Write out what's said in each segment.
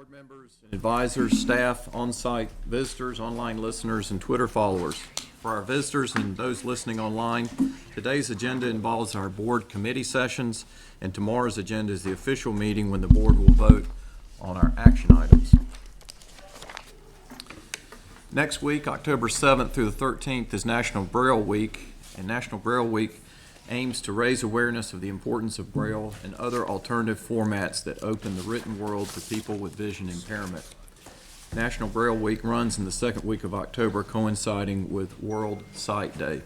board members, and advisors, staff, on-site visitors, online listeners, and Twitter followers. For our visitors and those listening online, today's agenda involves our board committee sessions, and tomorrow's agenda is the official meeting when the board will vote on our action items. Next week, October 7th through the 13th, is National Braille Week, and National Braille Week aims to raise awareness of the importance of Braille and other alternative formats that open the written world to people with vision impairment. National Braille Week runs in the second week of October, coinciding with World Sight Day.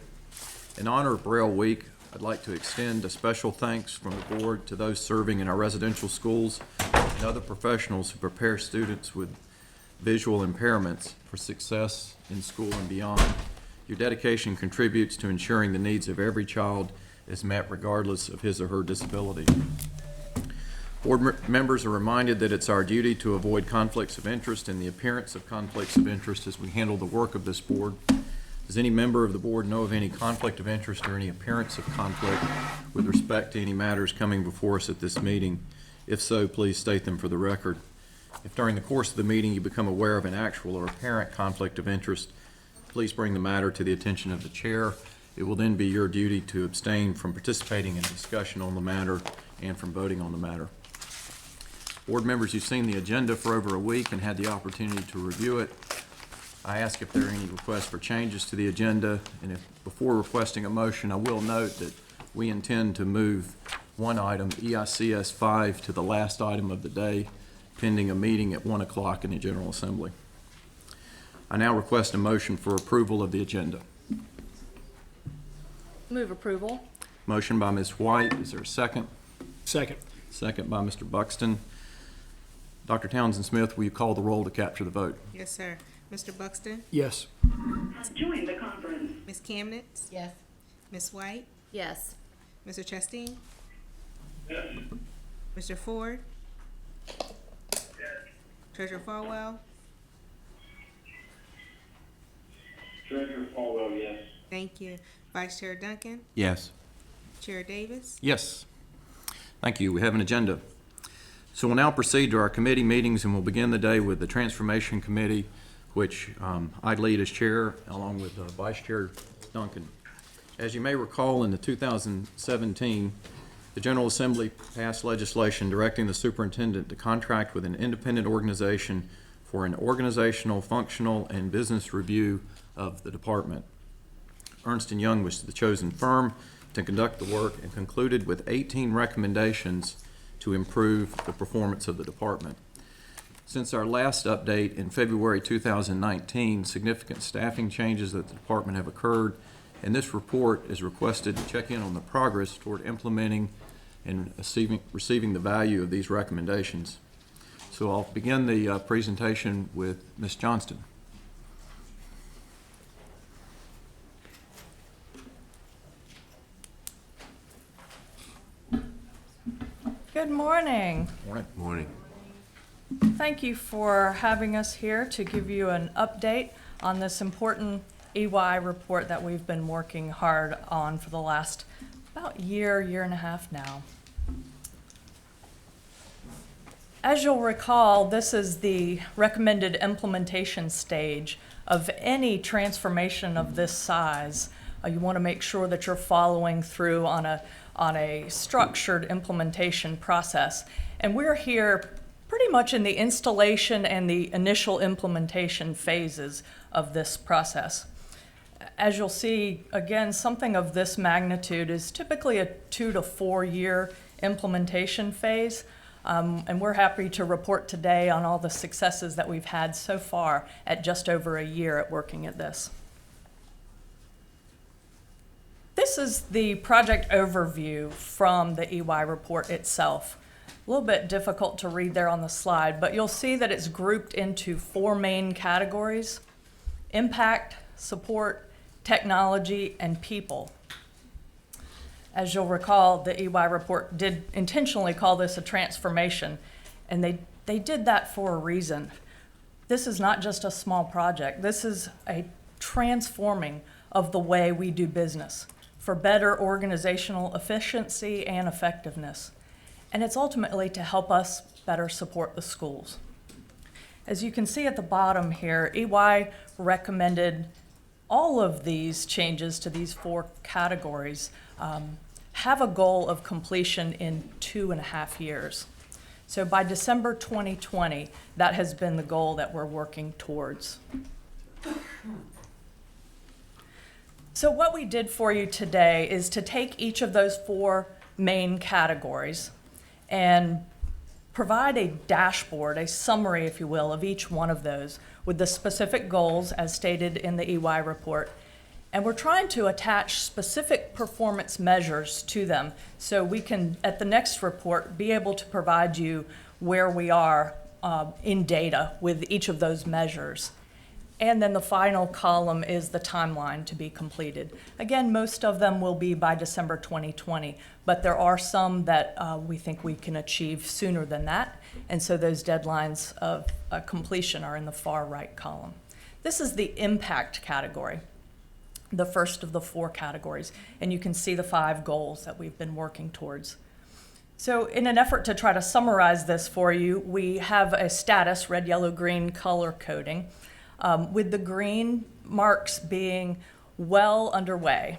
In honor of Braille Week, I'd like to extend a special thanks from the board to those serving in our residential schools and other professionals who prepare students with visual impairments for success in school and beyond. Your dedication contributes to ensuring the needs of every child is met regardless of his or her disability. Board members are reminded that it's our duty to avoid conflicts of interest and the appearance of conflicts of interest as we handle the work of this board. Does any member of the board know of any conflict of interest or any appearance of conflict with respect to any matters coming before us at this meeting? If so, please state them for the record. If during the course of the meeting you become aware of an actual or apparent conflict of interest, please bring the matter to the attention of the chair. It will then be your duty to abstain from participating in discussion on the matter and from voting on the matter. Board members, you've seen the agenda for over a week and had the opportunity to review it. I ask if there are any requests for changes to the agenda, and if before requesting a motion, I will note that we intend to move one item, EICS 5, to the last item of the day, pending a meeting at 1 o'clock in the General Assembly. I now request a motion for approval of the agenda. Move approval. Motion by Ms. White. Is there a second? Second. Second by Mr. Buxton. Dr. Townsend Smith, will you call the roll to capture the vote? Yes, sir. Mr. Buxton? Yes. Join the conference. Ms. Kamnitz? Yes. Ms. White? Yes. Mr. Chasteen? Yes. Mr. Ford? Treasurer Falwell? Treasurer Falwell, yes. Thank you. Vice Chair Duncan? Yes. Chair Davis? Yes. Thank you. We have an agenda. So we'll now proceed to our committee meetings, and we'll begin the day with the Transformation Committee, which I lead as chair, along with Vice Chair Duncan. As you may recall, in the 2017, the General Assembly passed legislation directing the superintendent to contract with an independent organization for an organizational, functional, and business review of the department. Ernst & Young was the chosen firm to conduct the work and concluded with 18 recommendations to improve the performance of the department. Since our last update in February 2019, significant staffing changes at the department have occurred, and this report is requested to check in on the progress toward implementing and receiving the value of these recommendations. So I'll begin the presentation with Ms. Johnston. Good morning. Morning. Morning. Thank you for having us here to give you an update on this important EY report that we've been working hard on for the last about year and a half now. As you'll recall, this is the recommended implementation stage of any transformation of this size. You want to make sure that you're following through on a structured implementation process. And we're here pretty much in the installation and the initial implementation phases of this process. As you'll see, again, something of this magnitude is typically a 2 to 4 year implementation phase. And we're happy to report today on all the successes that we've had so far at just over a year at working at this. This is the project overview from the EY report itself. A little bit difficult to read there on the slide, but you'll see that it's grouped into 4 main categories: impact, support, technology, and people. As you'll recall, the EY report did intentionally call this a transformation, and they did that for a reason. This is not just a small project. This is a transforming of the way we do business for better organizational efficiency and effectiveness. And it's ultimately to help us better support the schools. As you can see at the bottom here, EY recommended all of these changes to these 4 categories have a goal of completion in 2.5 years. So by December 2020, that has been the goal that we're working towards. So what we did for you today is to take each of those 4 main categories and provide a dashboard, a summary, if you will, of each one of those with the specific goals as stated in the EY report. And we're trying to attach specific performance measures to them so we can, at the next report, be able to provide you where we are in data with each of those measures. And then the final column is the timeline to be completed. Again, most of them will be by December 2020, but there are some that we think we can achieve sooner than that. And so those deadlines of completion are in the far right column. This is the impact category, the first of the 4 categories. And you can see the 5 goals that we've been working towards. So in an effort to try to summarize this for you, we have a status, red, yellow, green color coding. With the green marks being well underway.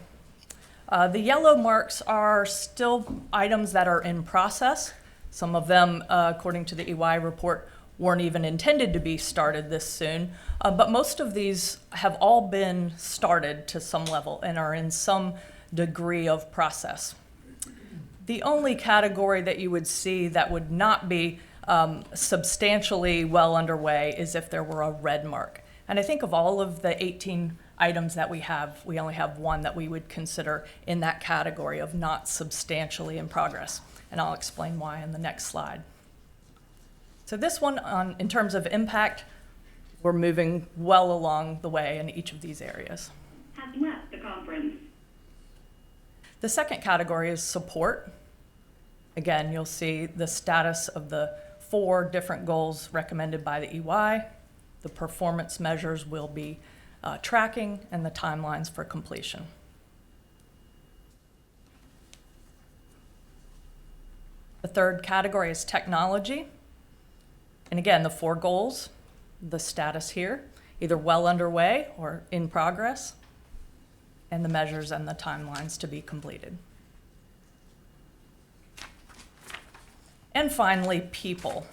The yellow marks are still items that are in process. Some of them, according to the EY report, weren't even intended to be started this soon. But most of these have all been started to some level and are in some degree of process. The only category that you would see that would not be substantially well underway is if there were a red mark. And I think of all of the 18 items that we have, we only have 1 that we would consider in that category of not substantially in progress. And I'll explain why in the next slide. So this one, in terms of impact, we're moving well along the way in each of these areas. Has left the conference. The second category is support. Again, you'll see the status of the 4 different goals recommended by the EY. The performance measures will be tracking and the timelines for completion. The third category is technology. And again, the 4 goals, the status here, either well underway or in progress, and the measures and the timelines to be completed. And finally, people.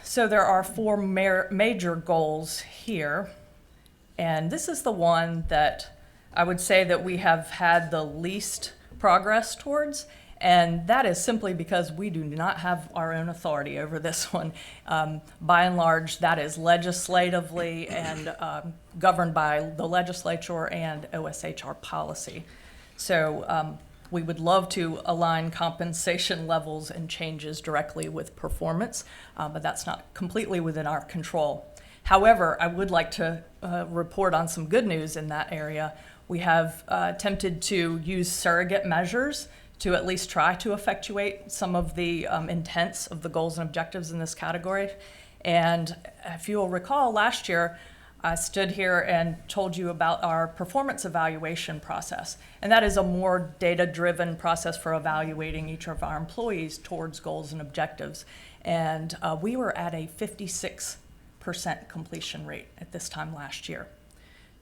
So there are 4 major goals here, and this is the one that I would say that we have had the least progress towards, and that is simply because we do not have our own authority over this one. By and large, that is legislatively and governed by the legislature and OSHR policy. So we would love to align compensation levels and changes directly with performance, but that's not completely within our control. However, I would like to report on some good news in that area. We have attempted to use surrogate measures to at least try to effectuate some of the intents of the goals and objectives in this category. And if you'll recall, last year, I stood here and told you about our performance evaluation process. And that is a more data-driven process for evaluating each of our employees towards goals and objectives. And we were at a 56% completion rate at this time last year.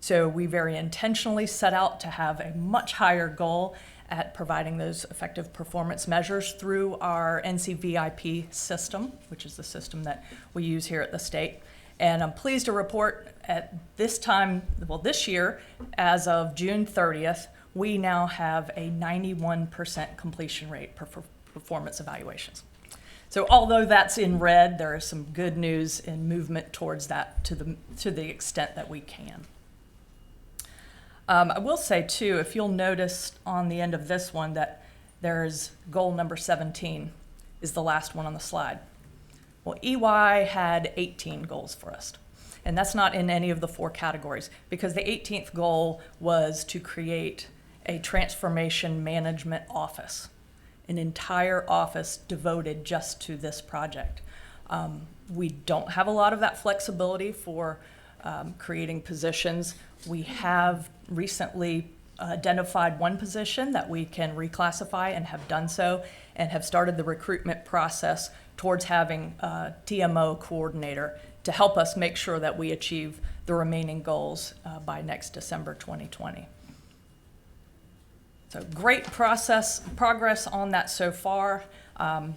So we very intentionally set out to have a much higher goal at providing those effective performance measures through our NCVIP system, which is the system that we use here at the state. And I'm pleased to report at this time, well, this year, as of June 30th, we now have a 91% completion rate for performance evaluations. So although that's in red, there is some good news in movement towards that to the extent that we can. I will say too, if you'll notice on the end of this one that there's goal number 17 is the last one on the slide. Well, EY had 18 goals for us, and that's not in any of the 4 categories because the 18th goal was to create a transformation management office, an entire office devoted just to this project. We don't have a lot of that flexibility for creating positions. We have recently identified one position that we can reclassify and have done so, and have started the recruitment process towards having a TMO coordinator to help us make sure that we achieve the remaining goals by next December 2020. So great progress on that so far. And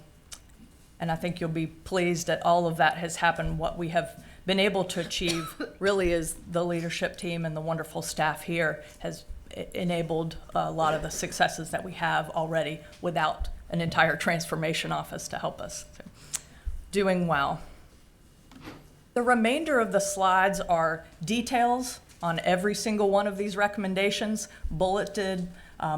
I think you'll be pleased that all of that has happened. What we have been able to achieve really is the leadership team and the wonderful staff here has enabled a lot of the successes that we have already without an entire transformation office to help us. So, doing well. The remainder of the slides are details on every single one of these recommendations, bulleted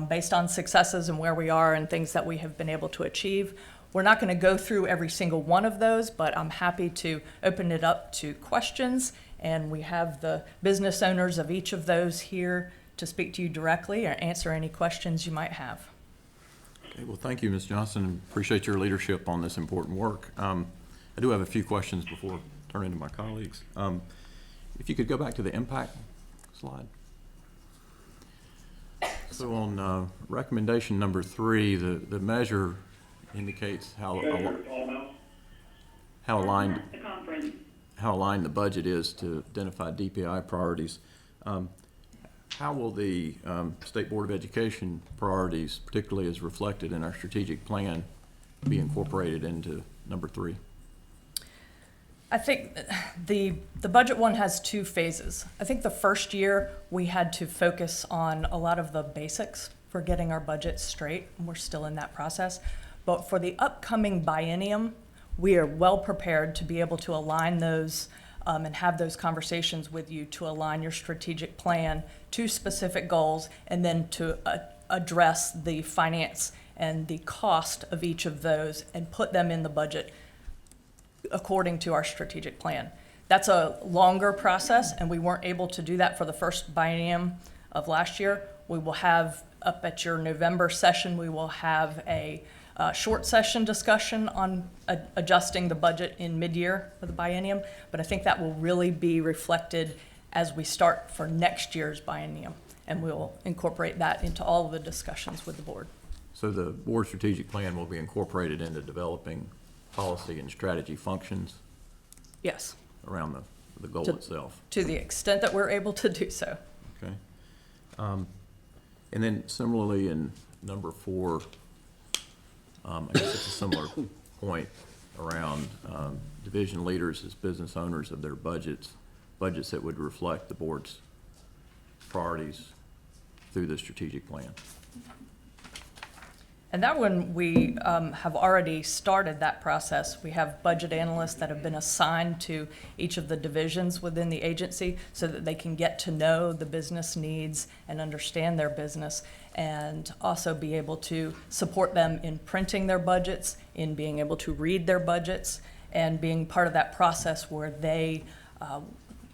based on successes and where we are and things that we have been able to achieve. We're not going to go through every single one of those, but I'm happy to open it up to questions. And we have the business owners of each of those here to speak to you directly or answer any questions you might have. Okay, well, thank you, Ms. Johnson, and appreciate your leadership on this important work. I do have a few questions before turning to my colleagues. If you could go back to the impact slide. So on recommendation number 3, the measure indicates how aligned The conference. how aligned the budget is to identify DPI priorities. How will the State Board of Education priorities, particularly as reflected in our strategic plan, be incorporated into number 3? I think the budget one has 2 phases. I think the first year we had to focus on a lot of the basics for getting our budget straight, and we're still in that process. But for the upcoming biennium, we are well prepared to be able to align those and have those conversations with you to align your strategic plan to specific goals, and then to address the finance and the cost of each of those and put them in the budget according to our strategic plan. That's a longer process, and we weren't able to do that for the first biennium of last year. We will have, up at your November session, we will have a short session discussion on adjusting the budget in mid-year for the biennium, but I think that will really be reflected as we start for next year's biennium, and we'll incorporate that into all of the discussions with the board. So the board strategic plan will be incorporated into developing policy and strategy functions Yes, around the goal To- itself. to the extent that we're able to do so. Okay. And then similarly in number 4, I guess it's a similar point around division leaders as business owners of their budgets that would reflect the board's priorities through the strategic plan. And that one, we have already started that process. We have budget analysts that have been assigned to each of the divisions within the agency so that they can get to know the business needs and understand their business, and also be able to support them in printing their budgets, in being able to read their budgets, and being part of that process where they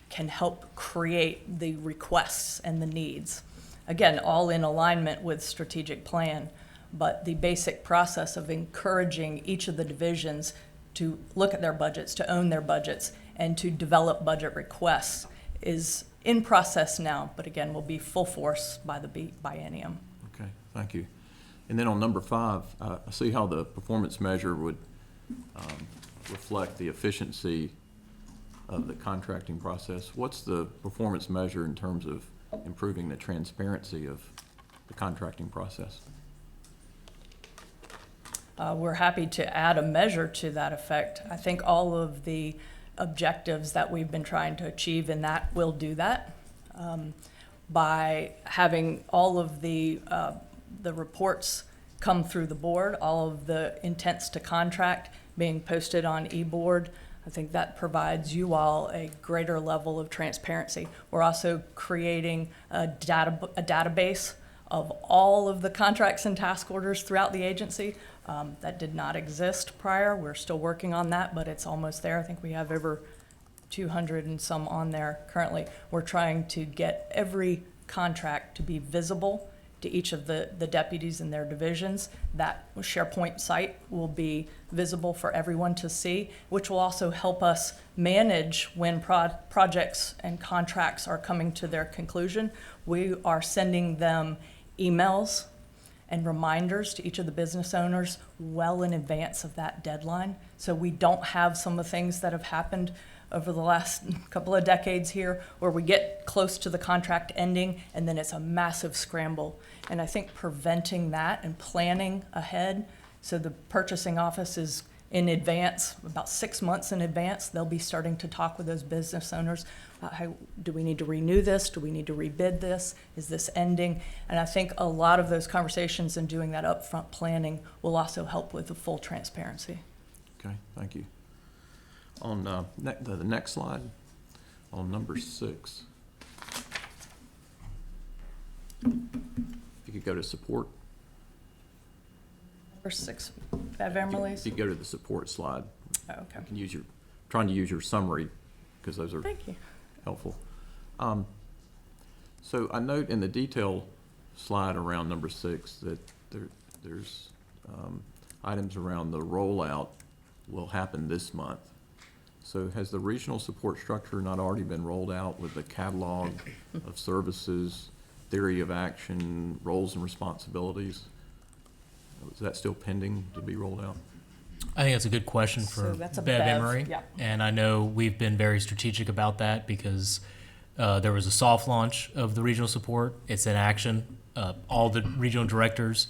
can help create the requests and the needs. Again, all in alignment with strategic plan. But the basic process of encouraging each of the divisions to look at their budgets, to own their budgets, and to develop budget requests is in process now, but again, will be full force by the biennium. Okay, thank you. And then on number 5, I see how the performance measure would reflect the efficiency of the contracting process. What's the performance measure in terms of improving the transparency of the contracting process? We're happy to add a measure to that effect. I think all of the objectives that we've been trying to achieve in that will do that by having all of the reports come through the board, all of the intents to contract being posted on eBoard. I think that provides you all a greater level of transparency. We're also creating a database of all of the contracts and task orders throughout the agency. That did not exist prior. We're still working on that, but it's almost there. I think we have over 200 and some on there currently. We're trying to get every contract to be visible to to each of the deputies in their divisions. That SharePoint site will be visible for everyone to see, which will also help us manage when projects and contracts are coming to their conclusion. We are sending them emails and reminders to each of the business owners well in advance of that deadline. So we don't have some of the things that have happened over the last couple of decades here where we get close to the contract ending and then it's a massive scramble. And I think preventing that and planning ahead, so the purchasing office is in advance, about 6 months in advance, they'll be starting to talk with those business owners about how, do we need to renew this? Do we need to rebid this? Is this ending? And I think a lot of those conversations and doing that upfront planning will also help with the full transparency. Okay, thank you. On the next slide, on number 6, if you could go to support. Number 6, Bev Emerly's. If you go to the support slide, Oh, okay. you can use trying to use your summary because those are Thank you. helpful. So I note in the detail slide around number 6 that there's items around the rollout will happen this month. So has the regional support structure not already been rolled out with the catalog of services, theory of action, roles and responsibilities? Is that still pending to be rolled out? I think that's a good question So for that's a Bev Bev, Emery. yeah. And I know we've been very strategic about that because there was a soft launch of the regional support. It's in action. All the regional directors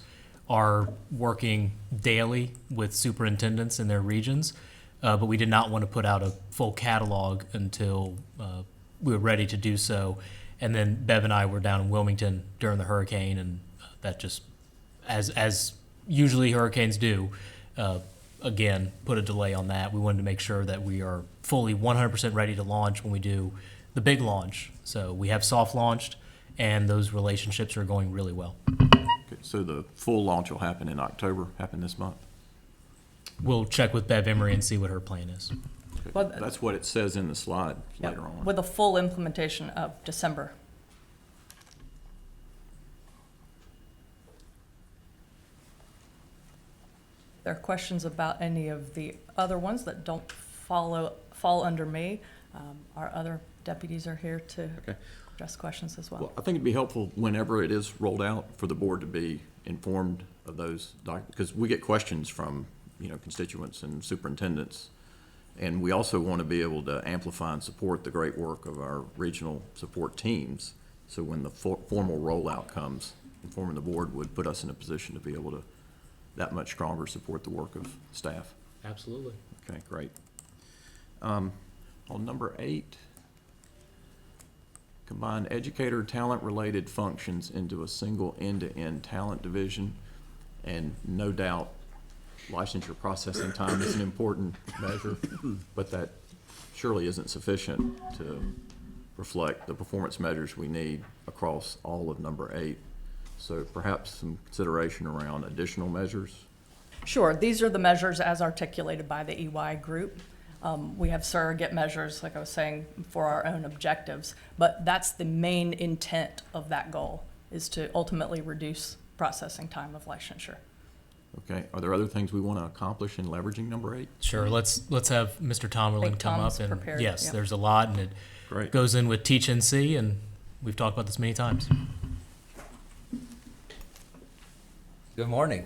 are working daily with superintendents in their regions, but we did not want to put out a full catalog until we were ready to do so. And then Bev and I were down in Wilmington during the hurricane, and that just, as usually hurricanes do, again, put a delay on that. We wanted to make sure that we are fully 100% ready to launch when we do the big launch. So we have soft launched, and those relationships are going really well. Okay, so the full launch will happen in October, happen this month? We'll check with Bev Emery and see what her plan is. Okay. Well, That's what it says in the slide Yeah, later on. with a full implementation of December. There are questions about any of the other ones that don't fall under me. Our other deputies are here to Okay. address questions as Well, well. I think it'd be helpful whenever it is rolled out for the board to be informed of those because we get questions from, constituents and superintendents. And we also want to be able to amplify and support the great work of our regional support teams. So when the formal rollout comes, informing the board would put us in a position to be able to that much stronger support the work of staff. Absolutely. Okay, great. On number 8, combine educator talent-related functions into a single end-to-end talent division. And no doubt, licensure processing time is an important measure, but that surely isn't sufficient to reflect the performance measures we need across all of number 8. So perhaps some consideration around additional measures. Sure, these are the measures as articulated by the EY group. We have surrogate measures, like I was saying, for our own objectives, but that's the main intent of that goal, is to ultimately reduce processing time of licensure. Okay, are there other things we want to accomplish in leveraging number 8? Sure. Let's have Mr. Tomerlin think come Tom's up and prepared, yes, yeah. there's a lot, and it Great. goes in with Teach NC, and we've talked about this many times. Good morning.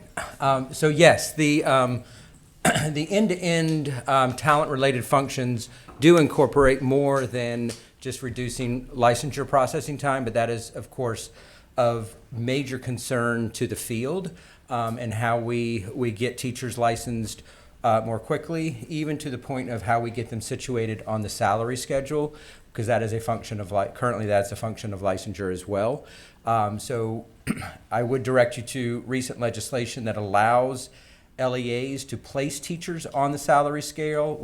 So yes, the end-to-end talent-related functions do incorporate more than just reducing licensure processing time, but that is, of course, of major concern to the field and how we get teachers licensed more quickly, even to the point of how we get them situated on the salary schedule, because that is a function of currently that's a function of licensure as well. So I would direct you to recent legislation that allows LEAs to place teachers on the salary scale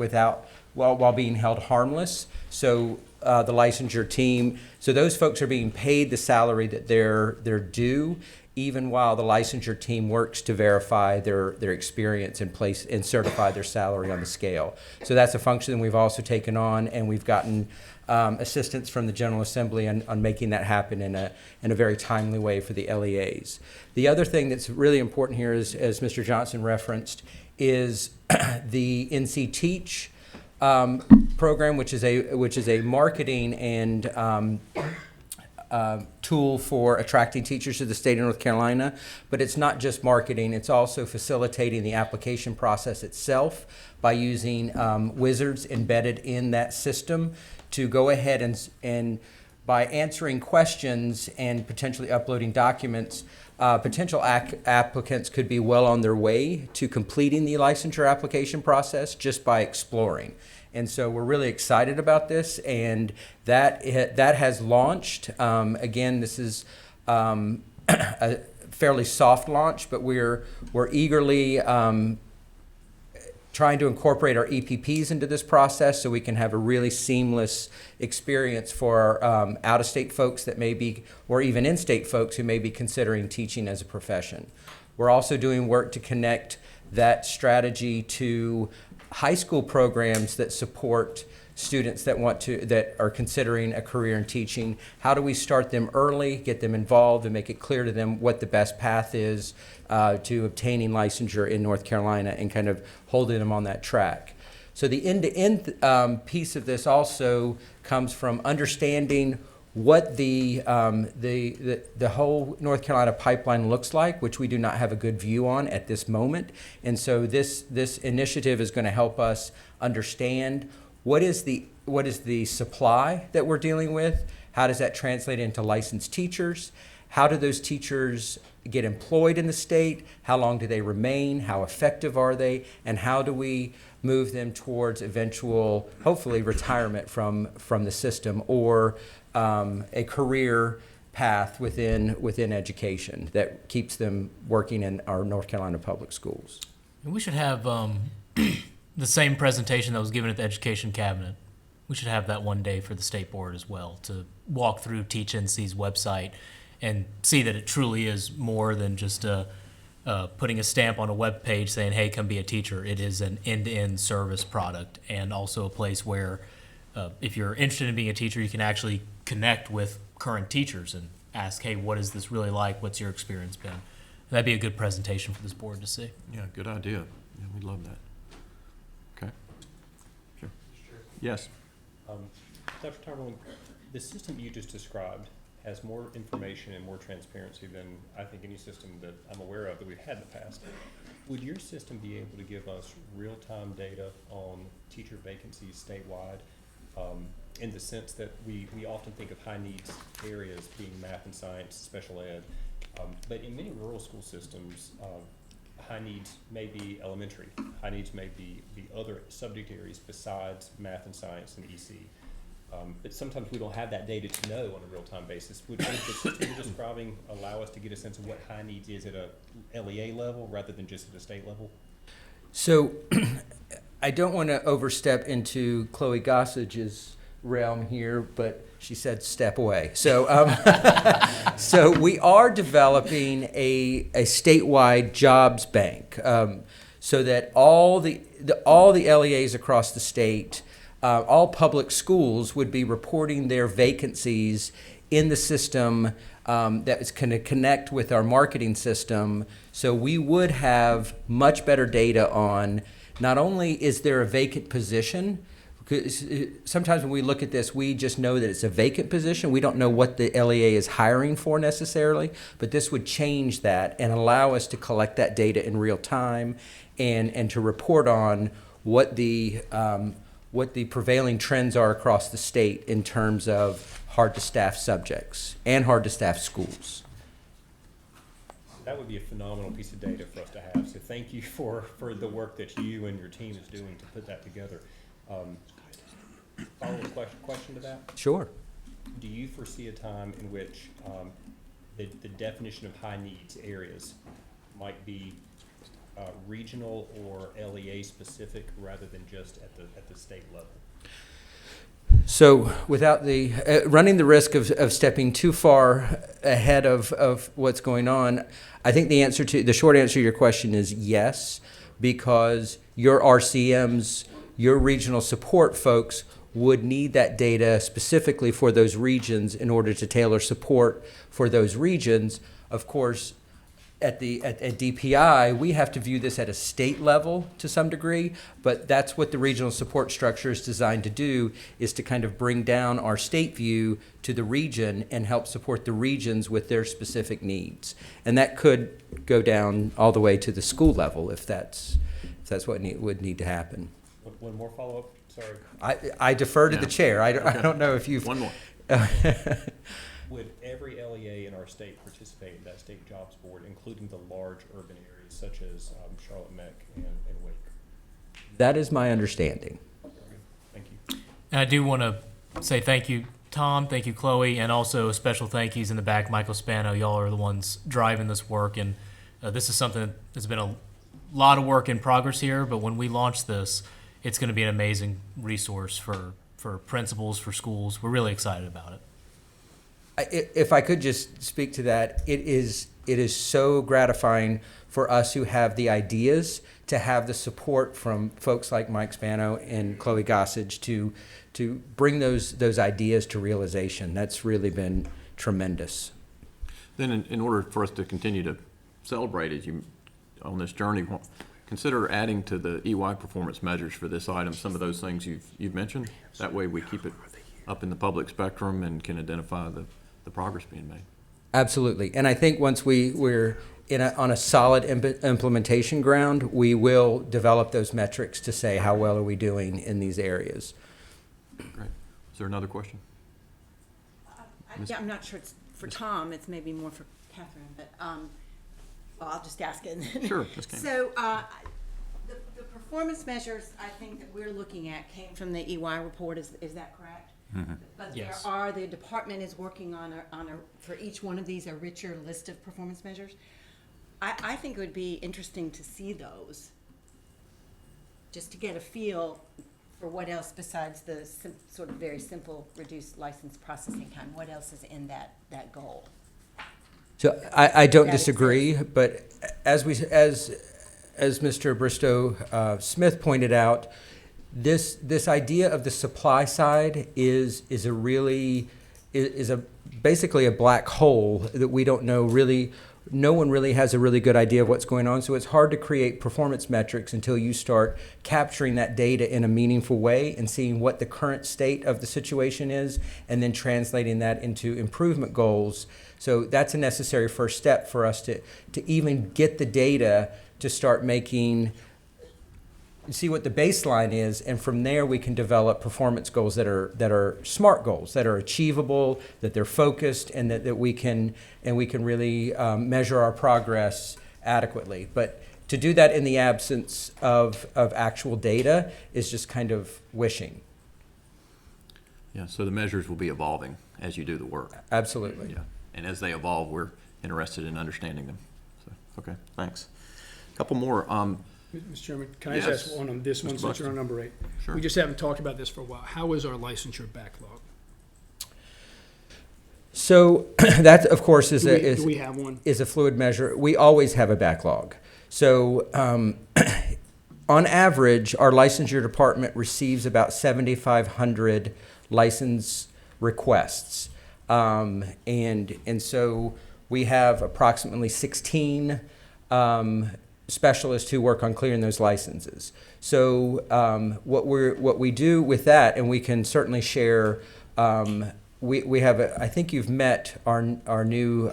while being held harmless. So the licensure team. So those folks are being paid the salary that they're due, even while the licensure team works to verify their experience and place and certify their salary on the scale. So that's a function that we've also taken on, and we've gotten assistance from the General Assembly on making that happen in a very timely way for the LEAs. The other thing that's really important here is, as Mr. Johnson referenced, is the NC Teach program, which is a marketing and tool for attracting teachers to the state of North Carolina. But it's not just marketing, it's also facilitating the application process itself by using wizards embedded in that system to go ahead and by answering questions and potentially uploading documents, potential applicants could be well on their way to completing the licensure application process just by exploring. And so we're really excited about this, and that has launched. Again, this is a fairly soft launch, but we're eagerly trying to incorporate our EPPs into this process so we can have a really seamless experience for out-of-state folks that may be, or even in-state folks who may be considering teaching as a profession. We're also doing work to connect that strategy to high school programs that support students that are considering a career in teaching. How do we start them early, get them involved, and make it clear to them what the best path is to obtaining licensure in North Carolina, and kind of holding them on that track. So the end-to-end piece of this also comes from understanding what the whole North Carolina pipeline looks like, which we do not have a good view on at this moment. And so this initiative is going to help us understand what is the supply that we're dealing with, how does that translate into licensed teachers, how do those teachers get employed in the state, how long do they remain, how effective are they, and how do we move them towards eventual, hopefully, retirement from the system, or a career path within education that keeps them working in our North Carolina public schools. And we should have the same presentation that was given at the Education Cabinet. We should have that one day for the state board as well, to walk through Teach NC's website and see that it truly is more than just putting a stamp on a web page saying, hey, come be a teacher. It is an end-to-end service product, and also a place where if you're interested in being a teacher, you can actually connect with current teachers and ask, hey, what is this really like? What's your experience been? That'd be a good presentation for this board to see. Yeah, good idea. Yeah, we'd love that. Okay. Sure. Yes. Dr. Tarver, the system you just described has more information and more transparency than I think any system that I'm aware of that we've had in the past. Would your system be able to give us real-time data on teacher vacancies statewide, in the sense that we often think of high needs areas being math and science, special ed, but in many rural school systems, high needs may be elementary. High needs may be other subject areas besides math and science and EC. But sometimes we don't have that data to know on a real-time basis. Would the system you're describing allow us to get a sense of what high needs is at a LEA level rather than just at a state level? So I don't want to overstep into Chloe Gossage's realm here, but she said step away. So so we are developing a statewide jobs bank, so that all the LEAs across the state, all public schools would be reporting their vacancies in the system that is going to connect with our marketing system. So we would have much better data on not only is there a vacant position, because sometimes when we look at this, we just know that it's a vacant position. We don't know what the LEA is hiring for necessarily, but this would change that and allow us to collect that data in real time and to report on what the prevailing trends are across the state in terms of hard-to-staff subjects and hard-to-staff schools. That would be a phenomenal piece of data for us to have. So thank you for the work that you and your team is doing to put that together. Follow-up question to that? Sure. Do you foresee a time in which the definition of high needs areas might be regional or LEA specific rather than just at the state level? So without the, running the risk of stepping too far ahead of what's going on, I think the short answer to your question is yes, because your RCMs, your regional support folks would need that data specifically for those regions in order to tailor support for those regions. Of course, at DPI, we have to view this at a state level to some degree, but that's what the regional support structure is designed to do, is to kind of bring down our state view to the region and help support the regions with their specific needs. And that could go down all the way to the school level if that's what would need to happen. One more follow-up, sorry. I defer to Yeah. the chair. I don't know if you've. One more. Would every LEA in our state participate in that state jobs board, including the large urban areas such as Charlotte Meck and Wake? That is my understanding. Thank you. And I do want to say thank you, Tom, thank you, Chloe, and also special thank yous in the back, Michael Spano. Y'all are the ones driving this work, and this is something that's been a lot of work in progress here, but when we launch this, it's going to be an amazing resource for principals, for schools. We're really excited about it. If I could just speak to that, it is so gratifying for us who have the ideas to have the support from folks like Mike Spano and Chloe Gossage to bring those ideas to realization. That's really been tremendous. Then in order for us to continue to celebrate as you on this journey, consider adding to the EY performance measures for this item some of those things you've mentioned. That way we keep it up in the public spectrum and can identify the progress being made. Absolutely. And I think once we're on a solid implementation ground, we will develop those metrics to say how well are we doing in these areas. Great. Is there another question? Yeah, I'm not sure it's for Tom, it's maybe more for Catherine, but, well, I'll just ask it. Sure, Ms. Campbell. So, the performance measures I think that we're looking at came from the EY report, is that correct? But Yes. the department is working on for each one of these, a richer list of performance measures. I think it would be interesting to see those, just to get a feel for what else besides the sort of very simple reduced license processing time, what else is in that goal? So I don't That disagree, but as Mr. Bristow Smith pointed out, this idea of the supply side is basically a black hole that we don't know really. No one really has a really good idea of what's going on, so it's hard to create performance metrics until you start capturing that data in a meaningful way and seeing what the current state of the situation is, and then translating that into improvement goals. So that's a necessary first step for us to even get the data to start see what the baseline is, and from there we can develop performance goals that are SMART goals, that are achievable, that they're focused, and that we can really measure our progress adequately. But to do that in the absence of actual data is just kind of wishing. Yeah, so the measures will be evolving as you do the work. Absolutely. Yeah, and as they evolve, we're interested in understanding them. So, okay, thanks. A couple more. Mr. Chairman, can I Yes. just ask one on this one, Mr. since you're on Buxton. number 8? Sure. We just haven't talked about this for a while. How is our licensure backlog? So that, of course, is Do we have one? a fluid measure. We always have a backlog. So on average, our licensure department receives about 7,500 license requests. And so we have approximately 16 specialists who work on clearing those licenses. So what we do with that, and we can certainly share, we have, I think you've met our new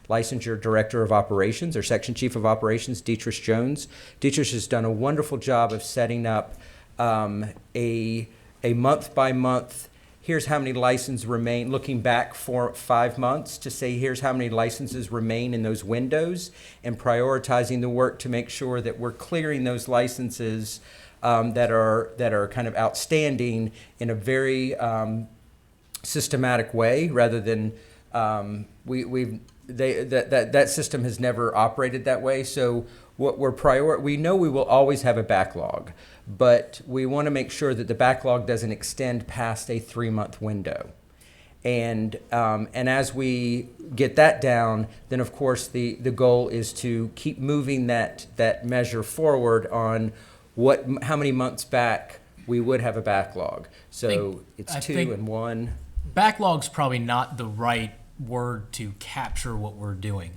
licensure director of operations, or section chief of operations, Dietrich Jones. Dietrich has done a wonderful job of setting up a month by month. Here's how many licenses remain, looking back for 5 months to say here's how many licenses remain in those windows, and prioritizing the work to make sure that we're clearing those licenses that are kind of outstanding in a very systematic way, rather than that system has never operated that way. So what we know we will always have a backlog, but we want to make sure that the backlog doesn't extend past a 3-month window. And as we get that down, then of course the goal is to keep moving that measure forward on how many months back we would have a backlog. So I it's 2 think- and 1. Backlog's probably not the right word to capture what we're doing.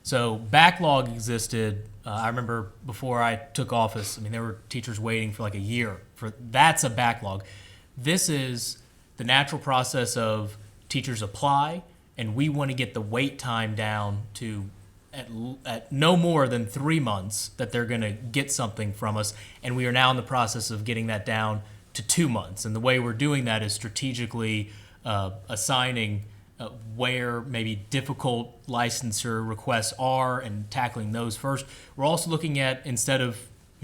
So backlog existed. I remember before I took office, I mean, there were teachers waiting for like a year. That's a backlog. This is the natural process of teachers apply, and we want to get the wait time down to at no more than 3 months that they're going to get something from us. And we are now in the process of getting that down to 2 months. And the way we're doing that is strategically assigning where maybe difficult licensure requests are and tackling those first. We're also looking at, instead of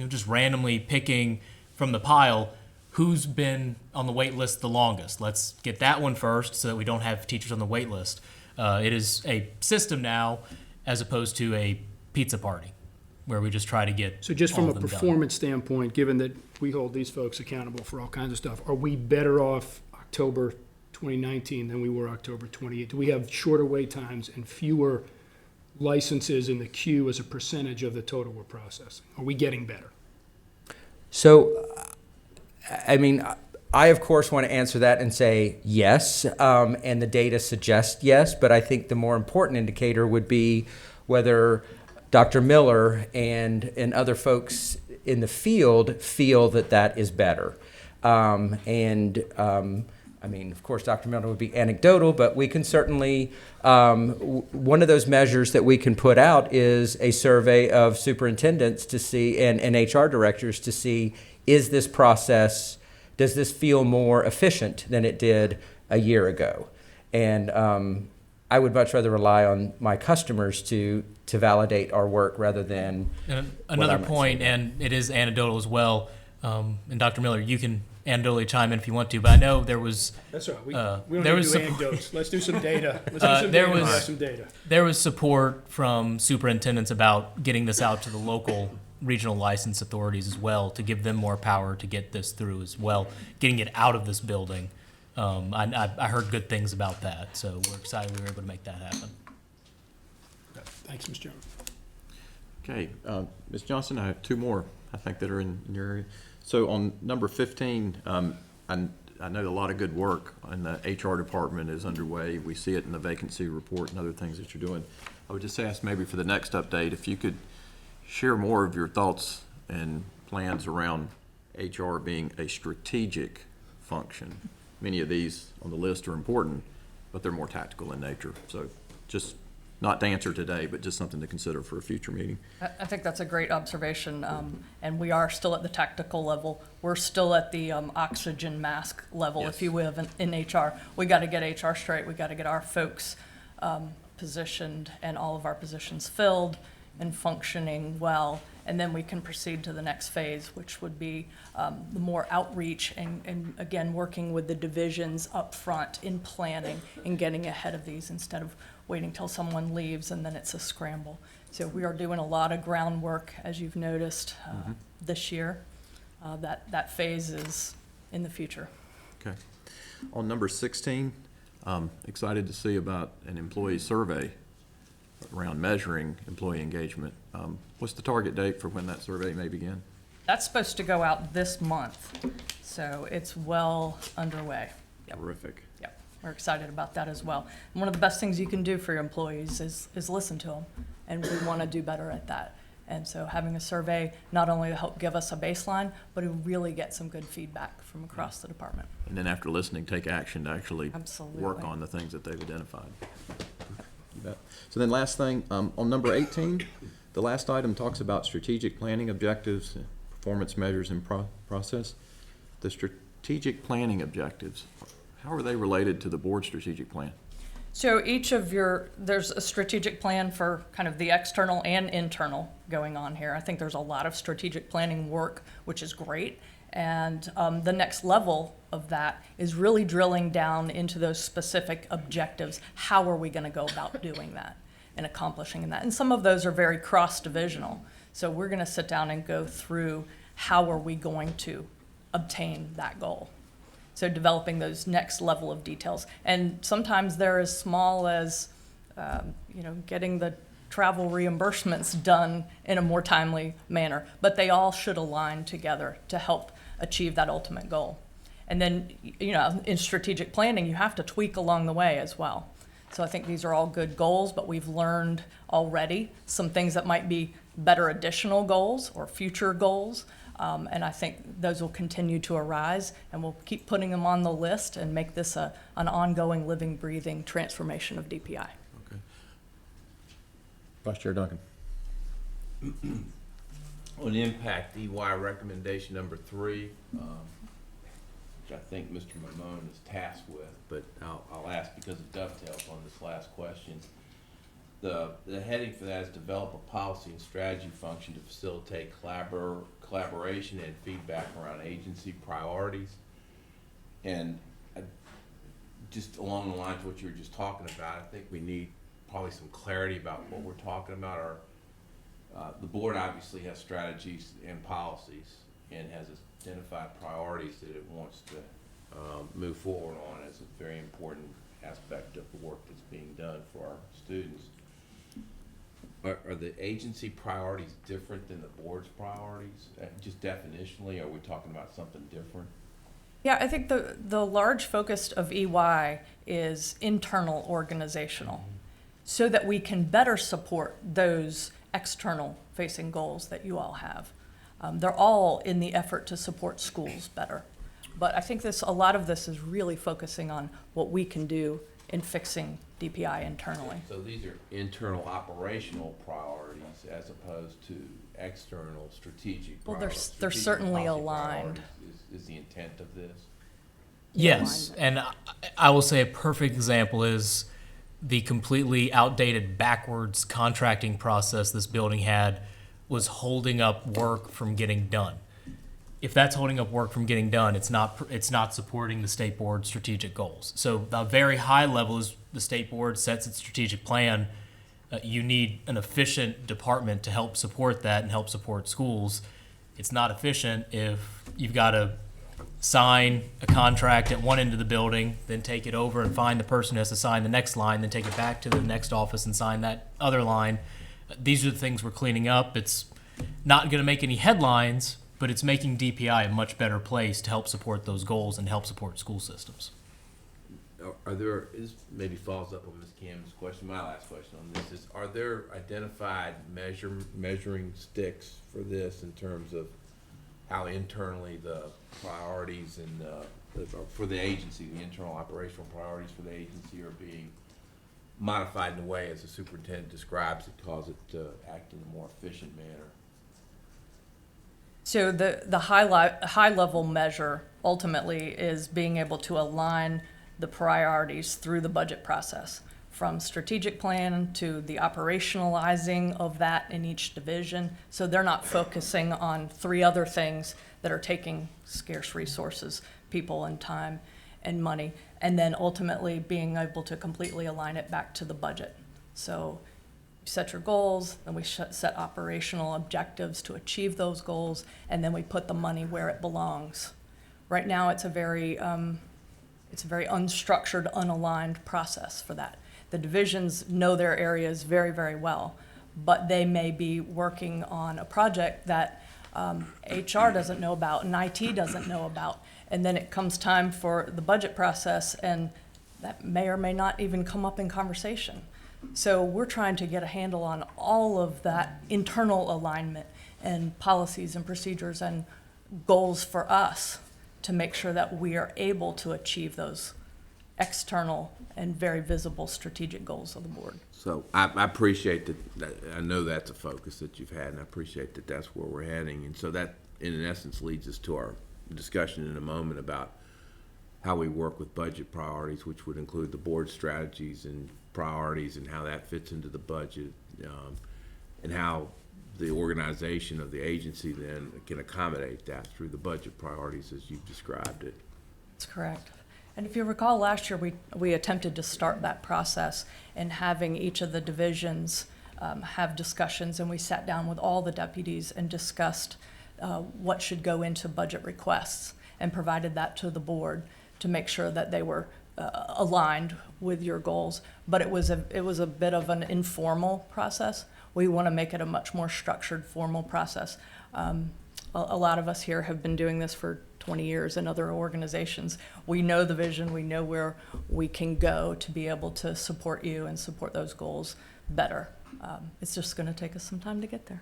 just randomly picking from the pile, who's been on the wait list the longest. Let's get that one first so that we don't have teachers on the wait list. It is a system now as opposed to a pizza party where we just try to get So just all from a of them done. performance standpoint, given that we hold these folks accountable for all kinds of stuff, are we better off October 2019 than we were October 28? Do we have shorter wait times and fewer licenses in the queue as a percentage of the total we're processing? Are we getting better? So, I mean, I of course want to answer that and say yes, and the data suggests yes, but I think the more important indicator would be whether Dr. Miller and other folks in the field feel that that is better. I mean, of course, Dr. Miller would be anecdotal, but we can certainly, one of those measures that we can put out is a survey of superintendents to see, and HR directors to see, is this process, does this feel more efficient than it did a year ago? And I would much rather rely on my customers to validate our work rather than And what another I might point, say. and it is anecdotal as well, and Dr. Miller, you can anecdotally chime in if you want to, but I know there was That's all right. We there don't need to was do some- anecdotes. Let's do some data. Let's do some there data. was- We have some data. there was support from superintendents about getting this out to the local regional license authorities as well, to give them more power to get this through as well, getting it out of this building. I heard good things about that, so we're excited we were able to make that happen. Thanks, Mr. Chairman. Okay, Ms. Johnson, I have 2 more, I think, that are in your area. So on number 15, I know a lot of good work in the HR department is underway. We see it in the vacancy report and other things that you're doing. I would just ask maybe for the next update, if you could share more of your thoughts and plans around HR being a strategic function. Many of these on the list are important, but they're more tactical in nature. So just not to answer today, but just something to consider for a future meeting. I think that's a great observation, and we are still at the tactical level. We're still at the oxygen mask level, Yes. if you will, in HR. We got to get HR straight. We got to get our folks positioned and all of our positions filled and functioning well, and then we can proceed to the next phase, which would be the more outreach and again, working with the divisions up front in planning and getting ahead of these instead of waiting till someone leaves and then it's a scramble. So we are doing a lot of groundwork, as you've noticed, this year. That phase is in the future. Okay. On number 16, excited to see about an employee survey around measuring employee engagement. What's the target date for when that survey may begin? That's supposed to go out this month, so it's well underway. Yep. Terrific. Yep, we're excited about that as well. And one of the best things you can do for your employees is listen to them, and we want to do better at that. And so having a survey not only to help give us a baseline, but to really get some good feedback from across the department. And then after listening, take action to actually Absolutely. work on the things that they've identified. You bet. So then last thing, on number 18, the last item talks about strategic planning objectives, performance measures and process. The strategic planning objectives, how are they related to the board strategic plan? So there's a strategic plan for kind of the external and internal going on here. I think there's a lot of strategic planning work, which is great. And the next level of that is really drilling down into those specific objectives. How are we going to go about doing that and accomplishing that? And some of those are very cross-divisional. So we're going to sit down and go through how are we going to obtain that goal. So developing those next level of details. And sometimes they're as small as, getting the travel reimbursements done in a more timely manner. But they all should align together to help achieve that ultimate goal. And then, in strategic planning, you have to tweak along the way as well. So I think these are all good goals, but we've learned already some things that might be better additional goals or future goals. And I think those will continue to arise, and we'll keep putting them on the list and make this an ongoing, living, breathing transformation of DPI. Okay. Vice Chair Duncan. On impact, EY recommendation number 3, which I think Mr. Mamone is tasked with, but I'll ask because it dovetails on this last question. The heading for that is develop a policy and strategy function to facilitate collaboration and feedback around agency priorities. And just along the lines of what you were just talking about, I think we need probably some clarity about what we're talking about. The board obviously has strategies and policies and has identified priorities that it wants to move forward on as a very important aspect of the work that's being done for our students. Are the agency priorities different than the board's priorities? Just definitionally, are we talking about something different? Yeah, I think the large focus of EY is internal organizational, so that we can better support those external facing goals that you all have. They're all in the effort to support schools better. But I think a lot of this is really focusing on what we can do in fixing DPI internally. So these are internal operational priorities as opposed to external strategic Well, priorities. they're Strategic certainly policy aligned. priorities is the intent of this? Yes, and I will say a perfect example is the completely outdated, backwards contracting process this building had was holding up work from getting done. If that's holding up work from getting done, it's not supporting the state board strategic goals. So a very high level is the state board sets its strategic plan. You need an efficient department to help support that and help support schools. It's not efficient if you've got to sign a contract at one end of the building, then take it over and find the person who has to sign the next line, then take it back to the next office and sign that other line. These are the things we're cleaning up. It's not going to make any headlines, but it's making DPI a much better place to help support those goals and help support school systems. This maybe follows up on Ms. Cam's question. My last question on this is, are there identified measuring sticks for this in terms of how internally the priorities and for the agency, the internal operational priorities for the agency are being modified in a way, as the superintendent describes it, cause it to act in a more efficient manner? So the high level measure ultimately is being able to align the priorities through the budget process, from strategic plan to the operationalizing of that in each division. So they're not focusing on 3 other things that are taking scarce resources, people and time and money, and then ultimately being able to completely align it back to the budget. So you set your goals, then we set operational objectives to achieve those goals, and then we put the money where it belongs. Right now, it's a very unstructured, unaligned process for that. The divisions know their areas very, very well, but they may be working on a project that HR doesn't know about and IT doesn't know about. And then it comes time for the budget process, and that may or may not even come up in conversation. So we're trying to get a handle on all of that internal alignment and policies and procedures and goals for us to make sure that we are able to achieve those external and very visible strategic goals of the board. So I appreciate that. I know that's a focus that you've had, and I appreciate that that's where we're heading. And so that, in essence, leads us to our discussion in a moment about how we work with budget priorities, which would include the board strategies and priorities and how that fits into the budget, and how the organization of the agency then can accommodate that through the budget priorities as you've described it. That's correct. And if you recall, last year we attempted to start that process in having each of the divisions have discussions, and we sat down with all the deputies and discussed what should go into budget requests and provided that to the board to make sure that they were aligned with your goals. But it was a bit of an informal process. We want to make it a much more structured, formal process. A lot of us here have been doing this for 20 years in other organizations. We know the vision, we know where we can go to be able to support you and support those goals better. It's just going to take us some time to get there.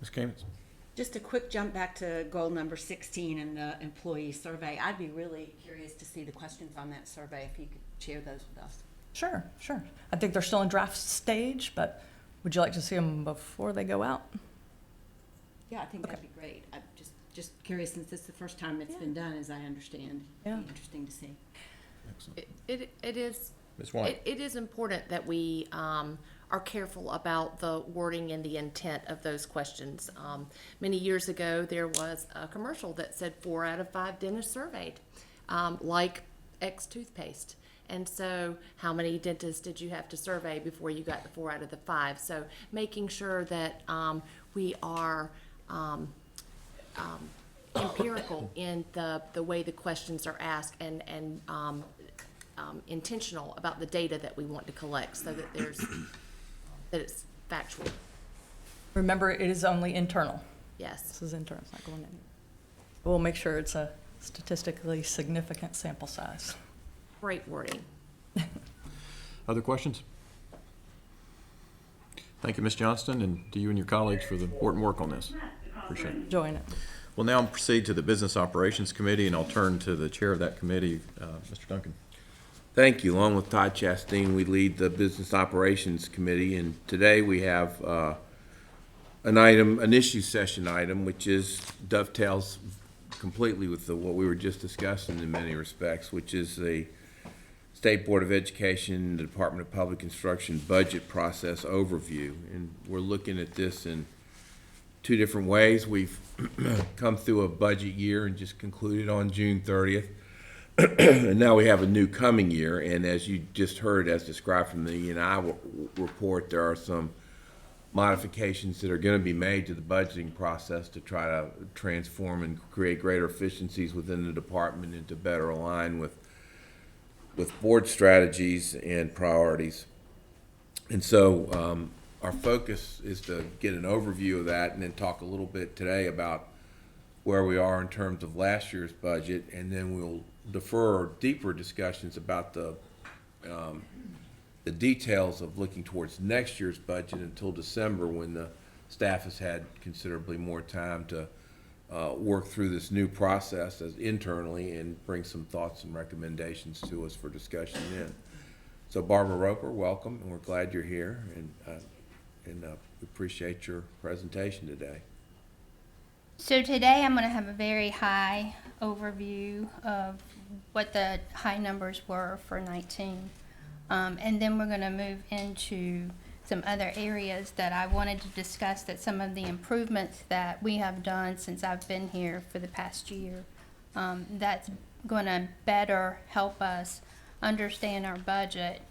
Ms. Kamens? Just a quick jump back to goal number 16 in the employee survey. I'd be really curious to see the questions on that survey, if you could share those with us. Sure. I think they're still in draft stage, but would you like to see them before they go out? Yeah, I think that'd be great. I'm just curious, since this is the first time it's been done, as I understand. Yeah. It'd be interesting to see. Excellent. It is. Ms. White? It is important that we are careful about the wording and the intent of those questions. Many years ago, there was a commercial that said 4 out of 5 dentists surveyed, like X toothpaste. And so how many dentists did you have to survey before you got the 4 out of the 5? So making sure that we are empirical in the way the questions are asked, and intentional about the data that we want to collect, so that that it's factual. Remember, it is only internal. Yes. This is internal, it's not going in. We'll make sure it's a statistically significant sample size. Great wording. Other questions? Thank you, Ms. Johnston, and to you and your colleagues for the important work on this. Appreciate it. Join it. We'll now proceed to the Business Operations Committee, and I'll turn to the chair of that committee, Mr. Duncan. Thank you. Along with Todd Chastain, we lead the Business Operations Committee, and today we have an issue session item, which dovetails completely with what we were just discussing in many respects, which is the State Board of Education, the Department of Public Instruction budget process overview. And we're looking at this in 2 different ways. We've come through a budget year and just concluded on June 30th. And now we have a new coming year, and as you just heard, as described from the E&I report, there are some modifications that are going to be made to the budgeting process to try to transform and create greater efficiencies within the department and to better align with board strategies and priorities. And so our focus is to get an overview of that and then talk a little bit today about where we are in terms of last year's budget, and then we'll defer deeper discussions about the details of looking towards next year's budget until December, when the staff has had considerably more time to work through this new process internally and bring some thoughts and recommendations to us for discussion then. So Barbara Roper, welcome, and we're glad you're here, and we appreciate your presentation today. So today I'm going to have a very high overview of what the high numbers were for 19. And then we're going to move into some other areas that I wanted to discuss, that some of the improvements that we have done since I've been here for the past year, that's going to better help us understand our budget.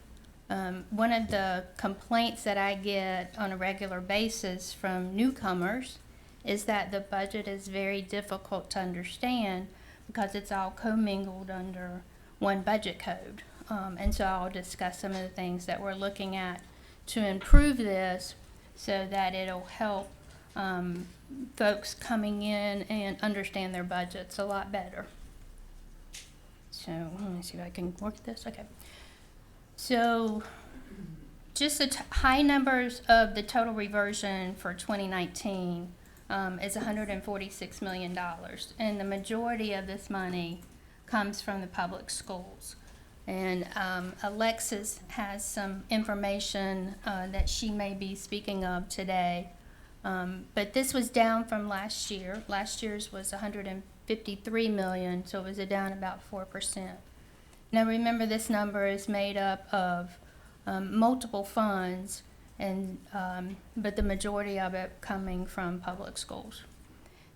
One of the complaints that I get on a regular basis from newcomers is that the budget is very difficult to understand because it's all commingled under one budget code. And so I'll discuss some of the things that we're looking at to improve this so that it'll help folks coming in and understand their budgets a lot better. So let me see if I can work this. Okay. So just the high numbers of the total reversion for 2019 is $146 million. And the majority of this money comes from the public schools. And Alexis has some information that she may be speaking of today. But this was down from last year. Last year's was $153 million, so it was down about 4%. Now remember, this number is made up of multiple funds, and but the majority of it coming from public schools.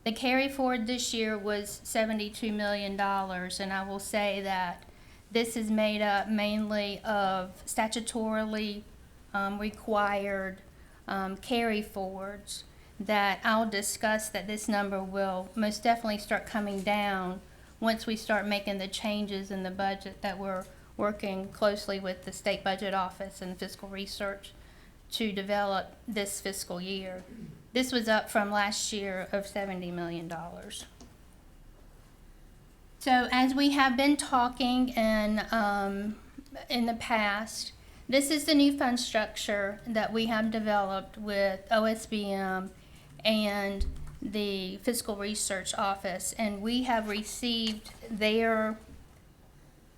The carry forward this year was $72 million, and I will say that this is made up mainly of statutorily required carry forwards that I'll discuss, that this number will most definitely start coming down once we start making the changes in the budget that we're working closely with the State Budget Office and Fiscal Research to develop this fiscal year. This was up from last year of $70 million. So as we have been talking in the past, this is the new fund structure that we have developed with OSBM and the Fiscal Research Office, and we have received their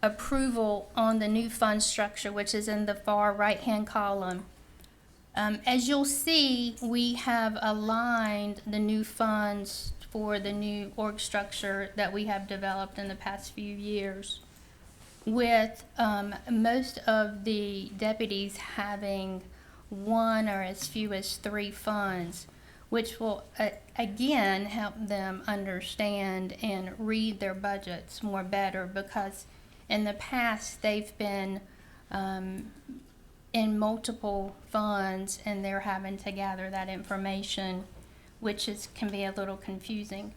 approval on the new fund structure, which is in the far right-hand column. As you'll see, we have aligned the new funds for the new org structure that we have developed in the past few years, with most of the deputies having one or as few as 3 funds, which will again help them understand and read their budgets more better, because in the past they've been in multiple funds and they're having to gather that information, which can be a little confusing.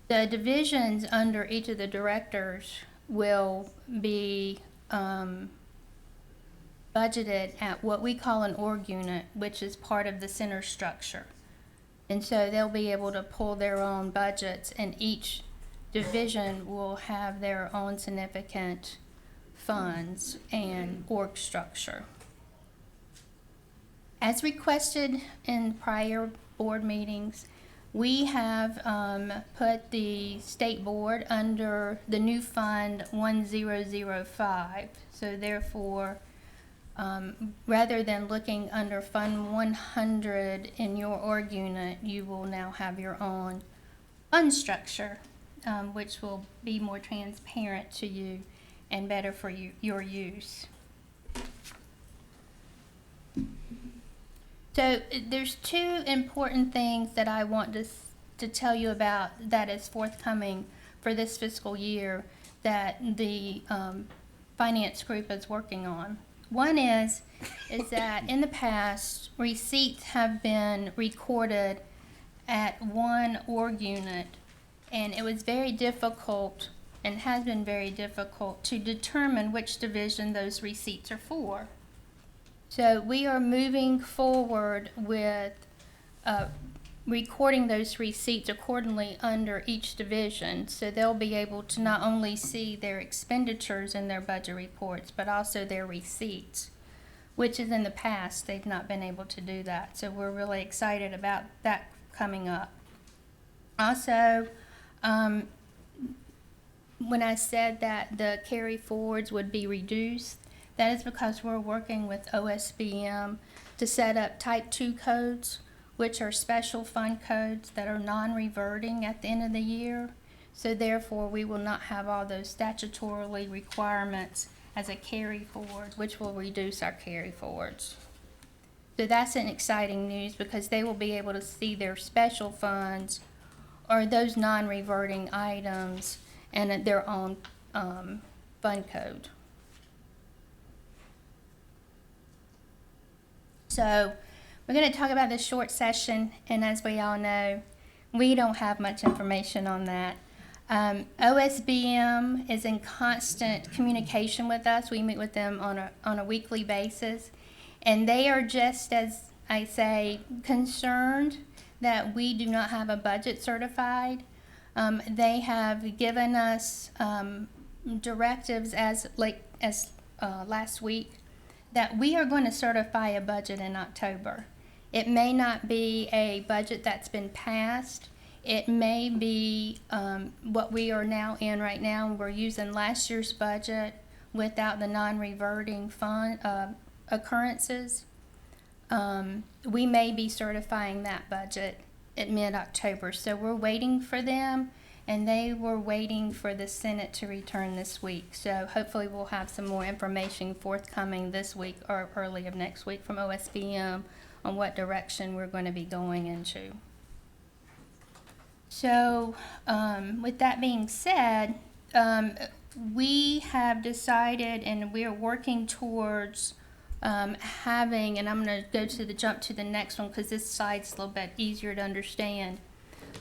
The divisions under each of the directors will be budgeted at what we call an org unit, which is part of the center structure. And so they'll be able to pull their own budgets, and each division will have their own significant funds and org structure. As requested in prior board meetings, we have put the state board under the new fund 1005. So therefore, rather than looking under Fund 100 in your org unit, you will now have your own fund structure, which will be more transparent to you and better for your use. So there's 2 important things that I want to tell you about that is forthcoming for this fiscal year that the finance group is working on. One is that in the past, receipts have been recorded at one org unit, and it was very difficult, and has been very difficult, to determine which division those receipts are for. So we are moving forward with recording those receipts accordingly under each division, so they'll be able to not only see their expenditures in their budget reports, but also their receipts, which is in the past they've not been able to do that. So we're really excited about that coming up. Also, when I said that the carry forwards would be reduced, that is because we're working with OSBM to set up Type 2 codes, which are special fund codes that are non-reverting at the end of the year. So therefore, we will not have all those statutorily requirements as a carry forward, which will reduce our carry forwards. So that's an exciting news, because they will be able to see their special funds or those non-reverting items and their own fund code. So we're going to talk about this short session, and as we all know, we don't have much information on that. OSBM is in constant communication with us. We meet with them on a weekly basis, and they are just, as I say, concerned that we do not have a budget certified. They have given us directives as last week that we are going to certify a budget in October. It may not be a budget that's been passed. It may be what we are now in right now. We're using last year's budget without the non-reverting fund occurrences. We may be certifying that budget at mid-October. So we're waiting for them, and they were waiting for the Senate to return this week. So hopefully we'll have some more information forthcoming this week or early of next week from OSBM on what direction we're going to be going into. So with that being said, we have decided, and we are working towards having, and I'm going to jump to the next one because this slide's a little bit easier to understand.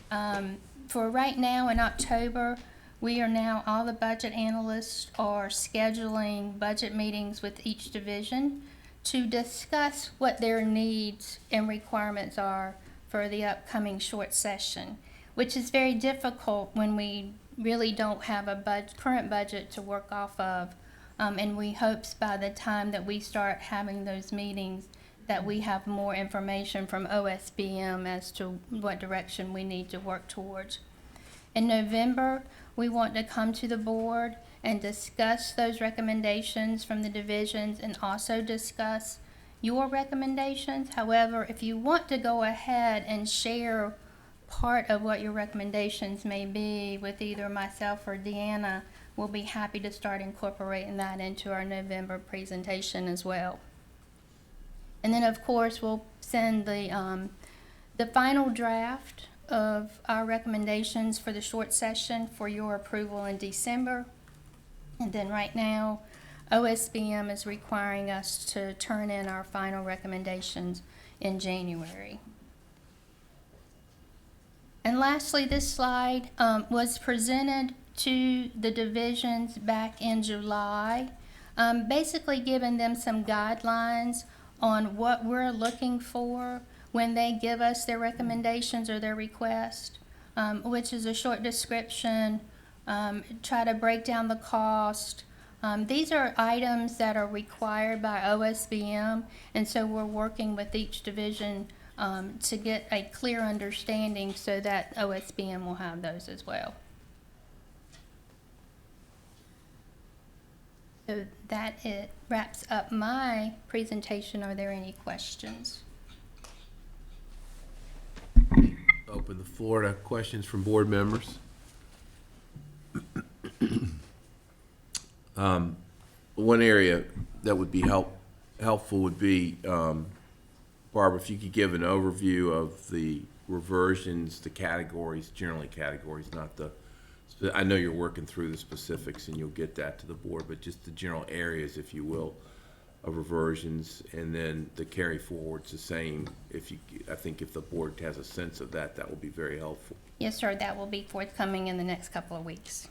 For right now in October, we are now, all the budget analysts are scheduling budget meetings with each division to discuss what their needs and requirements are for the upcoming short session, which is very difficult when we really don't have a current budget to work off of. And we hope by the time that we start having those meetings that we have more information from OSBM as to what direction we need to work towards. In November, we want to come to the board and discuss those recommendations from the divisions and also discuss your recommendations. However, if you want to go ahead and share part of what your recommendations may be with either myself or Deanna, we'll be happy to start incorporating that into our November presentation as well. And then, of course, we'll send the final draft of our recommendations for the short session for your approval in December. And then right now, OSBM is requiring us to turn in our final recommendations in January. And lastly, this slide was presented to the divisions back in July, basically giving them some guidelines on what we're looking for when they give us their recommendations or their request, which is a short description, try to break down the cost. These are items that are required by OSBM, and so we're working with each division to get a clear understanding so that OSBM will have those as well. So that it wraps up my presentation. Are there any questions? Open the floor to questions from board members. One area that would be helpful would be, Barbara, if you could give an overview of the reversions, the categories, generally categories, not the, I know you're working through the specifics and you'll get that to the board, but just the general areas, if you will, of reversions, and then the carry forwards the same. I think if the board has a sense of that, that will be very helpful. Yes, sir. That will be forthcoming in the next couple of weeks.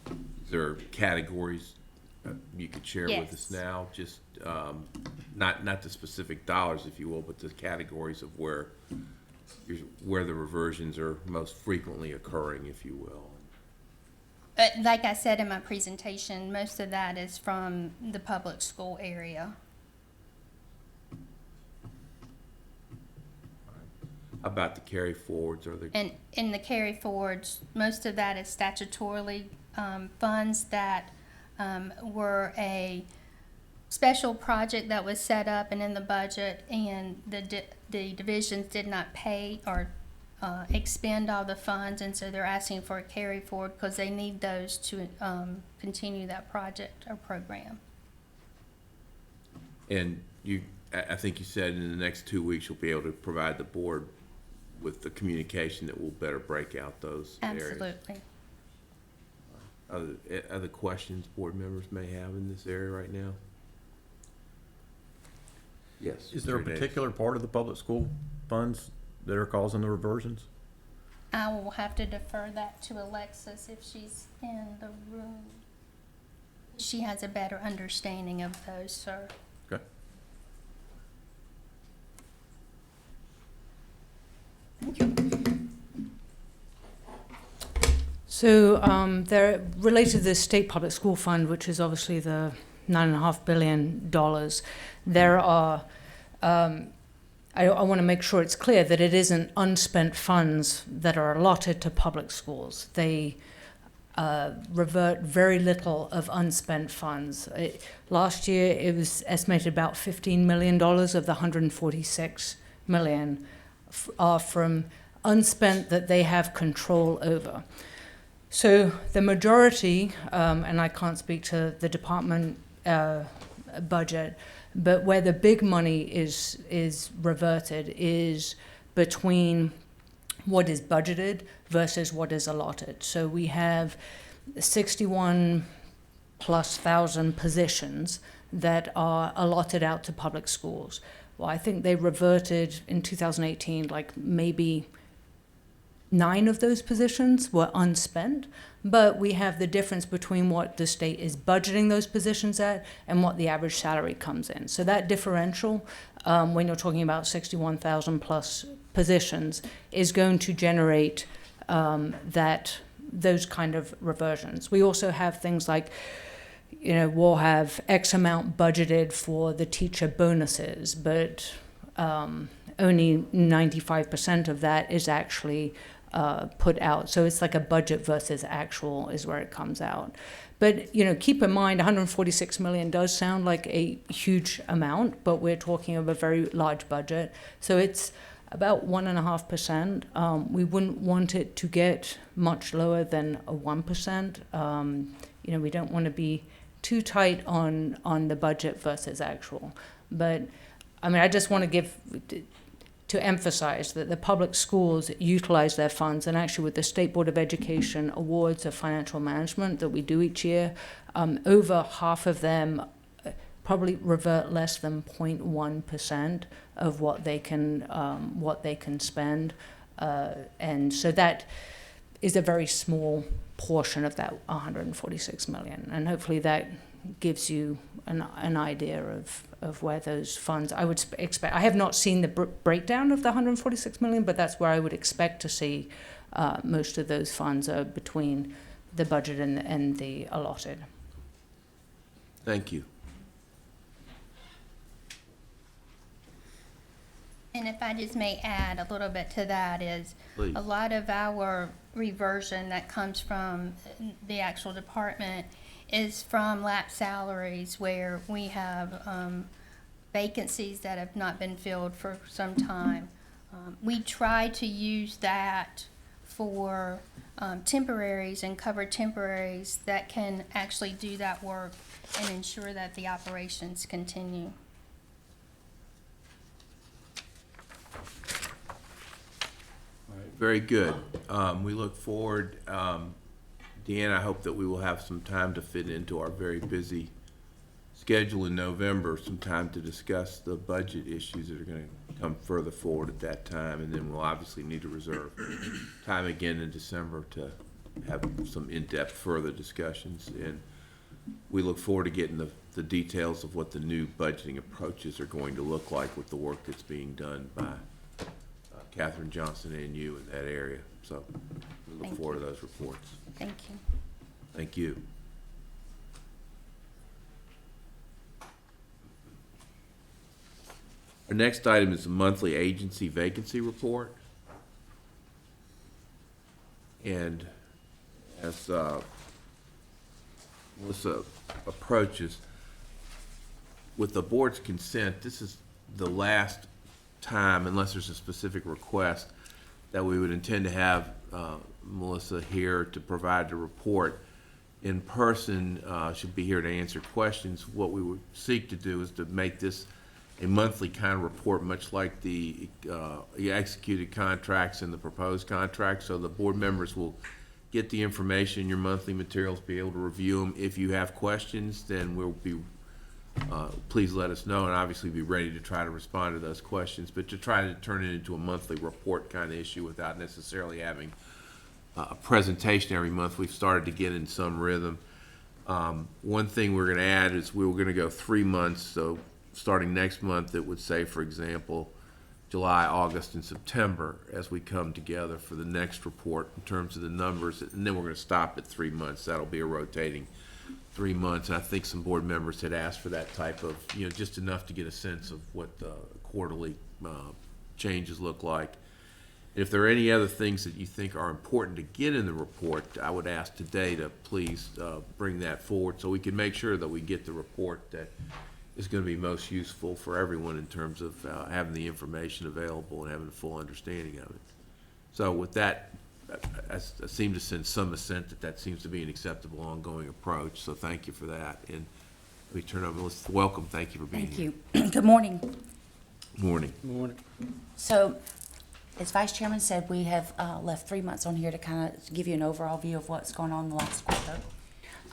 Is there categories you could share with us Yes. now? Just not the specific dollars, if you will, but the categories of where the reversions are most frequently occurring, if you will. Like I said in my presentation, most of that is from the public school area. How about the carry forwards? Are there? And in the carry forwards, most of that is statutorily funds that were a special project that was set up and in the budget, and the divisions did not pay or expend all the funds, and so they're asking for a carry forward because they need those to continue that project or program. And I think you said in the next 2 weeks you'll be able to provide the board with the communication that will better break out those areas. Absolutely. Other questions board members may have in this area right now? Yes. Is there a Mr. Davis. particular part of the public school funds that are causing the reversions? I will have to defer that to Alexis if she's in the room. She has a better understanding of those, sir. Okay. So they're related to the State Public School Fund, which is obviously the $9.5 billion. There are, I want to make sure it's clear that it isn't unspent funds that are allotted to public schools. They revert very little of unspent funds. Last year, it was estimated about $15 million of the $146 million are from unspent that they have control over. So the majority, and I can't speak to the department budget, but where the big money is reverted is between what is budgeted versus what is allotted. So we have 61,000+ positions that are allotted out to public schools. Well, I think they reverted in 2018, like maybe 9 of those positions were unspent, but we have the difference between what the state is budgeting those positions at and what the average salary comes in. So that differential, when you're talking about 61,000 plus positions, is going to generate those kind of reversions. We also have things like, we'll have X amount budgeted for the teacher bonuses, but only 95% of that is actually put out. So it's like a budget versus actual is where it comes out. But, keep in mind, 146 million does sound like a huge amount, but we're talking of a very large budget. So it's about 1.5%. We wouldn't want it to get much lower than a 1%. We don't want to be too tight on the budget versus actual. But, I just want to emphasize that the public schools utilize their funds, and actually with the State Board of Education awards of financial management that we do each year, over half of them probably revert less than 0.1% of what they can spend, and so that is a very small portion of that 146 million, and hopefully that gives you an idea of where those funds, I would expect. I have not seen the breakdown of the 146 million, but that's where I would expect to see most of those funds are between the budget and the allotted. Thank you. And if I just may add a little bit to that is, Please. a lot of our reversion that comes from the actual department is from lapsed salaries where we have vacancies that have not been filled for some time. We try to use that for temporaries and cover temporaries that can actually do that work and ensure that the operations continue. Very good. We look forward, Deanne, I hope that we will have some time to fit into our very busy schedule in November, some time to discuss the budget issues that are going to come further forward at that time. And then we'll obviously need to reserve time again in December to have some in-depth further discussions. And we look forward to getting the details of what the new budgeting approaches are going to look like with the work that's being done by Catherine Johnson and you in that area. So we look forward to those reports. Thank you. Thank you. Our next item is the monthly agency vacancy report. And as Melissa approaches, with the board's consent, this is the last time, unless there's a specific request, that we would intend to have Melissa here to provide the report. In person, should be here to answer questions. What we would seek to do is to make this a monthly kind of report, much like the executed contracts and the proposed contracts. So the board members will get the information in your monthly materials, be able to review them. If you have questions, then we'll be please let us know, and obviously be ready to try to respond to those questions. But to try to turn it into a monthly report kind of issue without necessarily having a presentation every month, we've started to get in some rhythm. One thing we're going to add is we're going to go 3 months. So starting next month, it would say, for example, July, August, and September as we come together for the next report in terms of the numbers. And then we're going to stop at 3 months. That'll be a rotating 3 months. And I think some board members had asked for that type of, just enough to get a sense of what the quarterly changes look like. If there are any other things that you think are important to get in the report, I would ask today to please bring that forward so we can make sure that we get the report that is going to be most useful for everyone in terms of having the information available and having a full understanding of it. So with that, I seem to sense some assent that that seems to be an acceptable ongoing approach. So thank you for that. And let me turn over. Welcome. Thank you for being here. Thank you. Good morning. Morning. Morning. So, as Vice Chairman said, we have left 3 months on here to kind of give you an overall view of what's going on in the last quarter.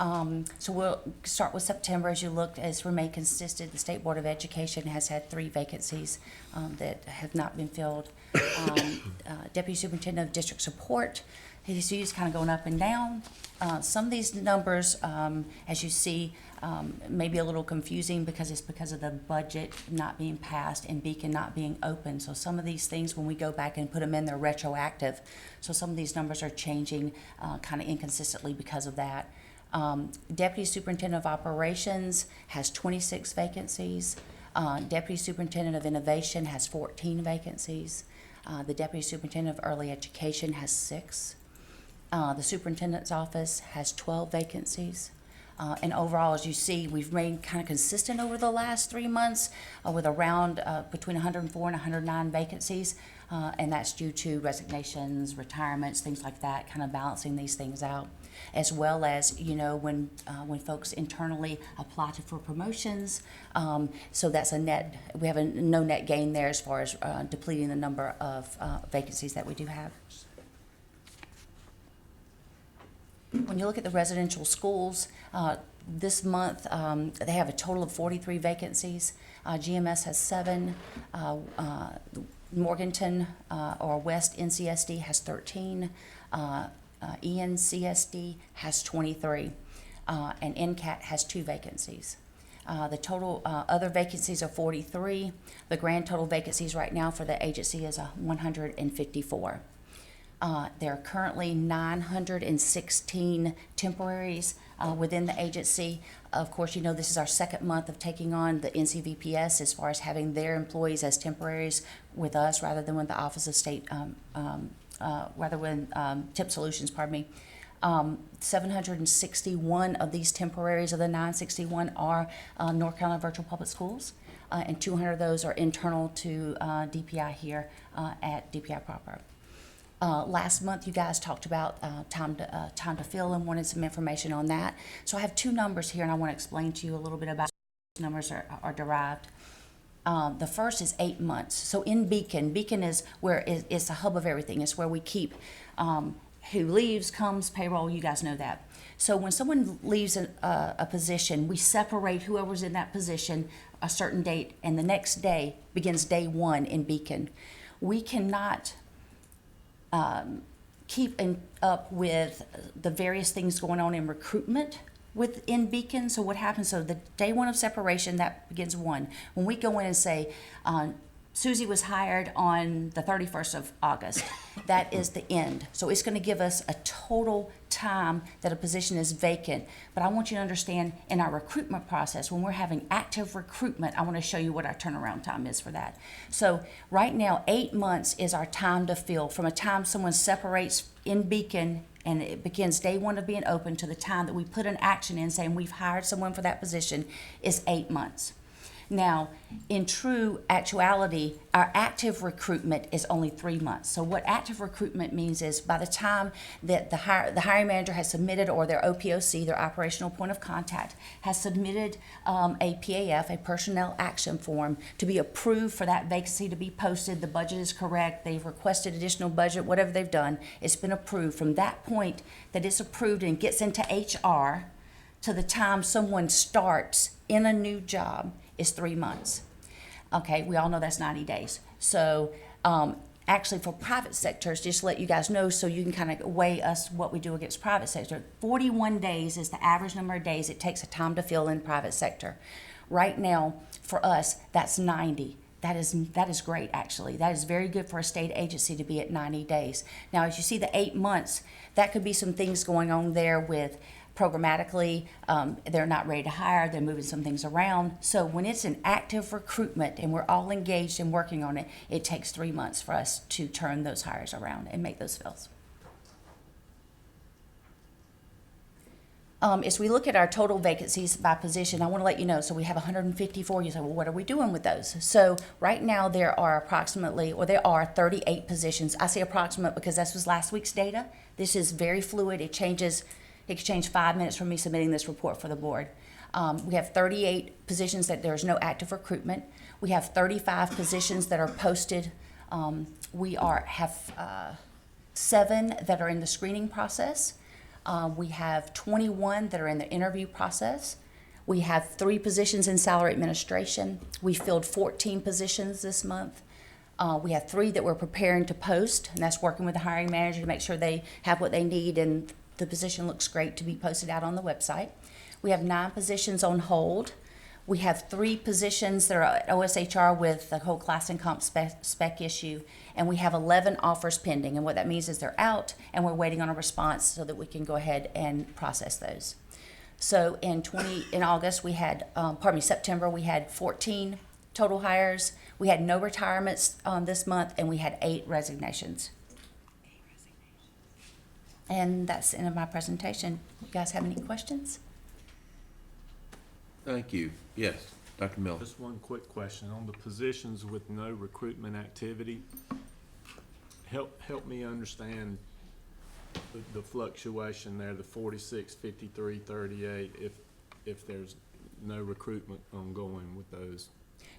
So we'll start with September. As you look, as remained consistent, the State Board of Education has had 3 vacancies that have not been filled. Deputy Superintendent of District Support, he's kind of going up and down. Some of these numbers, as you see, may be a little confusing because it's because of the budget not being passed and Beacon not being open. So some of these things, when we go back and put them in, they're retroactive. So some of these numbers are changing kind of inconsistently because of that. Deputy Superintendent of Operations has 26 vacancies. Deputy Superintendent of Innovation has 14 vacancies. The Deputy Superintendent of Early Education has 6. The Superintendent's Office has 12 vacancies. And overall, as you see, we've remained kind of consistent over the last 3 months with around between 104 and 109 vacancies. And that's due to resignations, retirements, things like that, kind of balancing these things out. As well as, you know, when folks internally apply for promotions. So that's a net, we have a no net gain there as far as depleting the number of vacancies that we do have. When you look at the residential schools, this month they have a total of 43 vacancies. GMS has 7. Morganton or West NCSD has 13. ENCSD has 23. And NCAT has 2 vacancies. The total other vacancies are 43. The grand total vacancies right now for the agency is 154. There are currently 916 temporaries within the agency. Of course, you know, this is our 2nd month of taking on the NCVPS as far as having their employees as temporaries with us rather than with the Office of State, TIP Solutions, pardon me. 761 of these temporaries of the 961 are North Carolina Virtual Public Schools, and 200 of those are internal to DPI here at DPI proper. Last month, you guys talked about time to fill and wanted some information on that. So I have 2 numbers here, and I want to explain to you a little bit about how those numbers are derived. The first is 8 months. So in Beacon is where it's the hub of everything. It's where we keep who leaves, comes, payroll. You guys know that. So when someone leaves a position, we separate whoever's in that position a certain date, and the next day begins day 1 in Beacon. We cannot keep up with the various things going on in recruitment within Beacon. So what happens, so the day 1 of separation, that begins 1. When we go in and say, Susie was hired on the 31st of August, that is the end. So it's going to give us a total time that a position is vacant. But I want you to understand in our recruitment process, when we're having active recruitment, I want to show you what our turnaround time is for that. So right now, 8 months is our time to fill. From a time someone separates in Beacon and it begins day 1 of being open to the time that we put an action in saying we've hired someone for that position is 8 months. Now, in true actuality, our active recruitment is only 3 months. So what active recruitment means is by the time that the hiring manager has submitted, or their OPOC, their operational point of contact, has submitted a PAF, a personnel action form, to be approved for that vacancy to be posted, the budget is correct, they've requested additional budget, whatever they've done, it's been approved. From that point that it's approved and gets into HR to the time someone starts in a new job is 3 months. Okay, we all know that's 90 days. So actually for private sectors, just to let you guys know so you can kind of weigh us what we do against private sector, 41 days is the average number of days it takes a time to fill in private sector. Right now, for us, that's 90. That is great, actually. That is very good for a state agency to be at 90 days. Now, as you see the 8 months, that could be some things going on there with programmatically, they're not ready to hire, they're moving some things around. So when it's an active recruitment and we're all engaged in working on it, it takes 3 months for us to turn those hires around and make those fills. As we look at our total vacancies by position, I want to let you know, so we have 154. You say, well, what are we doing with those? So right now there are 38 positions. I say approximate because this was last week's data. This is very fluid. It changes. It could change 5 minutes from me submitting this report for the board. We have 38 positions that there's no active recruitment. We have 35 positions that are posted. We have 7 that are in the screening process. We have 21 that are in the interview process. We have 3 positions in salary administration. We filled 14 positions this month. We have 3 that we're preparing to post, and that's working with the hiring manager to make sure they have what they need and the position looks great to be posted out on the website. We have 9 positions on hold. We have 3 positions that are at OSHR with the whole class and comp spec issue, and we have 11 offers pending. And what that means is they're out, and we're waiting on a response so that we can go ahead and process those. So in August, we had, September, we had 14 total hires. We had no retirements this month, and we had 8 resignations. And that's the end of my presentation. You guys have any questions? Thank you. Yes, Dr. Miller. Just one quick question on the positions with no recruitment activity. Help me understand the fluctuation there, the 46, 53, 38, if there's no recruitment ongoing with those.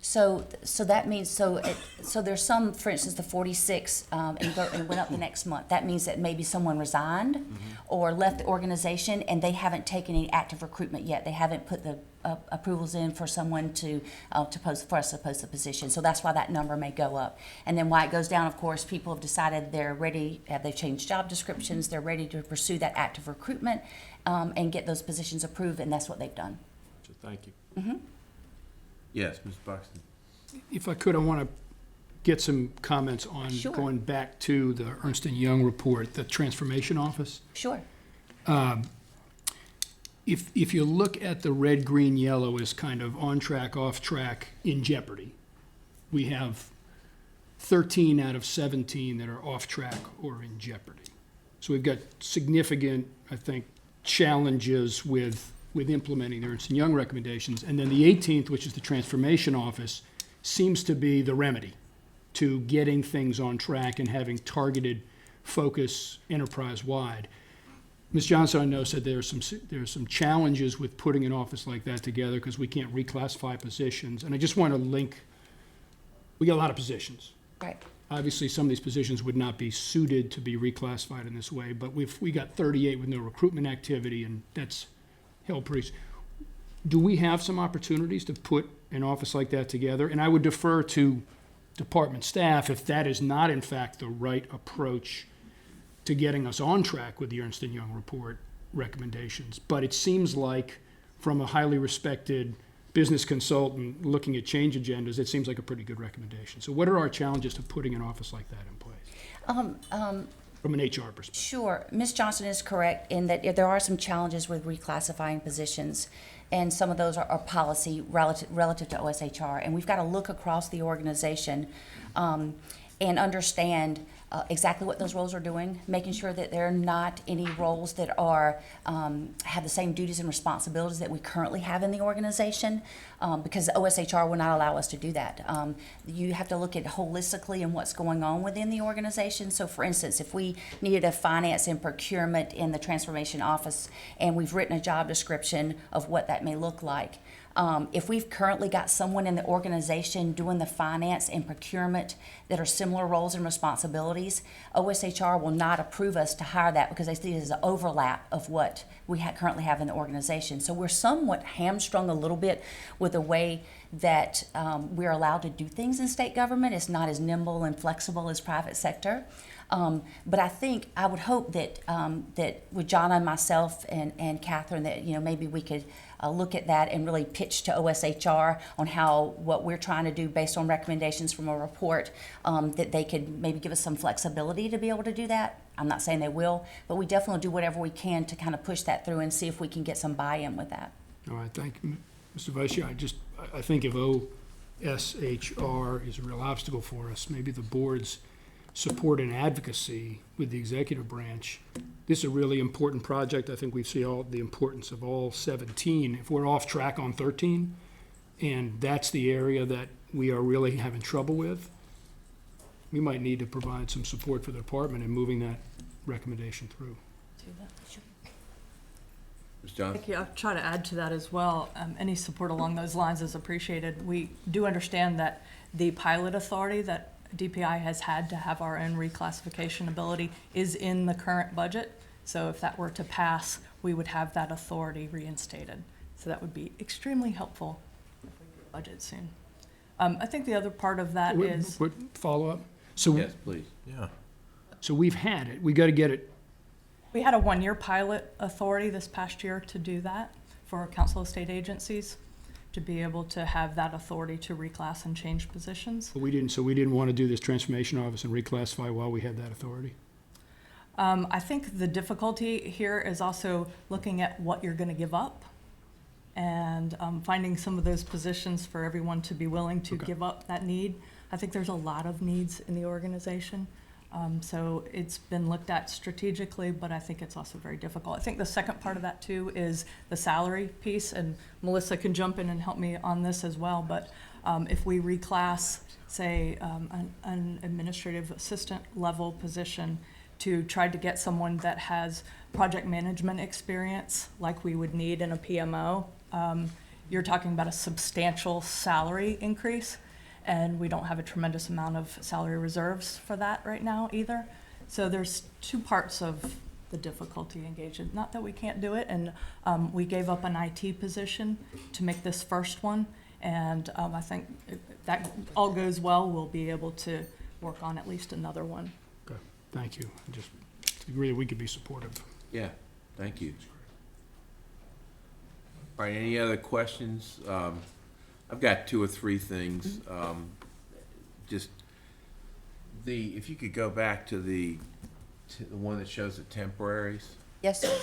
So that means, so there's some, for instance, the 46 and went up the next month. That means that maybe someone resigned or left the organization and they haven't taken any active recruitment yet. They haven't put the approvals in for someone to post, for us to post the position. So that's why that number may go up. And then why it goes down, of course, people have decided they're ready, they've changed job descriptions, they're ready to pursue that active recruitment and get those positions approved, and that's what they've done. So thank you. Mm-hmm. Yes, Mr. Buxton. If I could, I want to get some comments on Sure. going back to the Ernst & Young report, the transformation office. Sure. If you look at the red, green, yellow as kind of on track, off track, in jeopardy, we have 13 out of 17 that are off track or in jeopardy. So we've got significant, I think, challenges with implementing the Ernst & Young recommendations. And then the 18th, which is the transformation office, seems to be the remedy to getting things on track and having targeted focus enterprise-wide. Ms. Johnson, I know, said there are some challenges with putting an office like that together because we can't reclassify positions. And I just want to link, we got a lot of positions. Right. Obviously, some of these positions would not be suited to be reclassified in this way, but we got 38 with no recruitment activity, and that's hell pretty. Do we have some opportunities to put an office like that together? And I would defer to department staff if that is not, in fact, the right approach to getting us on track with the Ernst & Young report recommendations. But it seems like, from a highly respected business consultant looking at change agendas, it seems like a pretty good recommendation. So what are our challenges to putting an office like that in place? From an HR perspective. Sure. Ms. Johnson is correct in that there are some challenges with reclassifying positions, and some of those are policy relative to OSHR. And we've got to look across the organization and understand exactly what those roles are doing, making sure that there are not any roles that are have the same duties and responsibilities that we currently have in the organization, because OSHR will not allow us to do that. You have to look at holistically and what's going on within the organization. So, for instance, if we needed a finance and procurement in the transformation office, and we've written a job description of what that may look like, if we've currently got someone in the organization doing the finance and procurement that are similar roles and responsibilities, OSHR will not approve us to hire that because they see it as an overlap of what we currently have in the organization. So we're somewhat hamstrung a little bit with the way that we're allowed to do things in state government. It's not as nimble and flexible as private sector. But I would hope that that with John and myself and Catherine, that maybe we could look at that and really pitch to OSHR on what we're trying to do based on recommendations from a report, that they could maybe give us some flexibility to be able to do that. I'm not saying they will, but we definitely do whatever we can to kind of push that through and see if we can get some buy-in with that. All right, thank you, Mr. Vice Chair. I think if OSHR is a real obstacle for us, maybe the board's support and advocacy with the executive branch. This is a really important project. I think we see all the importance of all 17. If we're off track on 13, and that's the area that we are really having trouble with, we might need to provide some support for the department in moving that recommendation through. Ms. Johnson? Thank you. I'll try to add to that as well. Any support along those lines is appreciated. We do understand that the pilot authority that DPI has had to have our own reclassification ability is in the current budget. So if that were to pass, we would have that authority reinstated. So that would be extremely helpful if we do a budget soon. I think the other part of that is, What follow-up? So, Yes, please. Yeah. so we've had it, we gotta get it, we had a one-year pilot authority this past year to do that for council of state agencies, to be able to have that authority to reclass and change positions. but we didn't wanna do this transformation office and reclassify while we had that authority. I think the difficulty here is also looking at what you're gonna give up and finding some of those positions for everyone to be willing to Okay. give up that need. I think there's a lot of needs in the organization. So it's been looked at strategically, but I think it's also very difficult. I think the second part of that too is the salary piece, and Melissa can jump in and help me on this as well. But if we reclass, say, an administrative assistant level position to try to get someone that has project management experience like we would need in a PMO, you're talking about a substantial salary increase. And we don't have a tremendous amount of salary reserves for that right now either. So there's two parts of the difficulty engaged. Not that we can't do it, and we gave up an IT position to make this first one. And I think if that all goes well, we'll be able to work on at least another one. Okay, thank you. I just agree that we could be supportive. Yeah, thank you. All right, any other questions? I've got two or three things. Just if you could go back to the one that shows the temporaries. Yes, sir.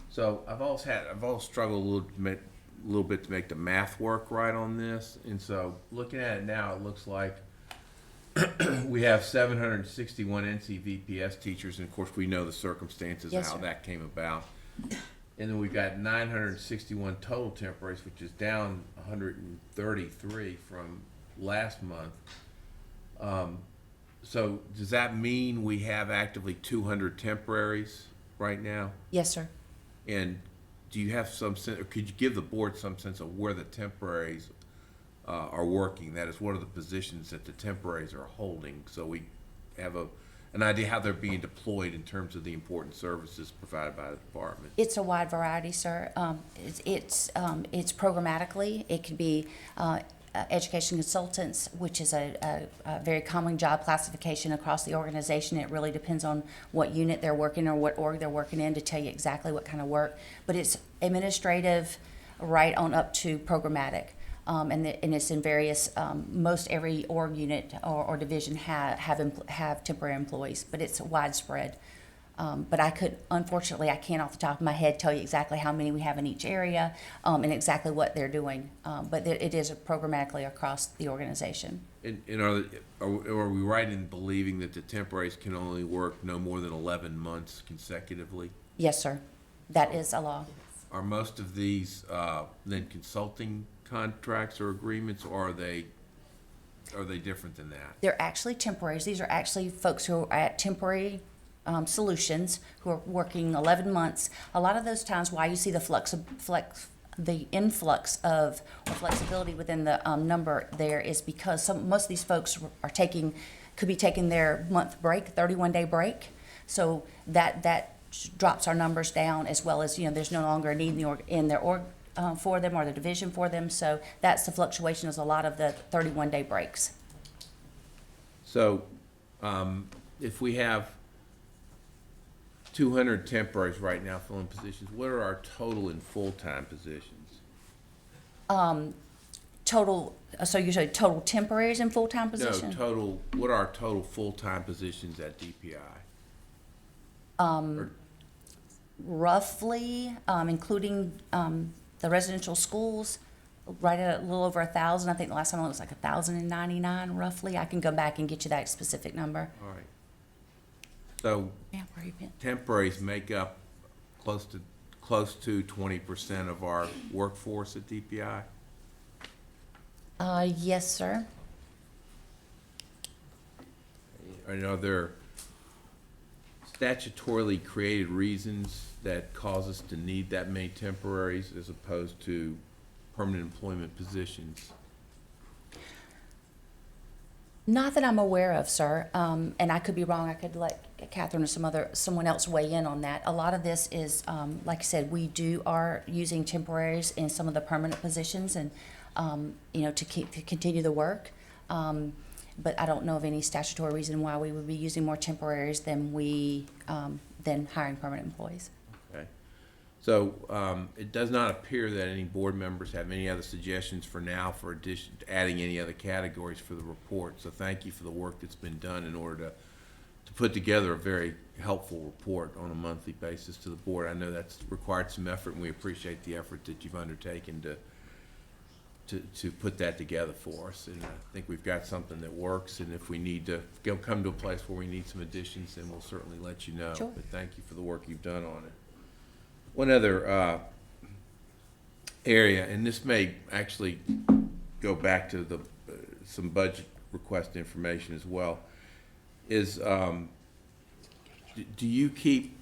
So I've always struggled a little bit to make the math work right on this, and so looking at it now, it looks like we have 761 NCVPS teachers, and of course we know the circumstances Yes, how sir. that came about. And then we've got 961 total temporaries, which is down 133 from last month. So does that mean we have actively 200 temporaries right now? Yes, sir. And do you have some sense, or could you give the board some sense of where the temporaries are working? That is, what are the positions that the temporaries are holding? So we have an idea how they're being deployed in terms of the important services provided by the department. It's a wide variety, sir. It's programmatically. It could be education consultants, which is a very common job classification across the organization. It really depends on what unit they're working or what org they're working in to tell you exactly what kind of work. But it's administrative right on up to programmatic. And it's in various, most every org unit or division have temporary employees, but it's widespread. But unfortunately, I can't off the top of my head tell you exactly how many we have in each area and exactly what they're doing. But it is programmatically across the organization. And are we right in believing that the temporaries can only work no more than 11 months consecutively? Yes, sir. That is a law. Are most of these then consulting contracts or agreements, or are they different than that? They're actually temporaries. These are actually folks who are at temporary solutions who are working 11 months. A lot of those times why you see the influx of or flexibility within the number there is because most of these folks could be taking their month break, 31-day break. So that drops our numbers down, as well as, there's no longer a need in their org for them or the division for them. So that's the fluctuation, is a lot of the 31-day breaks. So if we have 200 temporaries right now filling positions, what are our total and full-time positions? So you say total temporaries and full-time No, positions? total, what are our total full-time positions at DPI? Roughly, including the residential schools, right at a little over 1,000. I think the last time it was like 1,099 roughly. I can go back and get you that specific number. All right. So Yeah, where you been? temporaries make up close to 20% of our workforce at DPI? Yes, sir. And are there statutorily created reasons that cause us to need that many temporaries as opposed to permanent employment positions? Not that I'm aware of, sir. And I could be wrong. I could let Catherine or someone else weigh in on that. A lot of this is, like I said, we are using temporaries in some of the permanent positions, and to continue the work. But I don't know of any statutory reason why we would be using more temporaries than hiring permanent employees. Okay. So it does not appear that any board members have any other suggestions for now for adding any other categories for the report. So thank you for the work that's been done in order to put together a very helpful report on a monthly basis to the board. I know that's required some effort, and we appreciate the effort that you've undertaken to put that together for us. And I think we've got something that works, and if we need to come to a place where we need some additions, then we'll certainly let you know. Sure. But thank you for the work you've done on it. One other area, and this may actually go back to some budget request information as well, is do you keep,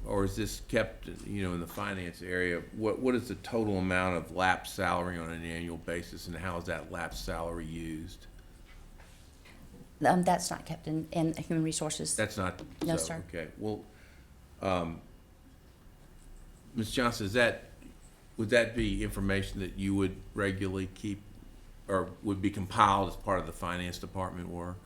or is this kept, in the finance area, what is the total amount of lapsed salary on an annual basis, and how is that lapsed salary used? That's not kept in human resources. That's not. No, so, sir. Okay. Well, Ms. Johnson, would that be information that you would regularly keep, or would be compiled as part of the finance department work?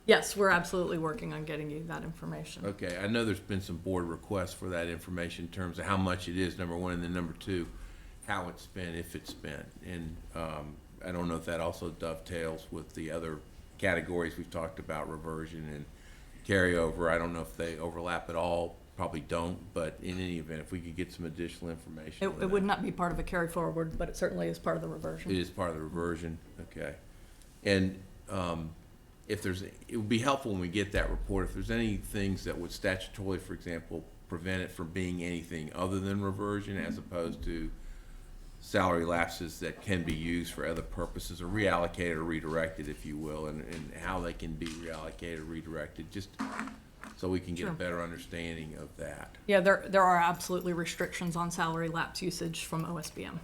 Yes, we're absolutely working on getting you that information. Okay, I know there's been some board requests for that information in terms of how much it is, number one, and then number two, how it's spent, if it's spent. And I don't know if that also dovetails with the other categories we've talked about, reversion and carryover. I don't know if they overlap at all. Probably don't, but in any event, if we could get some additional information. It would not be part of a carry forward, but it certainly is part of the reversion. It is part of the reversion, okay. And it would be helpful when we get that report, if there's any things that would statutorily, for example, prevent it from being anything other than reversion, as opposed to salary lapses that can be used for other purposes, or reallocated or redirected, if you will, and how they can be reallocated or redirected, just so we can get a better understanding of that. Yeah, there are absolutely restrictions on salary lapse usage from OSBM.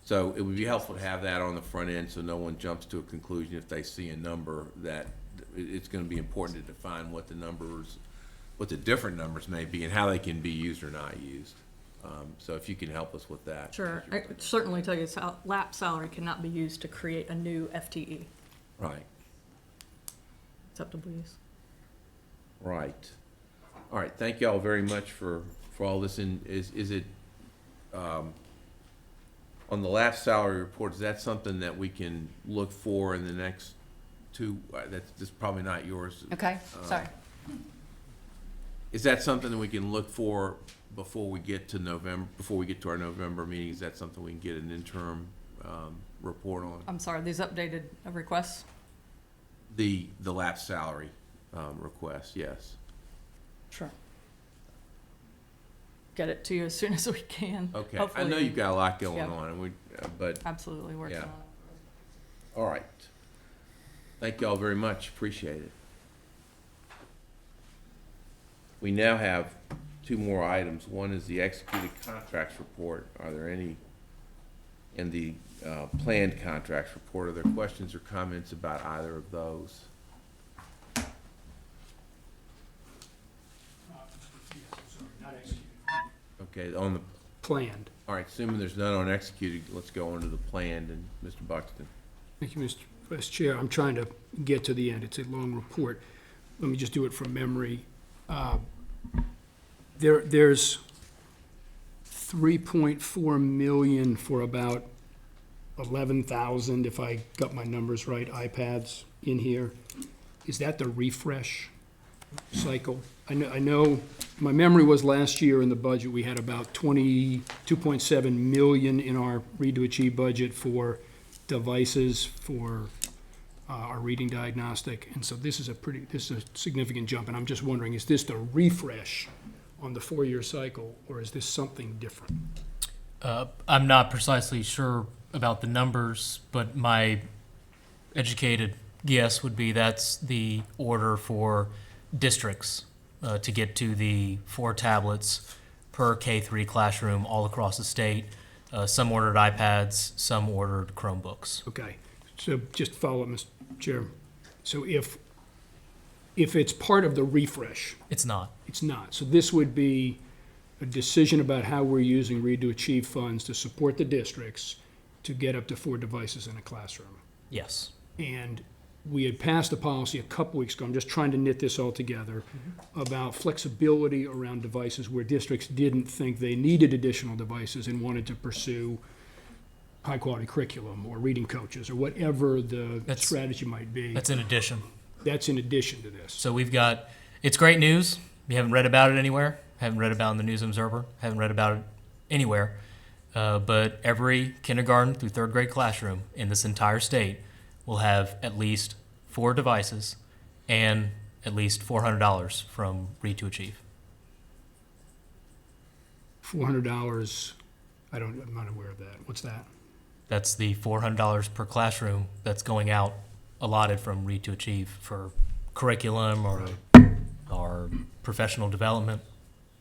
So it would be helpful to have that on the front end, so no one jumps to a conclusion if they see a number that it's going to be important to define what the different numbers may be and how they can be used or not used. So if you can help us with that. Sure, I could certainly tell you lapse salary cannot be used to create a new FTE. Right. Acceptable use. Right. All right. Thank you all very much for all this. And is it on the last salary report? Is that something that we can look for in the next two? That's probably not yours. Okay. Sorry. Is that something that we can look for before we get to November? Before we get to our November meeting, is that something we can get an interim report on? I'm sorry, these updated requests? The lapsed salary request, yes. Sure. Get it to you as soon as we can. Okay. Hopefully. I know you've got a lot going Yeah. on, and but Absolutely working yeah. on it. All right. Thank you all very much. Appreciate it. We now have two more items. One is the executed contracts report. Are there any? And the planned contracts report. Are there questions or comments about either of those? Okay, on the Planned. all right. Assuming there's none on executed, let's go on to the planned. And Mr. Buxton. Thank you, Mr. Vice Chair. I'm trying to get to the end. It's a long report. Let me just do it from memory. There's 3.4 million for about 11,000, if I got my numbers right, iPads in here. Is that the refresh cycle? I know my memory was last year in the budget, we had about 22.7 million in our Read to Achieve budget for devices for our reading diagnostic. And so this is a significant jump. And I'm just wondering, is this the refresh on the 4-year cycle, or is this something different? I'm not precisely sure about the numbers, but my educated guess would be that's the order for districts to get to the 4 tablets per K-3 classroom all across the state. Some ordered iPads, some ordered Chromebooks. Okay. So just follow up, Mr. Chair. So if it's part of the refresh, It's not. it's not. So this would be a decision about how we're using Read to Achieve funds to support the districts to get up to 4 devices in a classroom. Yes. And we had passed a policy a couple weeks ago, I'm just trying to knit this all together, about flexibility around devices where districts didn't think they needed additional devices and wanted to pursue high-quality curriculum or reading coaches or whatever the strategy might be. That's in addition. That's in addition to this. So we've got, it's great news. You haven't read about it anywhere. Haven't read about it in the News Observer. Haven't read about it anywhere. But every kindergarten through 3rd grade classroom in this entire state will have at least 4 devices and at least $400 from Read to Achieve. $400, I'm not aware of that. What's that? That's the $400 per classroom that's going out allotted from Read to Achieve for curriculum or professional development.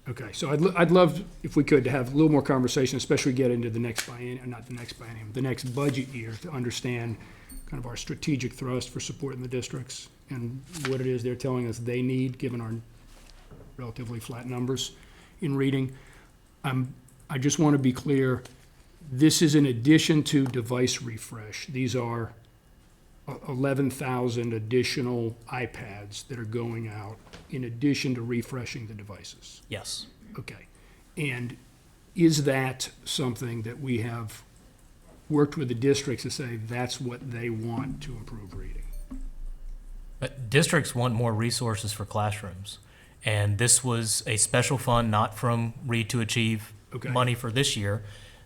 Okay, so I'd love, if we could, to have a little more conversation, especially get into the next the next budget year, to understand kind of our strategic thrust for supporting the districts and what it is they're telling us they need, given our relatively flat numbers in reading. I just want to be clear, this is in addition to device refresh. These are 11,000 additional iPads that are going out in addition to refreshing the devices. Yes. Okay. And is that something that we have worked with the districts to say that's what they want to improve reading? But districts want more resources for classrooms. And this was a special fund, not from Read to Achieve money for this year.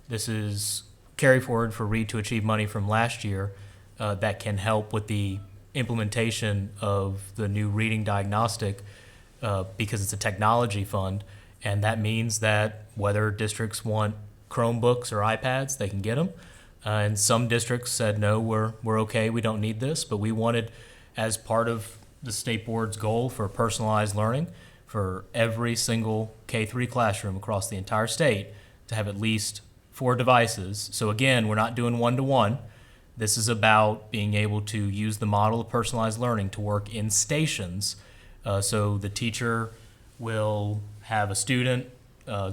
This is carry forward for Read to Achieve money from last year that can help with the implementation of the new reading diagnostic because it's a technology fund. And that means that whether districts want Chromebooks or iPads, they can get them. And some districts said, no, we're okay, we don't need this. But we wanted, as part of the state board's goal for personalized learning, for every single K-3 classroom across the entire state to have at least 4 devices. So again, we're not doing one-to-one. This is about being able to use the model of personalized learning to work in stations. So the teacher will have a student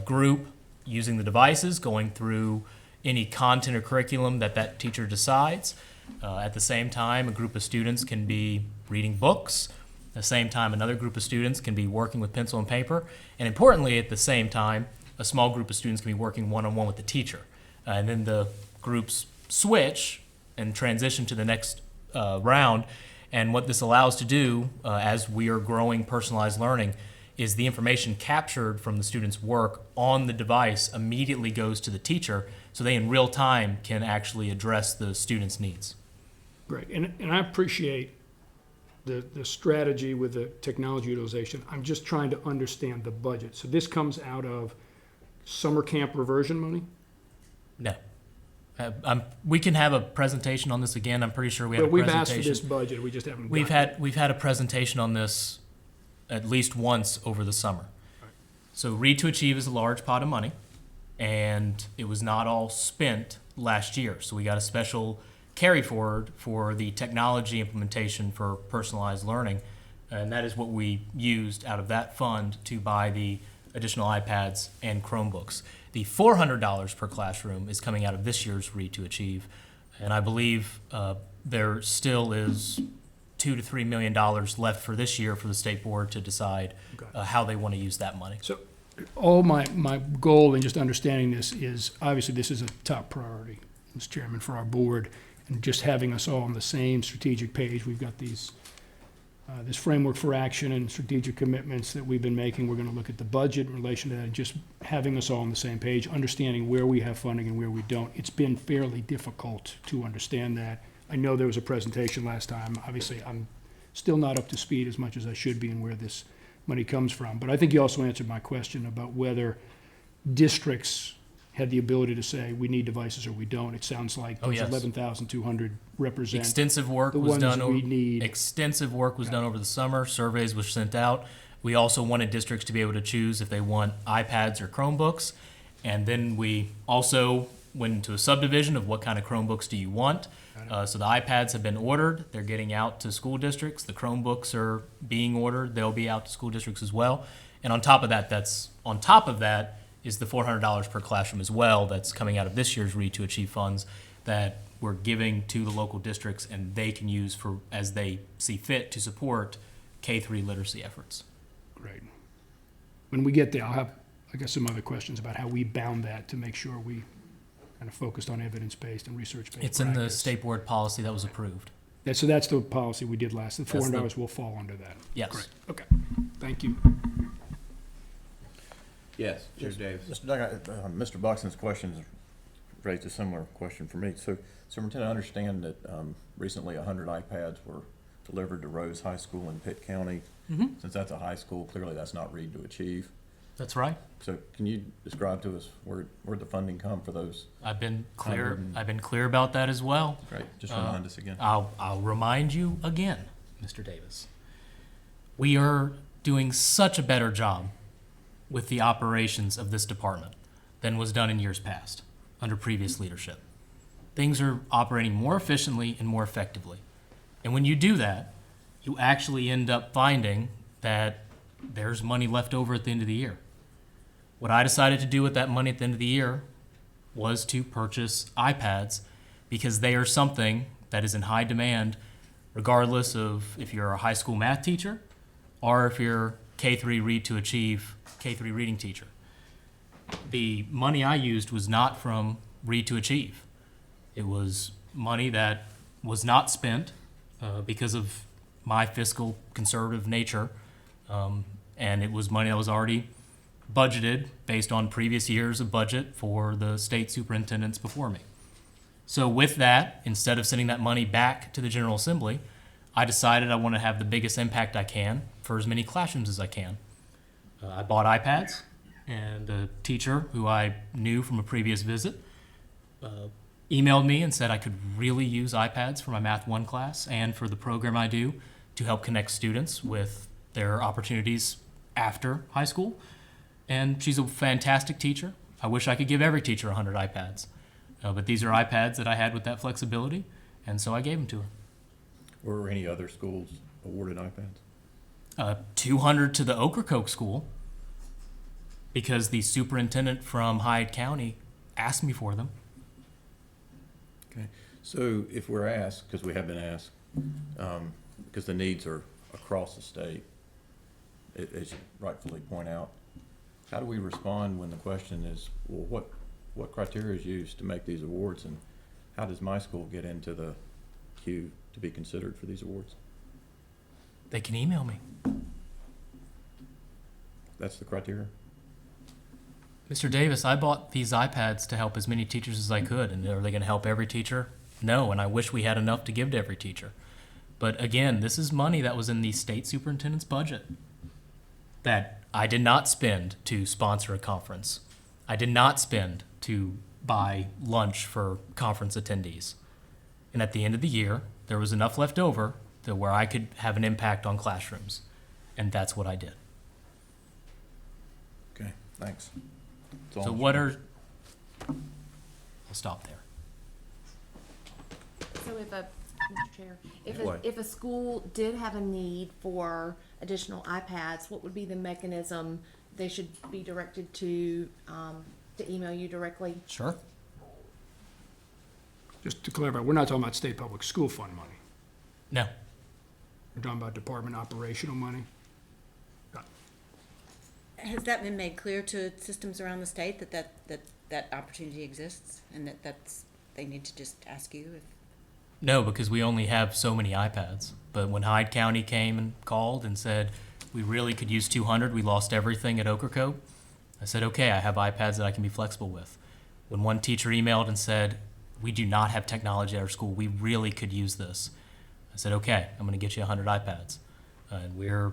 group using the devices, going through any content or curriculum that teacher decides. At the same time, a group of students can be reading books. At the same time, another group of students can be working with pencil and paper. And importantly, at the same time, a small group of students can be working one-on-one with the teacher. And then the groups switch and transition to the next round. And what this allows to do, as we are growing personalized learning, is the information captured from the student's work on the device immediately goes to the teacher, so they in real time can actually address the student's needs. Great, and I appreciate the strategy with the technology utilization. I'm just trying to understand the budget. So this comes out of summer camp reversion money? No. We can have a presentation on this again. I'm pretty sure we had a But we've presentation. asked for this budget, we just haven't We've gotten it. had a presentation on this at least once over the summer. So Read to Achieve is a large pot of money, and it was not all spent last year. So we got a special carry forward for the technology implementation for personalized learning, and that is what we used out of that fund to buy the additional iPads and Chromebooks. The $400 per classroom is coming out of this year's Read to Achieve, and I believe there still is $2 to $3 million left for this year for the state board to decide how they want to use that money. So all my goal in just understanding this is, obviously this is a top priority, Mr. Chairman, for our board, and just having us all on the same strategic page. We've got these this framework for action and strategic commitments that we've been making. We're going to look at the budget in relation to that, and just having us all on the same page, understanding where we have funding and where we don't. It's been fairly difficult to understand that. I know there was a presentation last time. Obviously, I'm still not up to speed as much as I should be and where this money comes from. But I think you also answered my question about whether districts had the ability to say, we need devices or we don't. It sounds like those 11,200 represent Extensive work the was ones done. we need. Extensive work was done over the summer. Surveys were sent out. We also wanted districts to be able to choose if they want iPads or Chromebooks, and then we also went into a subdivision of what kind of Chromebooks do you want. So the iPads have been ordered. They're getting out to school districts. The Chromebooks are being ordered. They'll be out to school districts as well. And on top of that, is the $400 per classroom as well that's coming out of this year's Read to Achieve funds that we're giving to the local districts, and they can use for as they see fit to support K-3 literacy efforts. Great. When we get there, I'll have, I guess, some other questions about how we bound that to make sure we kind of focused on evidence-based and research-based It's in the practice. state board policy that was approved. So that's the policy we did last. The That's $400 the- will fall under that. Yes. Great. Okay. Thank you. Yes, Chair Davis. Mr. Duncan, Mr. Buxton's questions raised a similar question for me. So, Superintendent, I understand that recently 100 iPads were delivered to Rose High School in Pitt County. Mm-hmm. Since that's a high school, clearly that's not Read to Achieve. That's right. So can you describe to us where'd the funding come for those? I've been clear. 100 and- I've been clear about that as well. Great, just remind us again. I'll remind you again, Mr. Davis. We are doing such a better job with the operations of this department than was done in years past under previous leadership. Things are operating more efficiently and more effectively. And when you do that, you actually end up finding that there's money left over at the end of the year. What I decided to do with that money at the end of the year was to purchase iPads because they are something that is in high demand regardless of if you're a high school math teacher or if you're K-3 Read to Achieve, K-3 reading teacher. The money I used was not from Read to Achieve. It was money that was not spent because of my fiscal conservative nature, and it was money that was already budgeted based on previous years of budget for the state superintendents before me. So with that, instead of sending that money back to the General Assembly, I decided I want to have the biggest impact I can for as many classrooms as I can. I bought iPads, and a teacher who I knew from a previous visit emailed me and said I could really use iPads for my Math 1 class and for the program I do to help connect students with their opportunities after high school. And she's a fantastic teacher. I wish I could give every teacher 100 iPads. But these are iPads that I had with that flexibility, and so I gave them to her. Were any other schools awarded iPads? 200 to the Ocracoke School because the superintendent from Hyde County asked me for them. Okay, so if we're asked, because we have been asked, because the needs are across the state, as you rightfully point out, how do we respond when the question is, well, what criteria is used to make these awards, and how does my school get into the queue to be considered for these awards? They can email me. That's the criteria? Mr. Davis, I bought these iPads to help as many teachers as I could, and are they going to help every teacher? No, and I wish we had enough to give to every teacher. But again, this is money that was in the state superintendent's budget that I did not spend to sponsor a conference. I did not spend to buy lunch for conference attendees. And at the end of the year, there was enough left over to where I could have an impact on classrooms. And that's what I did. Okay, thanks. That's all So I'm what sure. are, I'll stop there. So if Mr. Chair, What? if a school did have a need for additional iPads, what would be the mechanism they should be directed to email you directly? Sure. Just to clarify, we're not talking about state public school fund money. No. We're talking about department operational money. Has that been made clear to systems around the state that opportunity exists and they need to just ask you if? No, because we only have so many iPads. But when Hyde County came and called and said, we really could use 200, we lost everything at Ocracoke, I said, okay, I have iPads that I can be flexible with. When one teacher emailed and said, we do not have technology at our school, we really could use this, I said, okay, I'm going to get you 100 iPads. And we're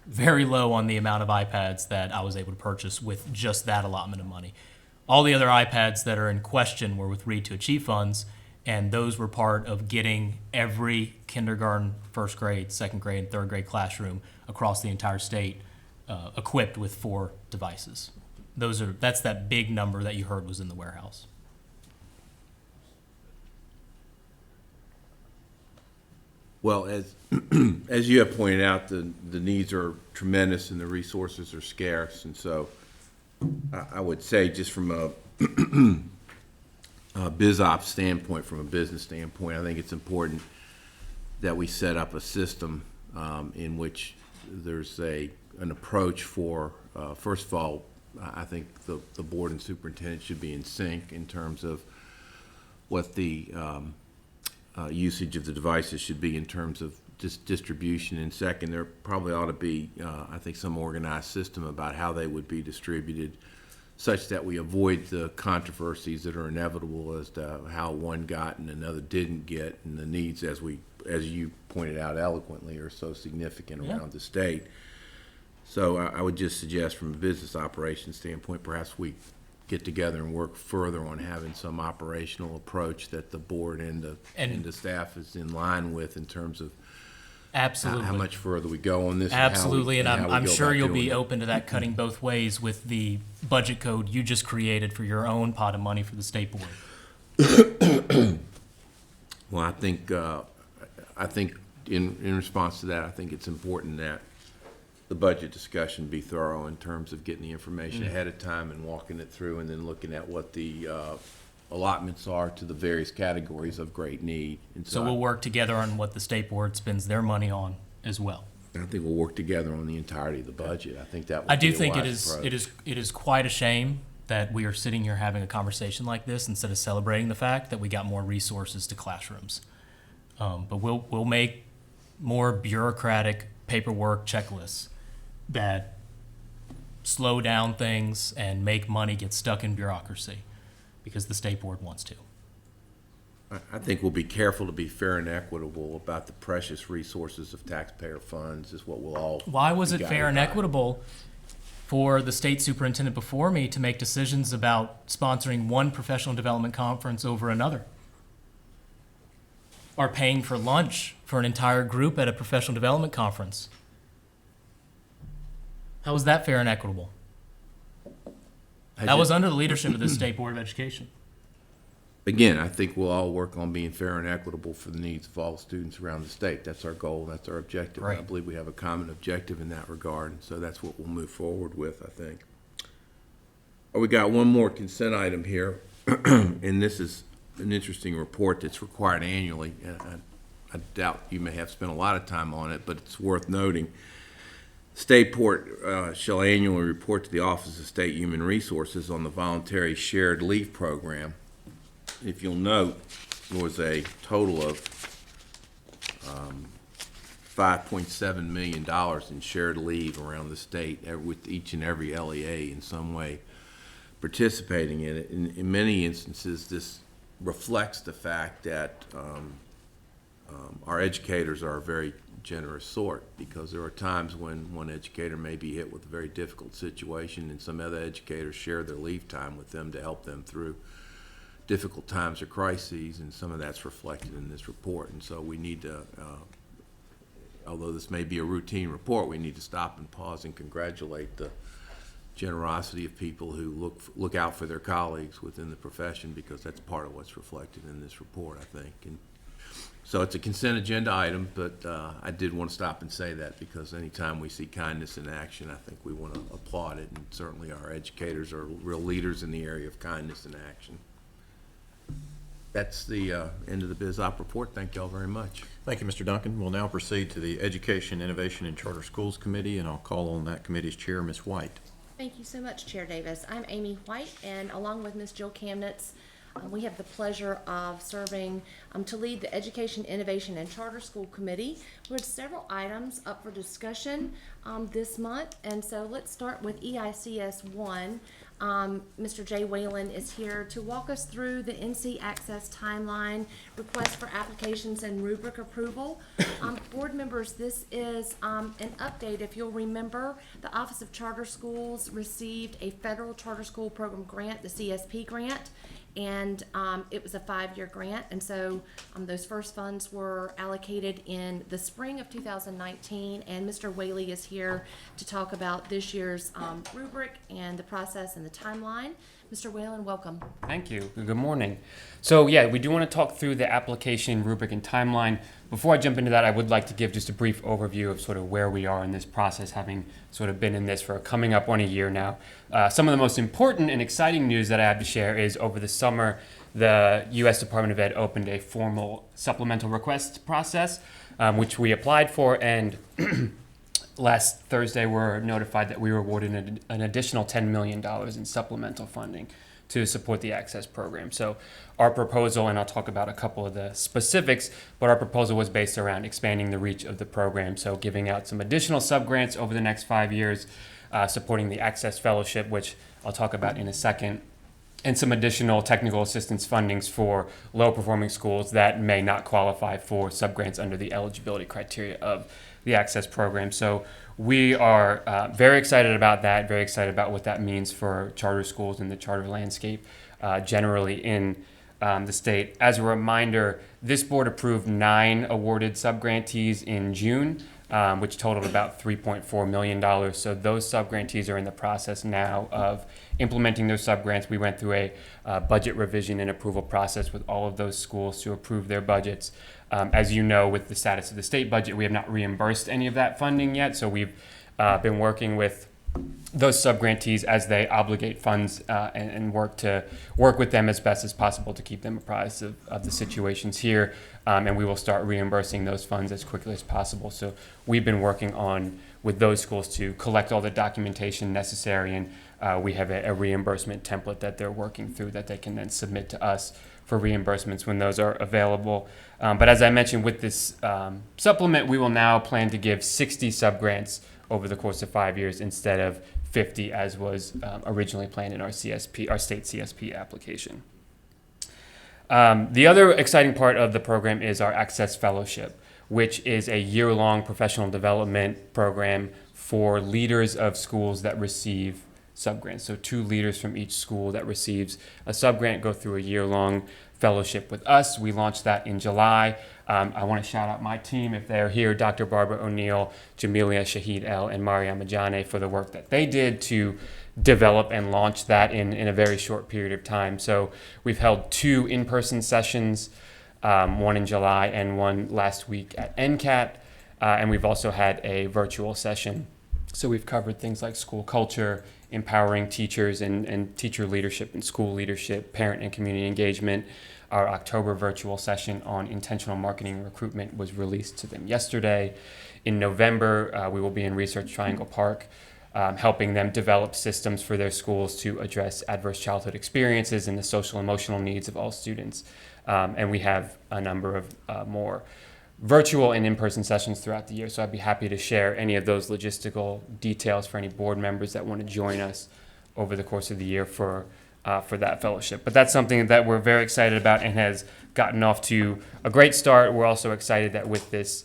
very low on the amount of iPads that I was able to purchase with just that allotment of money. All the other iPads that are in question were with Read to Achieve funds, and those were part of getting every kindergarten, first grade, second grade, and third grade classroom across the entire state equipped with 4 devices. That's that big number that you heard was in the warehouse. Well, as you have pointed out, the needs are tremendous and the resources are scarce. And so I would say just from a biz ops standpoint, from a business standpoint, I think it's important that we set up a system in which there's an approach for, first of all, I think the board and superintendent should be in sync in terms of what the usage of the devices should be in terms of distribution. And second, there probably ought to be, I think, some organized system about how they would be distributed, such that we avoid the controversies that are inevitable as to how one got and another didn't get, and the needs, as you pointed out eloquently, are so significant around the state. So I would just suggest, from a business operations standpoint, perhaps we get together and work further on having some operational approach that the board and the staff is in line with in terms of Absolutely. how much further we go on this. Absolutely, and how we I'm go sure about you'll doing be it. open to that cutting both ways with the budget code you just created for your own pot of money for the state board. Well, I think in response to that, I think it's important that the budget discussion be thorough in terms of getting the information ahead of time and walking it through, and then looking at what the allotments are to the various categories of great need. And So we'll work together on what the state board spends their money on as well. I think we'll work together on the entirety of the budget. I think that would I do be a think wise approach. it is quite a shame that we are sitting here having a conversation like this instead of celebrating the fact that we got more resources to classrooms. But we'll make more bureaucratic paperwork checklists that slow down things and make money get stuck in bureaucracy because the state board wants to. I think we'll be careful to be fair and equitable about the precious resources of taxpayer funds is what we'll all. Why was be it fair guided and by. equitable for the state superintendent before me to make decisions about sponsoring one professional development conference over another? Or paying for lunch for an entire group at a professional development conference? How was that fair and equitable? That was under the leadership of the State Board of Education. Again, I think we'll all work on being fair and equitable for the needs of all students around the state. That's our goal, that's our objective. And I Right. believe we have a common objective in that regard, and so that's what we'll move forward with, I think. We got one more consent item here, and this is an interesting report that's required annually. And I doubt you may have spent a lot of time on it, but it's worth noting. State Board shall annually report to the Office of State Human Resources on the voluntary shared leave program. If you'll note, there was a total of $5.7 million in shared leave around the state, with each and every LEA in some way participating in it. In many instances, this reflects the fact that our educators are a very generous sort, because there are times when one educator may be hit with a very difficult situation, and some other educators share their leave time with them to help them through difficult times or crises, and some of that's reflected in this report. And so we need to, although this may be a routine report, we need to stop and pause and congratulate the generosity of people who look out for their colleagues within the profession, because that's part of what's reflected in this report, I think. And so it's a consent agenda item, but I did want to stop and say that, because anytime we see kindness in action, I think we want to applaud it, and certainly our educators are real leaders in the area of kindness in action. That's the end of the Biz Op report. Thank you all very much. Thank you, Mr. Duncan. We'll now proceed to the Education, Innovation, and Charter Schools Committee, and I'll call on that committee's chair, Ms. White. Thank you so much, Chair Davis. I'm Amy White, and along with Ms. Jill Kamnitz, we have the pleasure of serving to lead the Education, Innovation, and Charter School Committee. We have several items up for discussion this month, and so let's start with EICS 1. Mr. Jay Whalen is here to walk us through the NC Access timeline, request for applications and rubric approval. Board members, this is an update. If you'll remember, the Office of Charter Schools received a federal charter school program grant, the CSP grant, and it was a 5-year grant, and so those first funds were allocated in the spring of 2019, and Mr. Whaley is here to talk about this year's rubric and the process and the timeline. Mr. Whalen, welcome. Thank you. Good morning. So yeah, we do want to talk through the application rubric and timeline. before I jump into that, I would like to give just a brief overview of sort of where we are in this process, having sort of been in this for coming up on a year now. Some of the most important and exciting news that I have to share is over the summer, the U.S. Department of Ed opened a formal supplemental request process, which we applied for, and last Thursday we're notified that we were awarded an additional $10 million in supplemental funding to support the Access program. So our proposal, and I'll talk about a couple of the specifics, but our proposal was based around expanding the reach of the program, so giving out some additional subgrants over the next 5 years, supporting the Access Fellowship, which I'll talk about in a second, and some additional technical assistance fundings for low-performing schools that may not qualify for subgrants under the eligibility criteria of the Access program. So we are very excited about that, very excited about what that means for charter schools and the charter landscape generally in the state. As a reminder, this board approved 9 awarded subgrantees in June, which totaled about $3.4 million. So those subgrantees are in the process now of implementing those subgrants. We went through a budget revision and approval process with all of those schools to approve their budgets. As you know, with the status of the state budget, we have not reimbursed any of that funding yet. So we've been working with those subgrantees as they obligate funds and work with them as best as possible to keep them apprised of the situations here. And we will start reimbursing those funds as quickly as possible. So we've been working on with those schools to collect all the documentation necessary, and we have a reimbursement template that they're working through that they can then submit to us for reimbursements when those are available. But as I mentioned, with this supplement, we will now plan to give 60 subgrants over the course of 5 years instead of 50 as was originally planned in our state CSP application. The other exciting part of the program is our Access Fellowship, which is a year-long professional development program for leaders of schools that receive subgrants. So 2 leaders from each school that receives a subgrant go through a year-long fellowship with us. We launched that in July. I want to shout out my team if they're here, Dr. Barbara O'Neill, Jamelia Shahid El, and Mariam Majane for the work that they did to develop and launch that in a very short period of time. So we've held 2 in-person sessions, one in July and one last week at NCAT, and we've also had a virtual session. So we've covered things like school culture, empowering teachers and teacher leadership and school leadership, parent and community engagement. Our October virtual session on intentional marketing and recruitment was released to them yesterday. In November, we will be in Research Triangle Park, helping them develop systems for their schools to address adverse childhood experiences and the social emotional needs of all students. And we have a number of more virtual and in-person sessions throughout the year. So I'd be happy to share any of those logistical details for any board members that want to join us over the course of the year for that fellowship. But that's something that we're very excited about and has gotten off to a great start. We're also excited that with this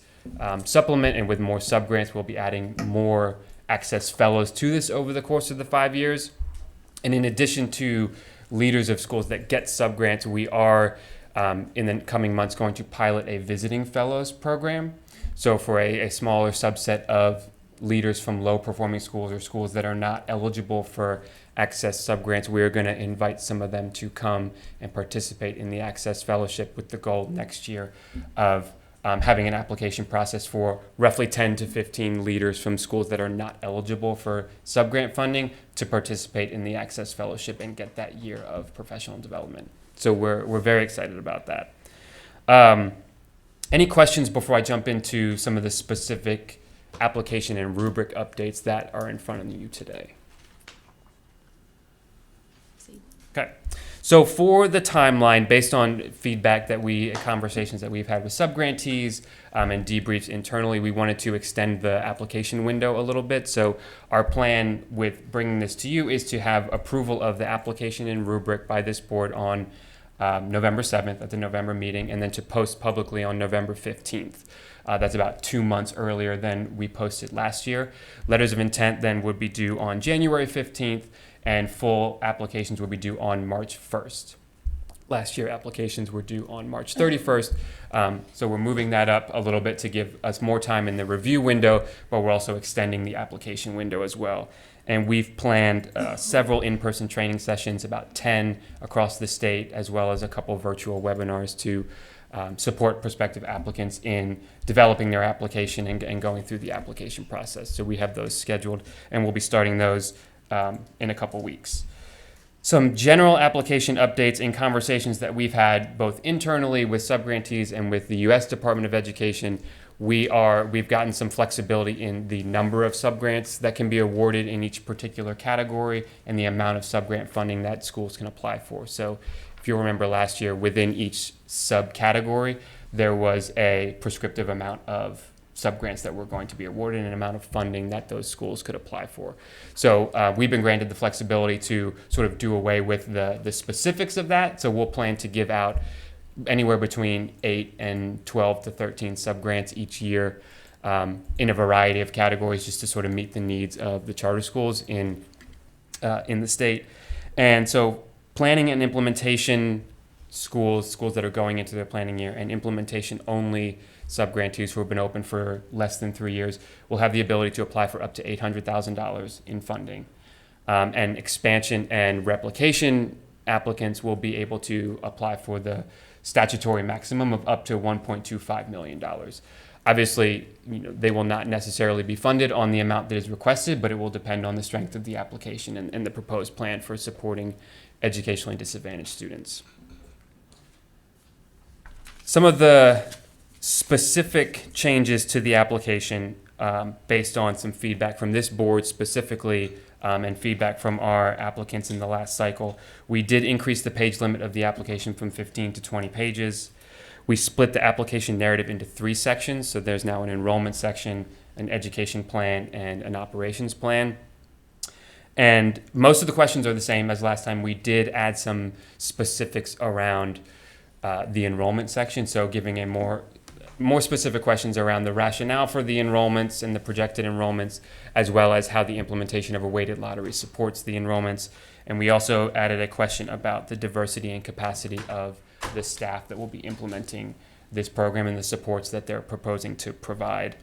supplement and with more subgrants, we'll be adding more Access Fellows to this over the course of the 5 years. And in addition to leaders of schools that get subgrants, we are in the coming months going to pilot a visiting fellows program. So for a smaller subset of leaders from low performing schools or schools that are not eligible for Access subgrants, we are going to invite some of them to come and participate in the Access Fellowship with the goal next year of having an application process for roughly 10 to 15 leaders from schools that are not eligible for subgrant funding to participate in the Access Fellowship and get that year of professional development. So we're very excited about that. Any questions before I jump into some of the specific application and rubric updates that are in front of you today? Okay. So for the timeline, based on feedback conversations that we've had with subgrantees and debriefs internally, we wanted to extend the application window a little bit. So our plan with bringing this to you is to have approval of the application and rubric by this board on November 7th at the November meeting, and then to post publicly on November 15th. That's about 2 months earlier than we posted last year. Letters of intent then would be due on January 15th, and full applications would be due on March 1st. Last year, applications were due on March 31st. So we're moving that up a little bit to give us more time in the review window, but we're also extending the application window as well. And we've planned several in-person training sessions, about 10 across the state, as well as a couple virtual webinars to support prospective applicants in developing their application and going through the application process. So we have those scheduled, and we'll be starting those in a couple weeks. Some general application updates and conversations that we've had both internally with subgrantees and with the U.S. Department of Education. We've gotten some flexibility in the number of subgrants that can be awarded in each particular category and the amount of subgrant funding that schools can apply for. So if you remember last year, within each subcategory, there was a prescriptive amount of subgrants that were going to be awarded and an amount of funding that those schools could apply for. So we've been granted the flexibility to sort of do away with the specifics of that. So we'll plan to give out anywhere between 8 and 12 to 13 subgrants each year in a variety of categories, just to sort of meet the needs of the charter schools in the state. And so planning and implementation schools that are going into their planning year, and implementation only subgrantees who have been open for less than 3 years will have the ability to apply for up to $800,000 in funding. And expansion and replication applicants will be able to apply for the statutory maximum of up to $1.25 million. Obviously, they will not necessarily be funded on the amount that is requested, but it will depend on the strength of the application and the proposed plan for supporting educationally disadvantaged students. Some of the specific changes to the application based on some feedback from this board specifically and feedback from our applicants in the last cycle. We did increase the page limit of the application from 15 to 20 pages. We split the application narrative into 3 sections, so there's now an enrollment section, an education plan, and an operations plan. And most of the questions are the same as last time. We did add some specifics around the enrollment section, so giving a more specific questions around the rationale for the enrollments and the projected enrollments, as well as how the implementation of a weighted lottery supports the enrollments. And we also added a question about the diversity and capacity of the staff that will be implementing this program and the supports that they're proposing to provide.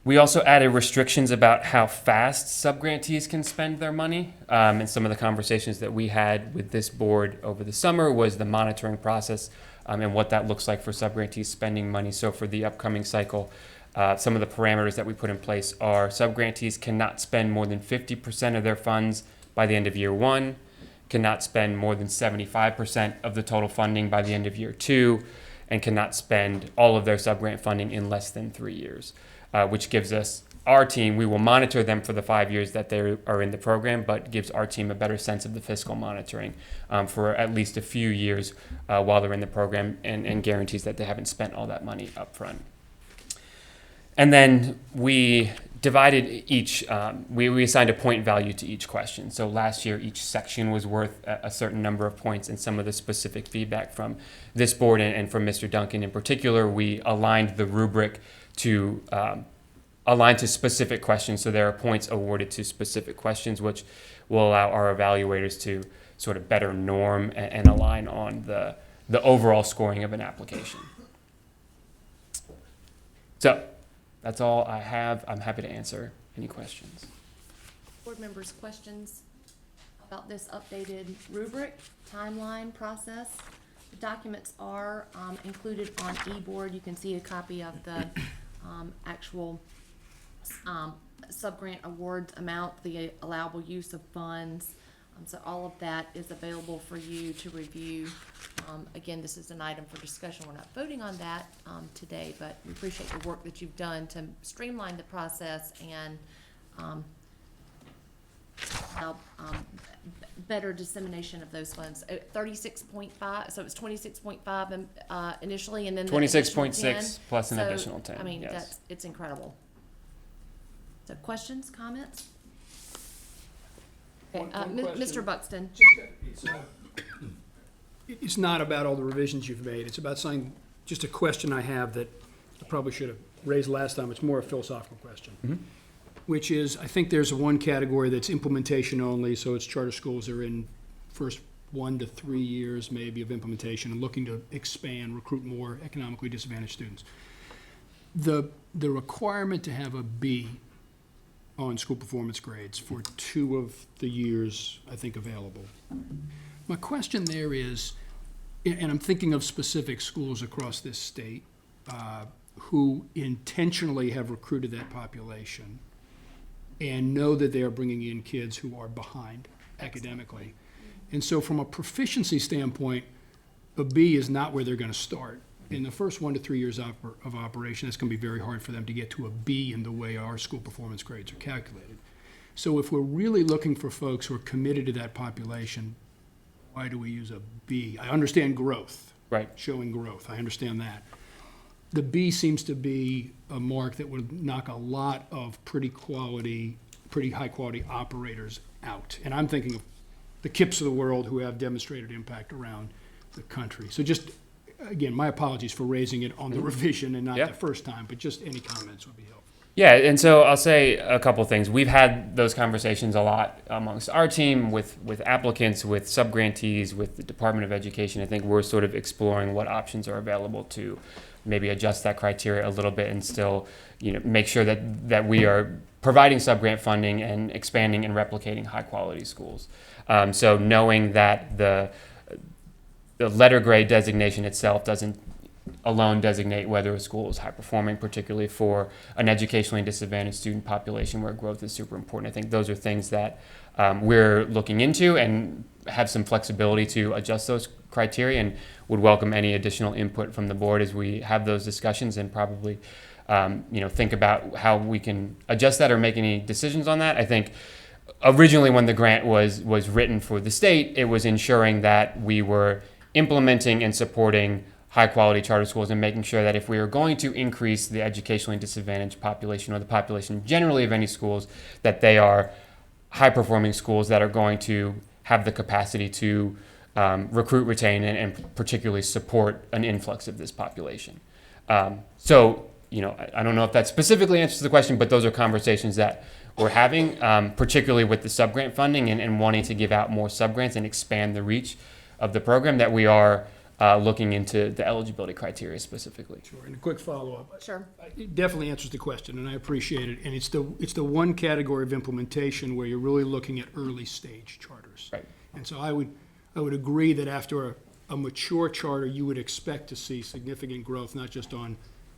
We also added restrictions about how fast subgrantees can spend their money. And some of the conversations that we had with this board over the summer was the monitoring process and what that looks like for subgrantees spending money. So for the upcoming cycle, some of the parameters that we put in place are subgrantees cannot spend more than 50% of their funds by the end of year 1, cannot spend more than 75% of the total funding by the end of year 2, and cannot spend all of their subgrant funding in less than 3 years. Which gives us, our team, we will monitor them for the 5 years that they are in the program, but gives our team a better sense of the fiscal monitoring for at least a few years while they're in the program, and guarantees that they haven't spent all that money up front. And then we divided each, we assigned a point value to each question. So last year, each section was worth a certain number of points, and some of the specific feedback from this board and from Mr. Duncan in particular, we aligned the rubric to align to specific questions. So there are points awarded to specific questions, which will allow our evaluators to sort of better norm and align on the overall scoring of an application. So that's all I have. I'm happy to answer any questions. Board members, questions about this updated rubric, timeline, process? The documents are included on eBoard. You can see a copy of the actual subgrant awards amount, the allowable use of funds. So all of that is available for you to review. Again, this is an item for discussion. We're not voting on that today, but we appreciate the work that you've done to streamline the process and help better dissemination of those funds. 36.5, so it was 26.5 initially, and then the 26.6 plus an additional 10. I mean, yes. it's incredible. So questions, comments? Okay, Mr. Buxton. It's not about all the revisions you've made. It's about something, just a question I have that I probably should have raised last time. It's more a philosophical question, which is, I think there's one category that's implementation only, so it's charter schools that are in first 1 to 3 years maybe of implementation and looking to expand, recruit more economically disadvantaged students. The requirement to have a B on school performance grades for 2 of the years, I think, available. My question there is, and I'm thinking of specific schools across this state who intentionally have recruited that population and know that they are bringing in kids who are behind academically. And so from a proficiency standpoint, a B is not where they're going to start. In the first 1 to 3 years of operation, it's going to be very hard for them to get to a B in the way our school performance grades are calculated. So if we're really looking for folks who are committed to that population, why do we use a B? I understand growth. Right. Showing growth. I understand that. The B seems to be a mark that would knock a lot of pretty high quality operators out. And I'm thinking of the KIPS of the world who have demonstrated impact around the country. So just, again, my apologies for raising it on the revision and not the first time, but just any comments would be helpful. Yeah, and so I'll say a couple things. We've had those conversations a lot amongst our team with applicants, with subgrantees, with the Department of Education. I think we're sort of exploring what options are available to maybe adjust that criteria a little bit and still, make sure that we are providing subgrant funding and expanding and replicating high quality schools. So knowing that the letter grade designation itself doesn't alone designate whether a school is high performing, particularly for an educationally disadvantaged student population where growth is super important. I think those are things that we're looking into and have some flexibility to adjust those criteria, and would welcome any additional input from the board as we have those discussions and probably think about how we can adjust that or make any decisions on that. I think originally when the grant was written for the state, it was ensuring that we were implementing and supporting high quality charter schools and making sure that if we are going to increase the educationally disadvantaged population or the population generally of any schools, that they are high performing schools that are going to have the capacity to recruit, retain, and particularly support an influx of this population. So, I don't know if that specifically answers the question, but those are conversations that we're having, particularly with the subgrant funding and wanting to give out more subgrants and expand the reach of the program, that we are looking into the eligibility criteria specifically. Sure, and a quick follow-up. Sure. It definitely answers the question, and I appreciate it. And it's the one category of implementation where you're really looking at early stage charters. Right. And so I would agree that after a mature charter, you would expect to see significant growth, not just on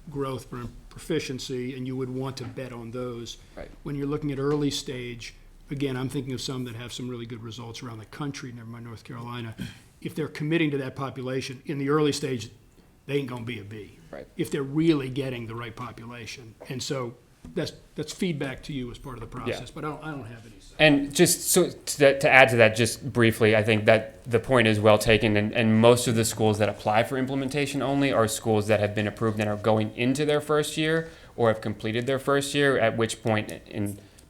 growth, but on proficiency, and you would want to bet on those. Right. When you're looking at early stage, again, I'm thinking of some that have some really good results around the country, never mind North Carolina. If they're committing to that population in the early stage, they ain't gonna be a B. Right. If they're really getting the right population. And so that's feedback to you as part of the process, but I don't have any say. And just so to add to that, just briefly, I think that the point is well taken, and most of the schools that apply for implementation only are schools that have been approved and are going into their first year or have completed their first year, at which point,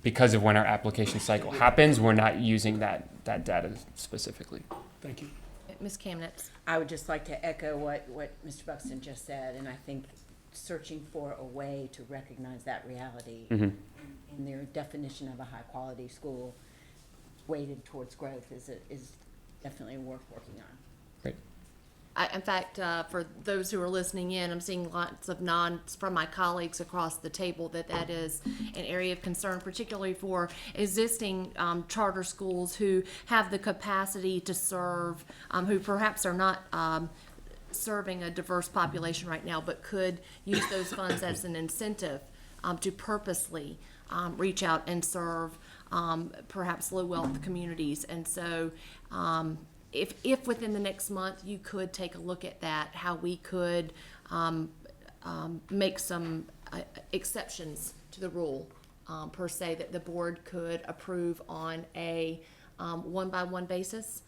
because of when our application cycle happens, we're not using that data specifically. Thank you. Ms. Kamnitz. I would just like to echo what Mr. Buxton just said, and I think searching for a way to recognize that reality in their definition of a high-quality school weighted towards growth is definitely worth working on. Great. In fact, for those who are listening in, I'm seeing lots of nods from my colleagues across the table that is an area of concern, particularly for existing charter schools who have the capacity to serve, who perhaps are not serving a diverse population right now, but could use those funds as an incentive to purposely reach out and serve perhaps low-wealth communities. And so if within the next month you could take a look at that, how we could make some exceptions to the rule, per se, that the board could approve on a one-by-one basis,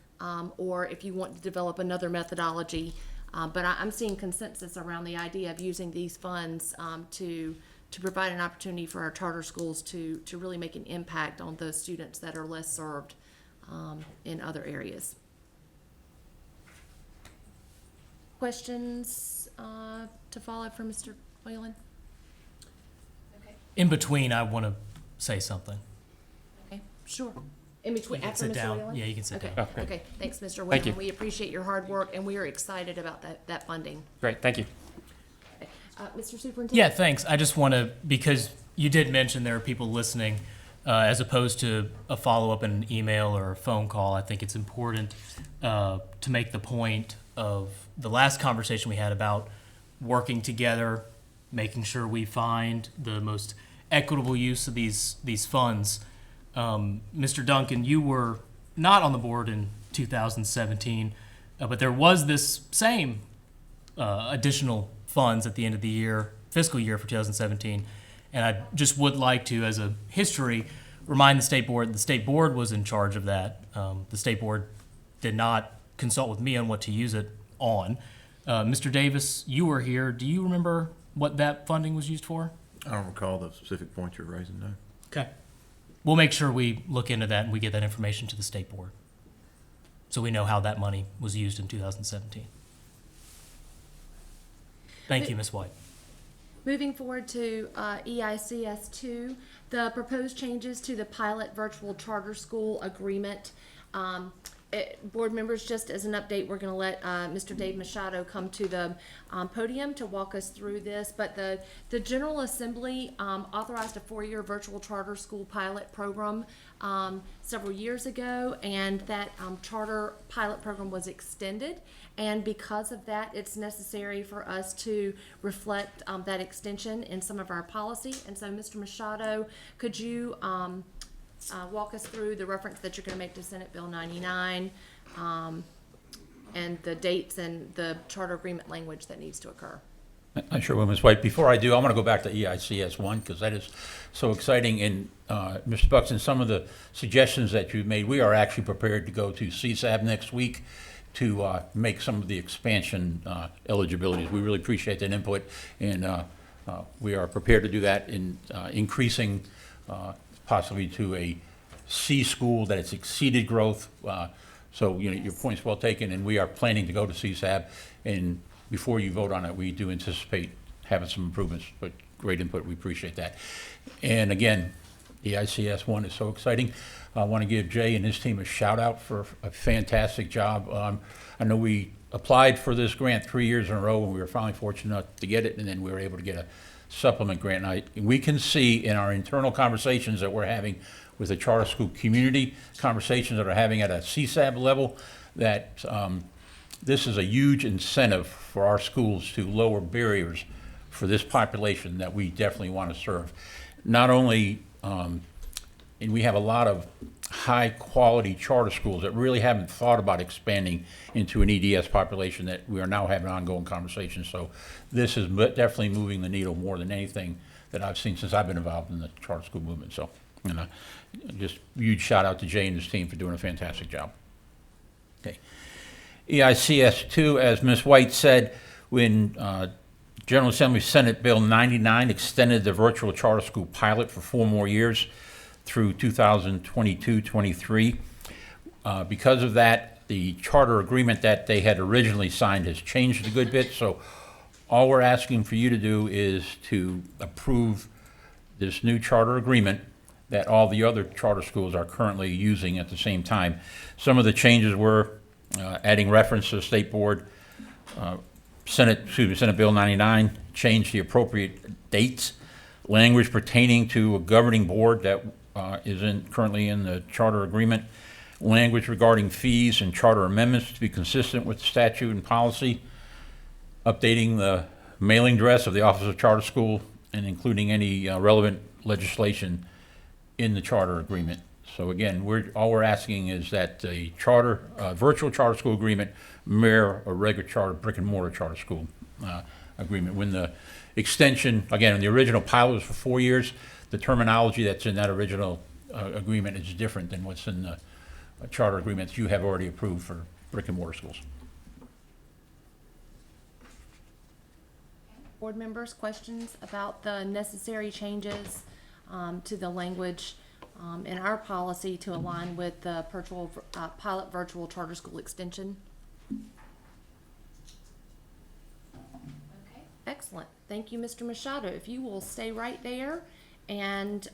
or if you want to develop another methodology. But I'm seeing consensus around the idea of using these funds to provide an opportunity for our charter schools to really make an impact on those students that are less served in other areas. Questions to follow from Mr. Whalen? Okay. In between, I want to say something. Okay, sure. In between, You can after sit Mr. down. Whalen? Yeah, you can sit Okay. down. Okay. Okay, thanks, Mr. Thank Whalen. you. We appreciate your hard work, and we are excited about that funding. Great, thank you. Okay. Mr. Superintendent? Yeah, thanks. I just want to, because you did mention there are people listening, as opposed to a follow-up in an email or a phone call, I think it's important to make the point of the last conversation we had about working together, making sure we find the most equitable use of these funds. Mr. Duncan, you were not on the board in 2017, but there was this same additional funds at the end of the year, fiscal year for 2017. And I just would like to, as a history, remind the state board was in charge of that. The state board did not consult with me on what to use it on. Mr. Davis, you were here. Do you remember what that funding was used for? I don't recall the specific point you're raising, no. Okay. We'll make sure we look into that and we get that information to the state board, so we know how that money was used in 2017. Thank you, Ms. White. Moving forward to EICS 2, the proposed changes to the pilot virtual charter school agreement. Board members, just as an update, we're going to let Mr. Dave Machado come to the podium to walk us through this. But the General Assembly authorized a 4-year virtual charter school pilot program several years ago, and that charter pilot program was extended. And because of that, it's necessary for us to reflect that extension in some of our policy. And so, Mr. Machado, could you walk us through the reference that you're going to make to Senate Bill 99 and the dates and the charter agreement language that needs to occur? I sure will, Ms. White. Before I do, I want to go back to EICS 1 because that is so exciting. And Mr. Buxton, some of the suggestions that you've made, we are actually prepared to go to CSAB next week to make some of the expansion eligibilities. We really appreciate that input, and we are prepared to do that in increasing possibly to a C school that it's exceeded growth. So your point's well taken, and we are planning to go to CSAB. And before you vote on it, we do anticipate having some improvements, but great input. We appreciate that. And again, the ICS 1 is so exciting. I want to give Jay and his team a shout out for a fantastic job. I know we applied for this grant 3 years in a row, and we were finally fortunate enough to get it, and then we were able to get a supplement grant. And we can see in our internal conversations that we're having with the charter school community, conversations that are having at a CSAB level, that this is a huge incentive for our schools to lower barriers for this population that we definitely want to serve. Not only, and we have a lot of high quality charter schools that really haven't thought about expanding into an EDS population that we are now having ongoing conversations. So this is definitely moving the needle more than anything that I've seen since I've been involved in the charter school movement. So, just huge shout out to Jay and his team for doing a fantastic job. Okay. EICS 2, as Ms. White said, when General Assembly Senate Bill 99 extended the virtual charter school pilot for 4 more years through 2022-23. Because of that, the charter agreement that they had originally signed has changed a good bit. So all we're asking for you to do is to approve this new charter agreement that all the other charter schools are currently using at the same time. Some of the changes were adding reference to the state board. Senate Bill 99 changed the appropriate dates, language pertaining to a governing board that is currently in the charter agreement, language regarding fees and charter amendments to be consistent with statute and policy, updating the mailing address of the Office of Charter School, and including any relevant legislation in the charter agreement. So again, all we're asking is that the virtual charter school agreement mirror a regular charter brick and mortar charter school agreement. When the extension, again, the original pilot was for 4 years, the terminology that's in that original agreement is different than what's in the charter agreements you have already approved for brick and mortar schools. Board members, questions about the necessary changes to the language in our policy to align with the pilot virtual charter school extension? Okay, excellent. Thank you, Mr. Machado. If you will stay right there and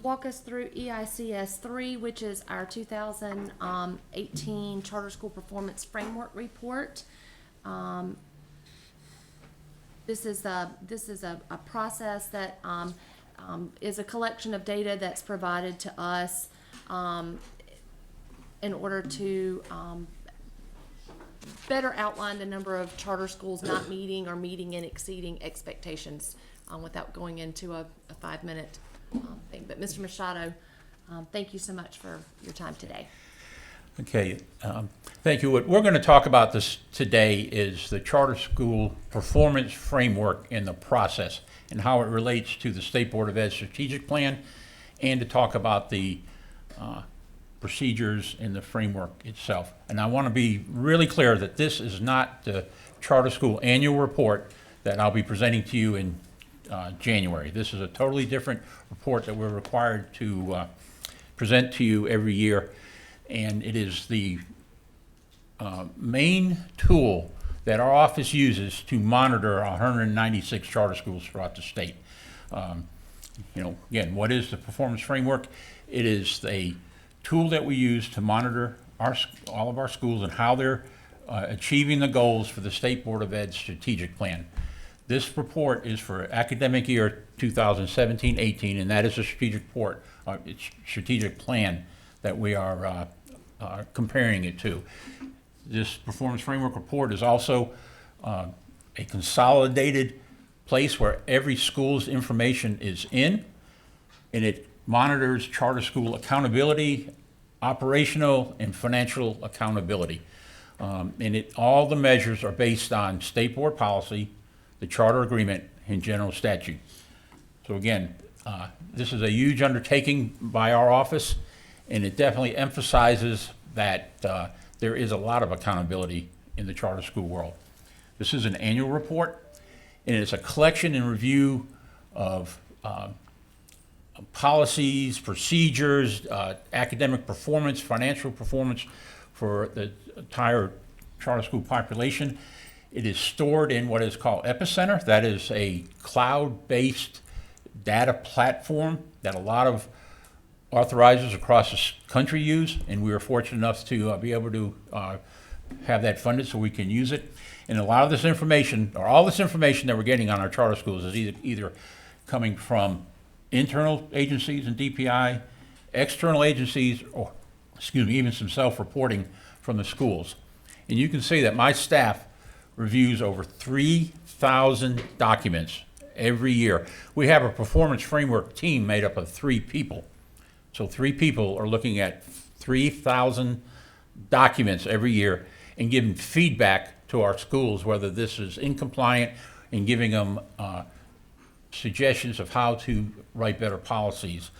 walk us through EICS 3, which is our 2018 Charter School Performance Framework Report. This is a process that is a collection of data that's provided to us in order to better outline the number of charter schools not meeting or meeting and exceeding expectations without going into a 5-minute thing. But Mr. Machado, thank you so much for your time today. Okay, thank you. What we're going to talk about this today is the charter school performance framework and the process and how it relates to the State Board of Ed strategic plan, and to talk about the procedures in the framework itself. And I want to be really clear that this is not the charter school annual report that I'll be presenting to you in January. This is a totally different report that we're required to present to you every year. And it is the main tool that our office uses to monitor 196 charter schools throughout the state. Again, what is the performance framework? It is a tool that we use to monitor all of our schools and how they're achieving the goals for the State Board of Ed strategic plan. This report is for academic year 2017-18, and that is a strategic plan that we are comparing it to. This performance framework report is also a consolidated place where every school's information is in, and it monitors charter school accountability, operational and financial accountability. All the measures are based on state board policy, the charter agreement, and general statute. So again, this is a huge undertaking by our office, and it definitely emphasizes that there is a lot of accountability in the charter school world. This is an annual report, and it's a collection and review of policies, procedures, academic performance, financial performance for the entire charter school population. It is stored in what is called Epicenter. That is a cloud-based data platform that a lot of authorizers across the country use, and we are fortunate enough to be able to have that funded so we can use it. And a lot of this information, or all this information that we're getting on our charter schools, is either coming from internal agencies and DPI, external agencies, or even some self-reporting from the schools. And you can see that my staff reviews over 3,000 documents every year. We have a performance framework team made up of 3 people. So 3 people are looking at 3,000 documents every year and giving feedback to our schools, whether this is incompliant, and giving them suggestions of how to write better policies.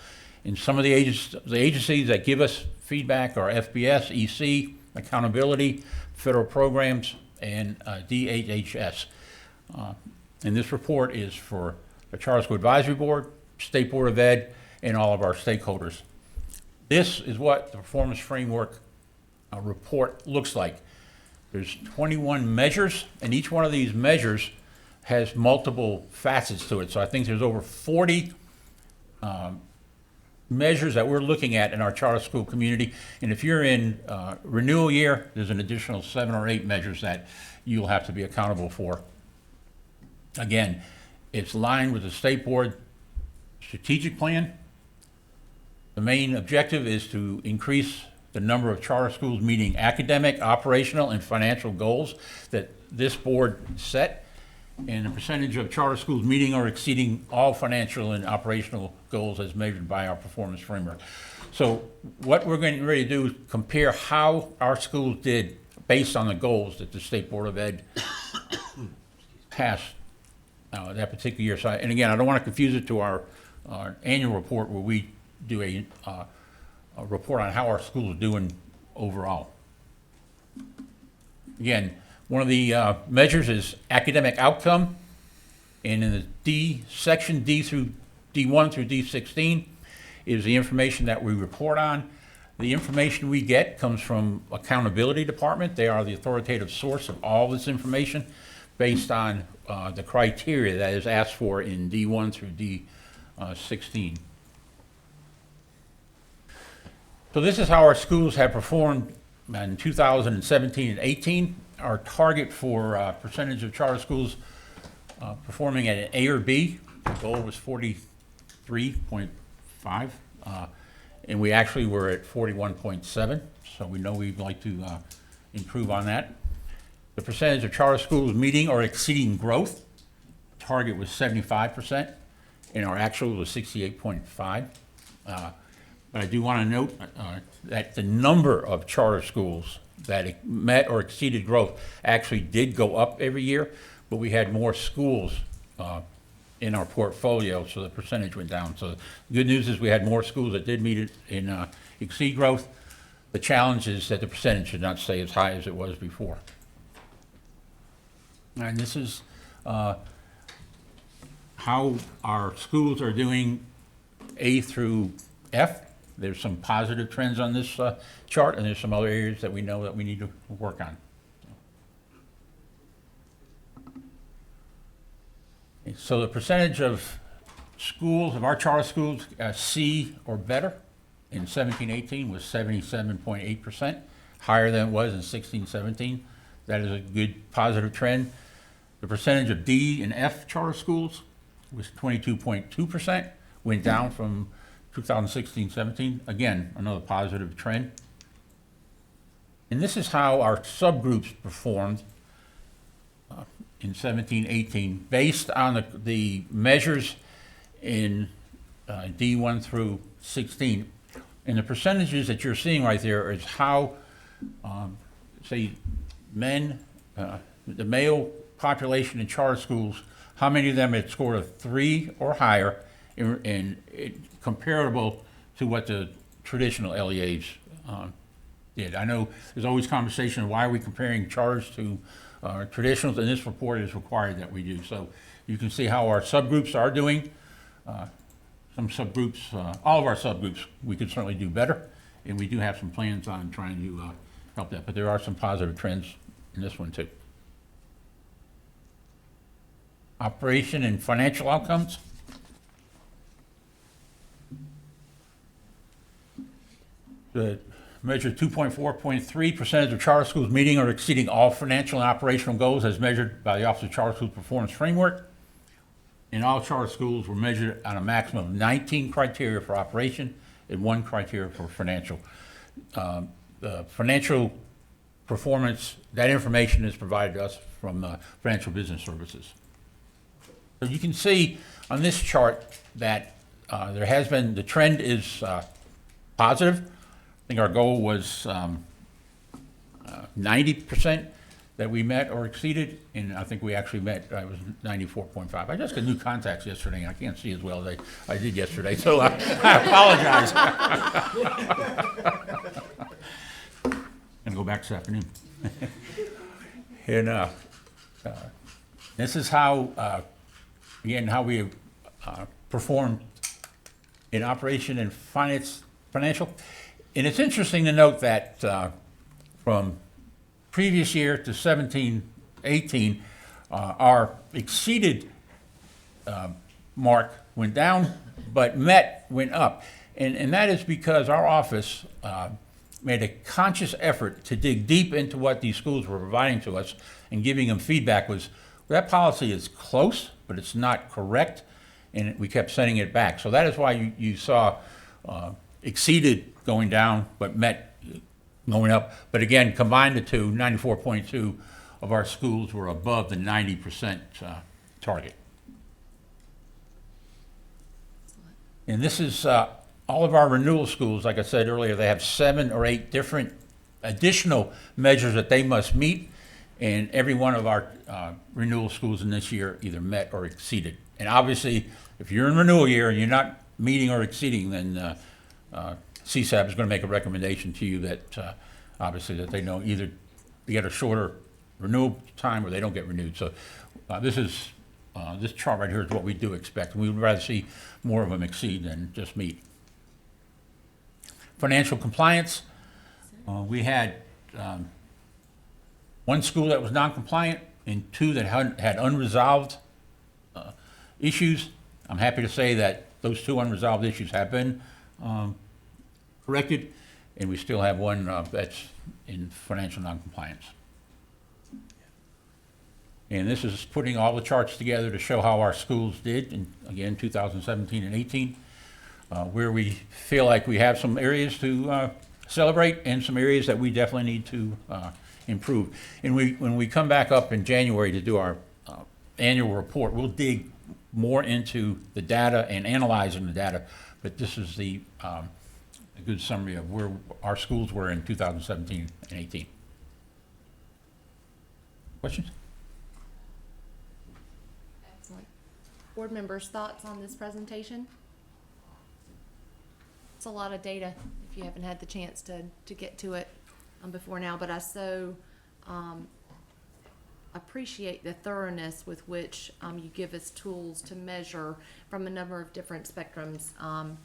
And some of the agencies that give us feedback are FBS, EC, accountability, federal programs, and DHHS. And this report is for the Charter School Advisory Board, State Board of Ed, and all of our stakeholders. This is what the performance framework report looks like. There's 21 measures, and each one of these measures has multiple facets to it. So I think there's over 40 measures that we're looking at in our charter school community. And if you're in renewal year, there's an additional 7 or 8 measures that you'll have to be accountable for. Again, it's aligned with the State Board strategic plan. The main objective is to increase the number of charter schools meeting academic, operational, and financial goals that this board set, and the percentage of charter schools meeting or exceeding all financial and operational goals as measured by our performance framework. So what we're getting ready to do is compare how our schools did based on the goals that the State Board of Ed passed that particular year. So, and again, I don't want to confuse it to our annual report where we do a report on how our schools are doing overall. Again, one of the measures is academic outcome, and in the D section, D1 through D16, is the information that we report on. The information we get comes from Accountability Department. They are the authoritative source of all this information based on the criteria that is asked for in D1 through D16. So this is how our schools have performed in 2017 and 18. Our target for percentage of charter schools performing at an A or B, the goal was 43.5, and we actually were at 41.7, so we know we'd like to improve on that. the percentage of charter schools meeting or exceeding growth. Target was 75%, and our actual was 68.5. But I do want to note that the number of charter schools that met or exceeded growth actually did go up every year, but we had more schools in our portfolio, so the percentage went down. So the good news is we had more schools that did meet it in exceed growth. The challenge is that the percentage should not stay as high as it was before. And this is how our schools are doing A through F. There's some positive trends on this chart, and there's some other areas that we know that we need to work on. So the percentage of schools, of our charter schools, C or better in 17-18 was 77.8%, higher than it was in 16-17. That is a good positive trend. The percentage of D and F charter schools was 22.2%, went down from 2016-17. Again, another positive trend. And this is how our subgroups performed in 17-18 based on the measures in D1 through 16. And the percentages that you're seeing right there is how, say, men, the male population in charter schools, how many of them had scored a 3 or higher, and comparable to what the traditional LEAs did. I know there's always conversation of why are we comparing charters to traditionals, and this report is required that we do. So you can see how our subgroups are doing. Some subgroups, all of our subgroups, we could certainly do better, and we do have some plans on trying to help that, but there are some positive trends in this one too. Operation and financial outcomes. The measure 2.4.3 percentage of charter schools meeting or exceeding all financial and operational goals as measured by the Office of Charter School Performance Framework. And all charter schools were measured on a maximum of 19 criteria for operation and 1 criteria for financial. The financial performance, that information is provided to us from Financial Business Services. So you can see on this chart that there has been, the trend is positive. I think our goal was 90% that we met or exceeded, and I think we actually met, it was 94.5. I just got new contacts yesterday, and I can't see as well as I did yesterday, so I apologize. Gonna go back this afternoon. And this is how, again, how we performed in operation and financial. And it's interesting to note that from previous year to 17-18, our exceeded mark went down, but met went up. And that is because our office made a conscious effort to dig deep into what these schools were providing to us and giving them feedback was, that policy is close, but it's not correct, and we kept sending it back. So that is why you saw exceeded going down, but met going up. But again, combined the two, 94.2 of our schools were above the 90% target. And this is all of our renewal schools. Like I said earlier, they have 7 or 8 different additional measures that they must meet. And every one of our renewal schools in this year either met or exceeded. And obviously, if you're in renewal year and you're not meeting or exceeding, then CSAB is going to make a recommendation to you that obviously that they know either they get a shorter renewal time or they don't get renewed. So this chart right here is what we do expect. We would rather see more of them exceed than just meet. Financial compliance, we had 1 school that was non-compliant and 2 that had unresolved issues. I'm happy to say that those 2 unresolved issues have been corrected, and we still have 1 that's in financial noncompliance. And this is putting all the charts together to show how our schools did in, again, 2017 and 18, where we feel like we have some areas to celebrate and some areas that we definitely need to improved. And when we come back up in January to do our annual report, we'll dig more into the data and analyzing the data. But this is a good summary of where our schools were in 2017 and 18. Questions? Excellent. Board members, thoughts on this presentation? It's a lot of data if you haven't had the chance to get to it before now, but I so appreciate the thoroughness with which you give us tools to measure from a number of different spectrums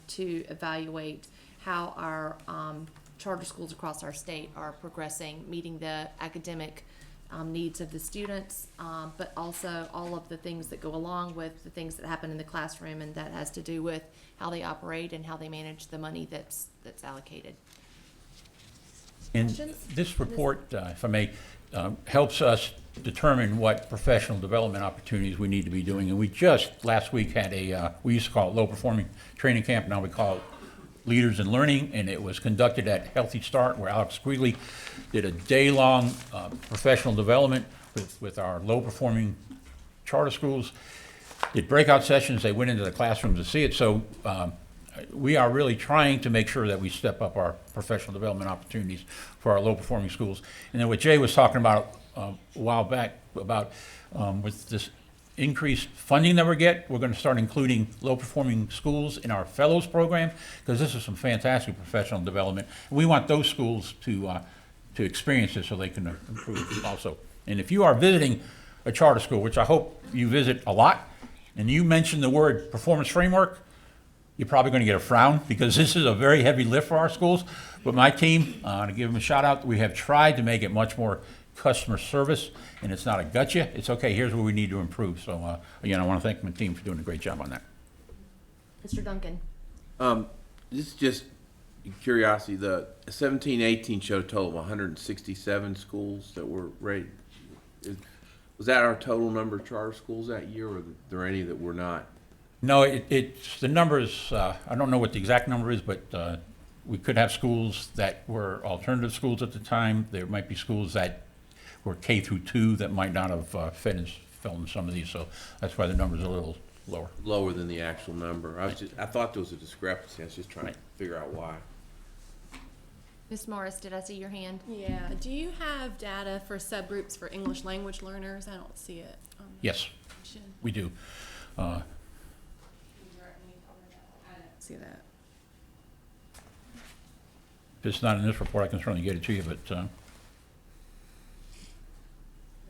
to evaluate how our charter schools across our state are progressing, meeting the academic needs of the students, but also all of the things that go along with the things that happen in the classroom, and that has to do with how they operate and how they manage the money that's allocated. And Questions? this report, if I may, helps us determine what professional development opportunities we need to be doing. And we just last week had we used to call it low performing training camp, now we call it Leaders in Learning, and it was conducted at Healthy Start, where Alex Quigley did a day-long professional development with our low-performing charter schools. Did breakout sessions, they went into the classrooms to see it, so we are really trying to make sure that we step up our professional development opportunities for our low-performing schools. And then what Jay was talking about a while back about with this increased funding that we're going to start including low-performing schools in our fellows program, because this is some fantastic professional development. We want those schools to experience this so they can improve also. And if you are visiting a charter school, which I hope you visit a lot, and you mention the word performance framework, you're probably going to get a frown, because this is a very heavy lift for our schools. But my team, to give them a shout out, we have tried to make it much more customer service, and it's not a gotcha. It's okay, here's where we need to improve. So again, I want to thank my team for doing a great job on that. Mr. Duncan. This is just curiosity. The 17-18 showed a total of 167 schools that were rated. Was that our total number of charter schools that year, or were there any that were not? No, it's the numbers, I don't know what the exact number is, but we could have schools that were alternative schools at the time. There might be schools that were K through 2 that might not have fell in some of these, so that's why the number's a little lower. Lower than the actual number. I thought there was a discrepancy. I was just trying to figure out why. Ms. Morris, did I see your hand? Yeah. Do you have data for subgroups for English language learners? I don't see it. Yes, we do. I don't see that. If it's not in this report, I can certainly get it to you, but And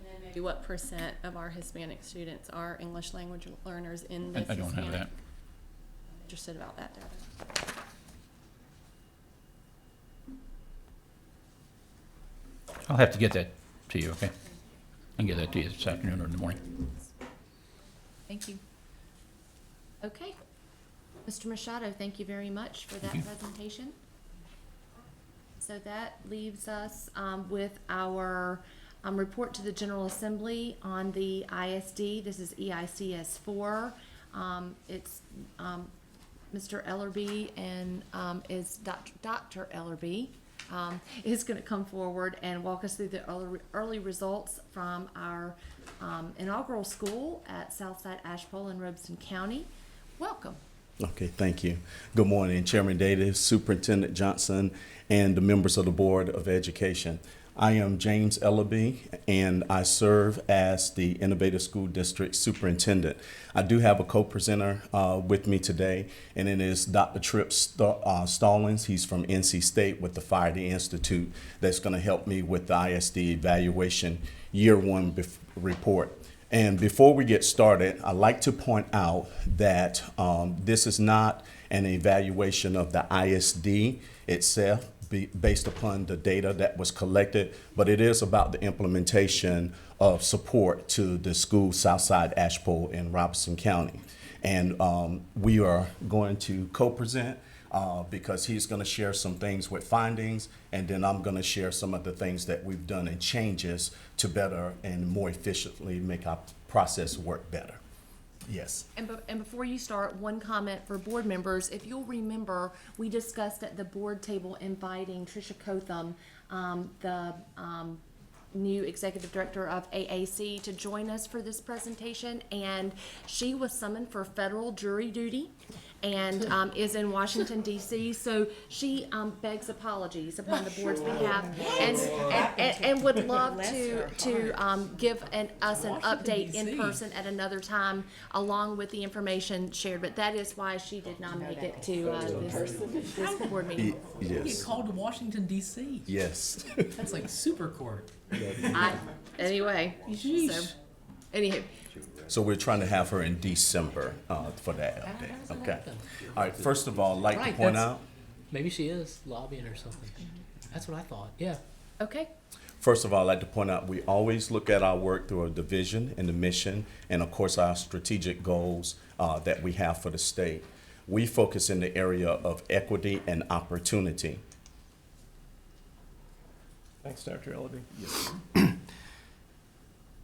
then maybe what percent of our Hispanic students are English language learners in this I don't have that. I'm interested about that data. I'll have to get that to you, okay? I can get that to you this afternoon or in the morning. Thank you. Okay. Mr. Machado, thank you very much for that presentation. So that leaves us with our report to the General Assembly on the ISD. This is EICS 4. It's Mr. Ellerby and is Dr. Ellerby is going to come forward and walk us through the early results from our inaugural school at Southside Ashpole in Robeson County. Welcome. Okay, thank you. Good morning, Chairman Davis, Superintendent Johnson, and the members of the Board of Education. I am James Ellerby, and I serve as the Innovative School District Superintendent. I do have a co-presenter with me today, and it is Dr. Tripp Stallings. He's from NC State with the Fire Institute that's going to help me with the ISD evaluation year 1 report. And before we get started, I'd like to point out that this is not an evaluation of the ISD itself based upon the data that was collected, but it is about the implementation of support to the school Southside Ashpole in Robeson County. And we are going to co-present because he's going to share some things with findings, and then I'm going to share some of the things that we've done and changes to better and more efficiently make our process work better. Yes. And before you start, one comment for board members. If you'll remember, we discussed at the board table inviting Tricia Cotham, the new executive director of AAC, to join us for this presentation, and she was summoned for federal jury duty and is in Washington, D.C., so she begs apologies upon the board's behalf and would love to give us an update in person at another time, along with the information shared, but that is why she did not make it to this board meeting. Yes. Get called to Washington, D.C. Yes. That's like super court. Anyway, so, anywho. So we're trying to have her in December for that update. Okay. All right. First of all, I'd like to point out. Maybe she is lobbying or something. That's what I thought. Yeah. Okay. First of all, I'd like to point out we always look at our work through the vision and the mission, and of course our strategic goals that we have for the state. We focus in the area of equity and opportunity. Thanks, Dr. Ellaby. Yes.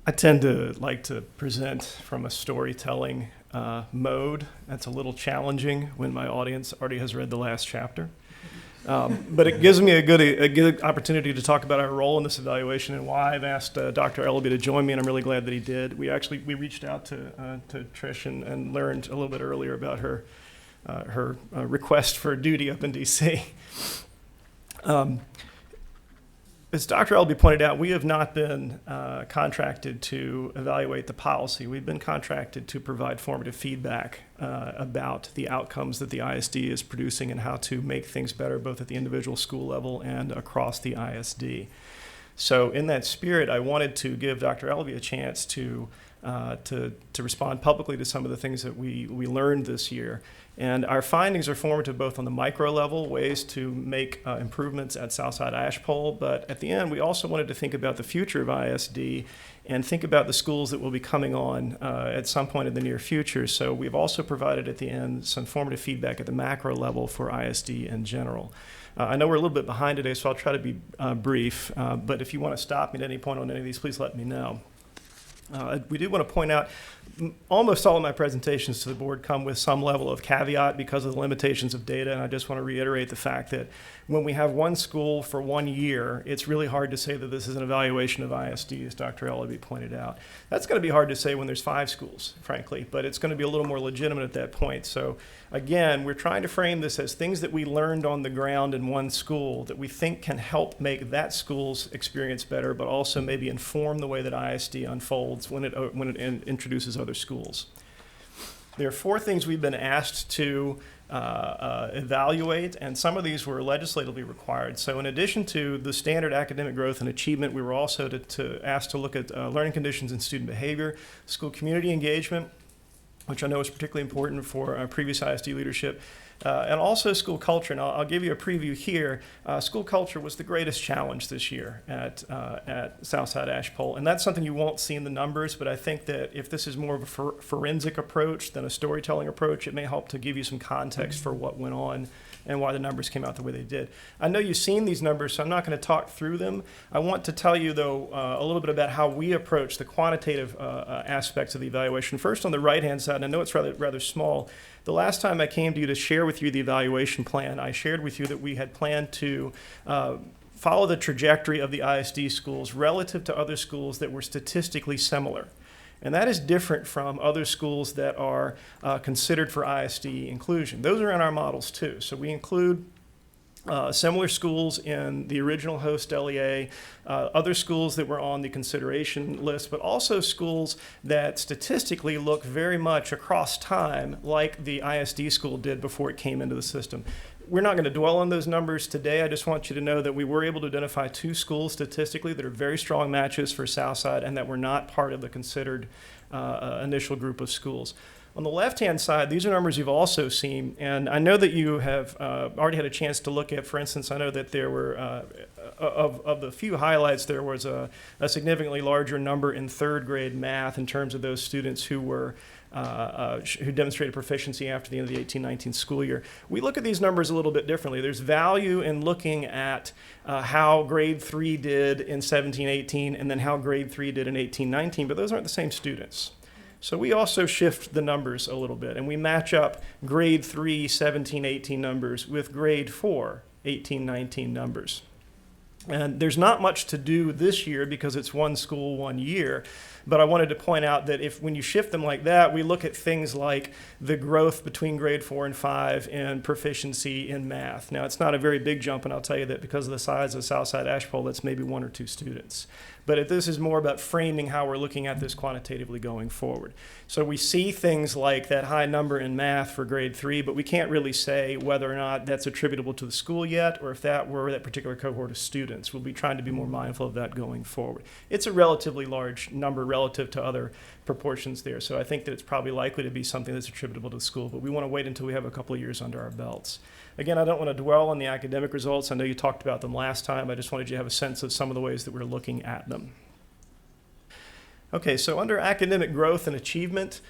I tend to like to present from a storytelling mode. That's a little challenging when my audience already has read the last chapter. But it gives me a good opportunity to talk about our role in this evaluation and why I've asked Dr. Ellaby to join me, and I'm really glad that he did. We reached out to Trish and learned a little bit earlier about her request for duty up in D.C. As Dr. Ellaby pointed out, we have not been contracted to evaluate the policy. We've been contracted to provide formative feedback about the outcomes that the ISD is producing and how to make things better both at the individual school level and across the ISD. So in that spirit, I wanted to give Dr. Ellaby a chance to respond publicly to some of the things that we learned this year. And our findings are formative both on the micro level, ways to make improvements at Southside Ashpole, but at the end, we also wanted to think about the future of ISD and think about the schools that will be coming on at some point in the near future. So we've also provided at the end some formative feedback at the macro level for ISD in general. I know we're a little bit behind today, so I'll try to be brief, but if you want to stop me at any point on any of these, please let me know. We do want to point out almost all of my presentations to the board come with some level of caveat because of the limitations of data, and I just want to reiterate the fact that when we have one school for 1 year, it's really hard to say that this is an evaluation of ISD, as Dr. Ellaby pointed out. That's going to be hard to say when there's 5 schools, frankly, but it's going to be a little more legitimate at that point. So again, we're trying to frame this as things that we learned on the ground in one school that we think can help make that school's experience better, but also maybe inform the way that ISD unfolds when it introduces other schools. There are 4 things we've been asked to evaluate, and some of these were legislatively required. So in addition to the standard academic growth and achievement, we were also asked to look at learning conditions and student behavior, school community engagement, which I know is particularly important for previous ISD leadership, and also school culture. And I'll give you a preview here. School culture was the greatest challenge this year at Southside Ashpole, and that's something you won't see in the numbers, but I think that if this is more of a forensic approach than a storytelling approach, it may help to give you some context for what went on and why the numbers came out the way they did. I know you've seen these numbers, so I'm not going to talk through them. I want to tell you, though, a little bit about how we approach the quantitative aspects of the evaluation. First, on the right-hand side, and I know it's rather small, the last time I came to you to share with you the evaluation plan, I shared with you that we had planned to follow the trajectory of the ISD schools relative to other schools that were statistically similar. And that is different from other schools that are considered for ISD inclusion. Those are in our models too. So we include similar schools in the original host LEA, other schools that were on the consideration list, but also schools that statistically look very much across time like the ISD school did before it came into the system. We're not going to dwell on those numbers today. I just want you to know that we were able to identify 2 schools statistically that are very strong matches for Southside and that were not part of the considered initial group of schools. On the left-hand side, these are numbers you've also seen, and I know that you have already had a chance to look at. For instance, I know that there were, of the few highlights, there was a significantly larger number in 3rd grade math in terms of those students who were who demonstrated proficiency after the end of the 18-19 school year. We look at these numbers a little bit differently. There's value in looking at how grade 3 did in 17-18 and then how grade 3 did in 18-19, but those aren't the same students. So we also shift the numbers a little bit, and we match up grade 3 17-18 numbers with grade 4 18-19 numbers. And there's not much to do this year because it's one school, 1 year. But I wanted to point out that when you shift them like that, we look at things like the growth between grade 4 and 5 and proficiency in math. Now, it's not a very big jump, and I'll tell you that because of the size of Southside Ashpole, that's maybe 1 or 2 students. But this is more about framing how we're looking at this quantitatively going forward. So we see things like that high number in math for grade 3, but we can't really say whether or not that's attributable to the school yet, or if that were that particular cohort of students. We'll be trying to be more mindful of that going forward. It's a relatively large number relative to other proportions there, so I think that it's probably likely to be something that's attributable to the school, but we want to wait until we have a couple of years under our belts. Again, I don't want to dwell on the academic results. I know you talked about them last time. I just wanted you to have a sense of some of the ways that we're looking at them. Okay, so under academic growth and achievement,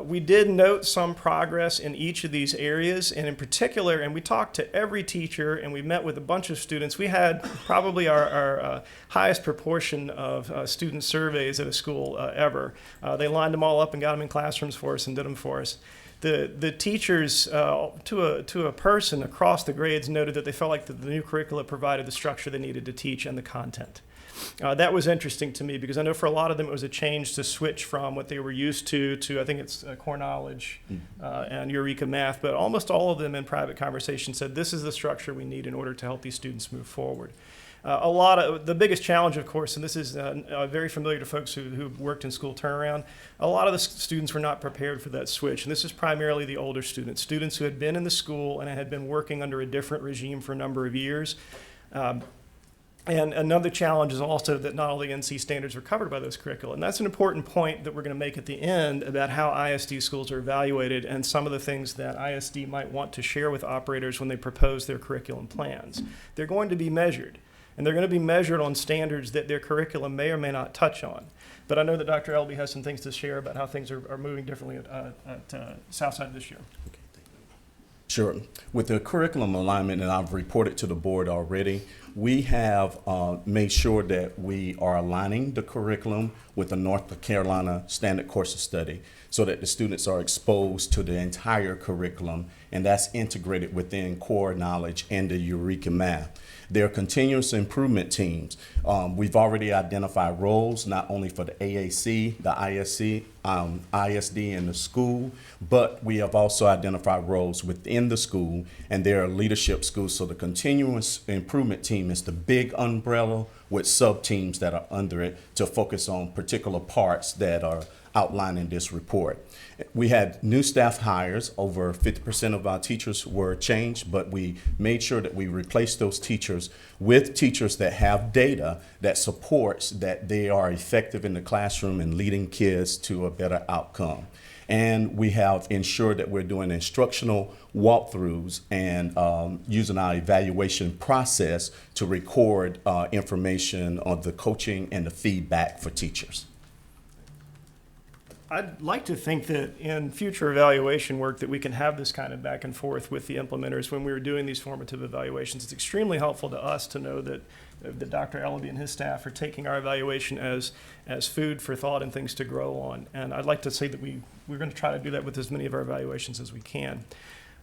we did note some progress in each of these areas, and in particular, and we talked to every teacher and we met with a bunch of students. We had probably our highest proportion of student surveys at a school ever. They lined them all up and got them in classrooms for us and did them for us. The teachers, to a person across the grades, noted that they felt like the new curricula provided the structure they needed to teach and the content. That was interesting to me because I know for a lot of them it was a change to switch from what they were used to I think it's core knowledge and Eureka Math, but almost all of them in private conversation said this is the structure we need in order to help these students move forward. The biggest challenge, of course, and this is very familiar to folks who've worked in school turnaround, a lot of the students were not prepared for that switch. And this is primarily the older students who had been in the school and had been working under a different regime for a number of years. And another challenge is also that not all the NC standards are covered by those curricula. And that's an important point that we're going to make at the end about how ISD schools are evaluated and some of the things that ISD might want to share with operators when they propose their curriculum plans. They're going to be measured. And they're going to be measured on standards that their curriculum may or may not touch on. But I know that Dr. Elby has some things to share about how things are moving differently at Southside this year. Sure. With the curriculum alignment, and I've reported to the board already, we have made sure that we are aligning the curriculum with the North Carolina Standard Course of Study so that the students are exposed to the entire curriculum, and that's integrated within core knowledge and the Eureka Math. There are continuous improvement teams. We've already identified roles, not only for the AAC, the ISC, ISD, and the school, but we have also identified roles within the school, and there are leadership schools. So the continuous improvement team is the big umbrella with sub-teams that are under it to focus on particular parts that are outlined in this report. We had new staff hires. Over 50% of our teachers were changed, but we made sure that we replaced those teachers with teachers that have data that supports that they are effective in the classroom and leading kids to a better outcome. And we have ensured that we're doing instructional walkthroughs and using our evaluation process to record information on the coaching and the feedback for teachers. I'd like to think that in future evaluation work that we can have this kind of back and forth with the implementers when we were doing these formative evaluations. It's extremely helpful to us to know that Dr. Ellaby and his staff are taking our evaluation as food for thought and things to grow on. And I'd like to say that we're going to try to do that with as many of our evaluations as we can.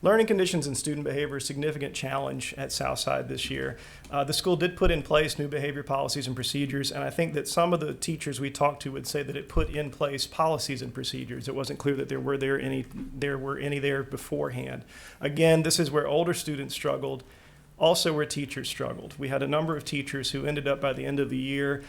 Learning conditions and student behavior is a significant challenge at Southside this year. The school did put in place new behavior policies and procedures, and I think that some of the teachers we talked to would say that it put in place policies and procedures. It wasn't clear that there were any there beforehand. Again, this is where older students struggled, also where teachers struggled. We had a number of teachers who ended up by the end of the year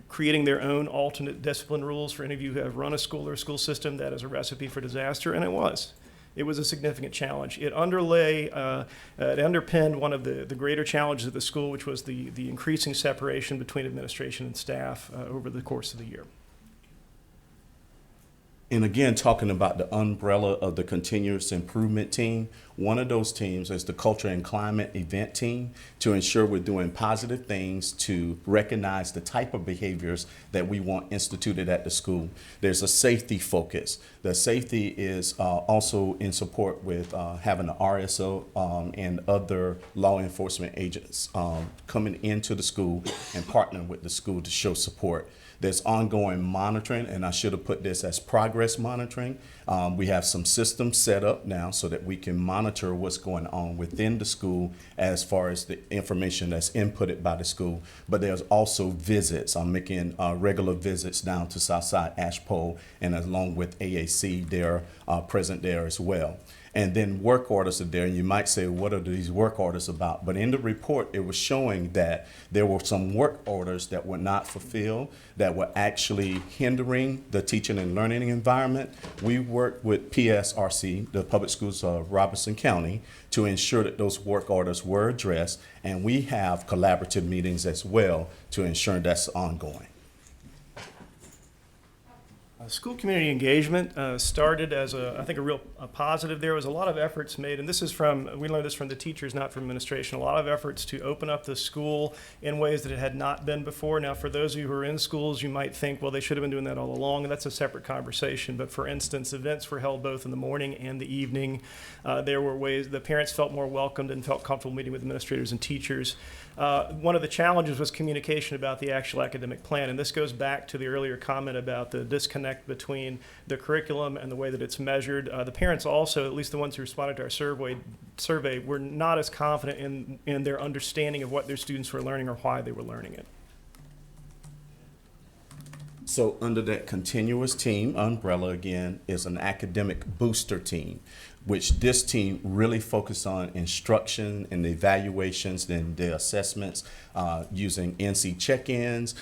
creating their own alternate discipline rules. For any of you who have run a school or a school system, that is a recipe for disaster, and it was. It was a significant challenge. It underpinned one of the greater challenges of the school, which was the increasing separation between administration and staff over the course of the year. And again, talking about the umbrella of the continuous improvement team, one of those teams is the culture and climate event team to ensure we're doing positive things to recognize the type of behaviors that we want instituted at the school. There's a safety focus. The safety is also in support with having the RSO and other law enforcement agents coming into the school and partnering with the school to show support. There's ongoing monitoring, and I should have put this as progress monitoring. We have some systems set up now so that we can monitor monitor what's going on within the school as far as the information that's inputted by the school. But there's also visits. I'm making regular visits down to Southside Ashpole, and along with AAC, they're present there as well. And then work orders are there, and you might say, what are these work orders about? But in the report, it was showing that there were some work orders that were not fulfilled, that were actually hindering the teaching and learning environment. We worked with PSRC, the Public Schools of Robeson County, to ensure that those work orders were addressed, and we have collaborative meetings as well to ensure that's ongoing. School community engagement started as I think a real positive. There was a lot of efforts made, and we learned this from the teachers, not from administration, a lot of efforts to open up the school in ways that it had not been before. Now, for those of you who are in schools, you might think, well, they should have been doing that all along, and that's a separate conversation. But for instance, events were held both in the morning and the evening. There were ways the parents felt more welcomed and felt comfortable meeting with administrators and teachers. One of the challenges was communication about the actual academic plan, and this goes back to the earlier comment about the disconnect between the curriculum and the way that it's measured. The parents also, at least the ones who responded to our survey, were not as confident in their understanding of what their students were learning or why they were learning it. So under that continuous team umbrella, again, is an academic booster team, which this team really focused on instruction and the evaluations and the assessments, using NC check-ins,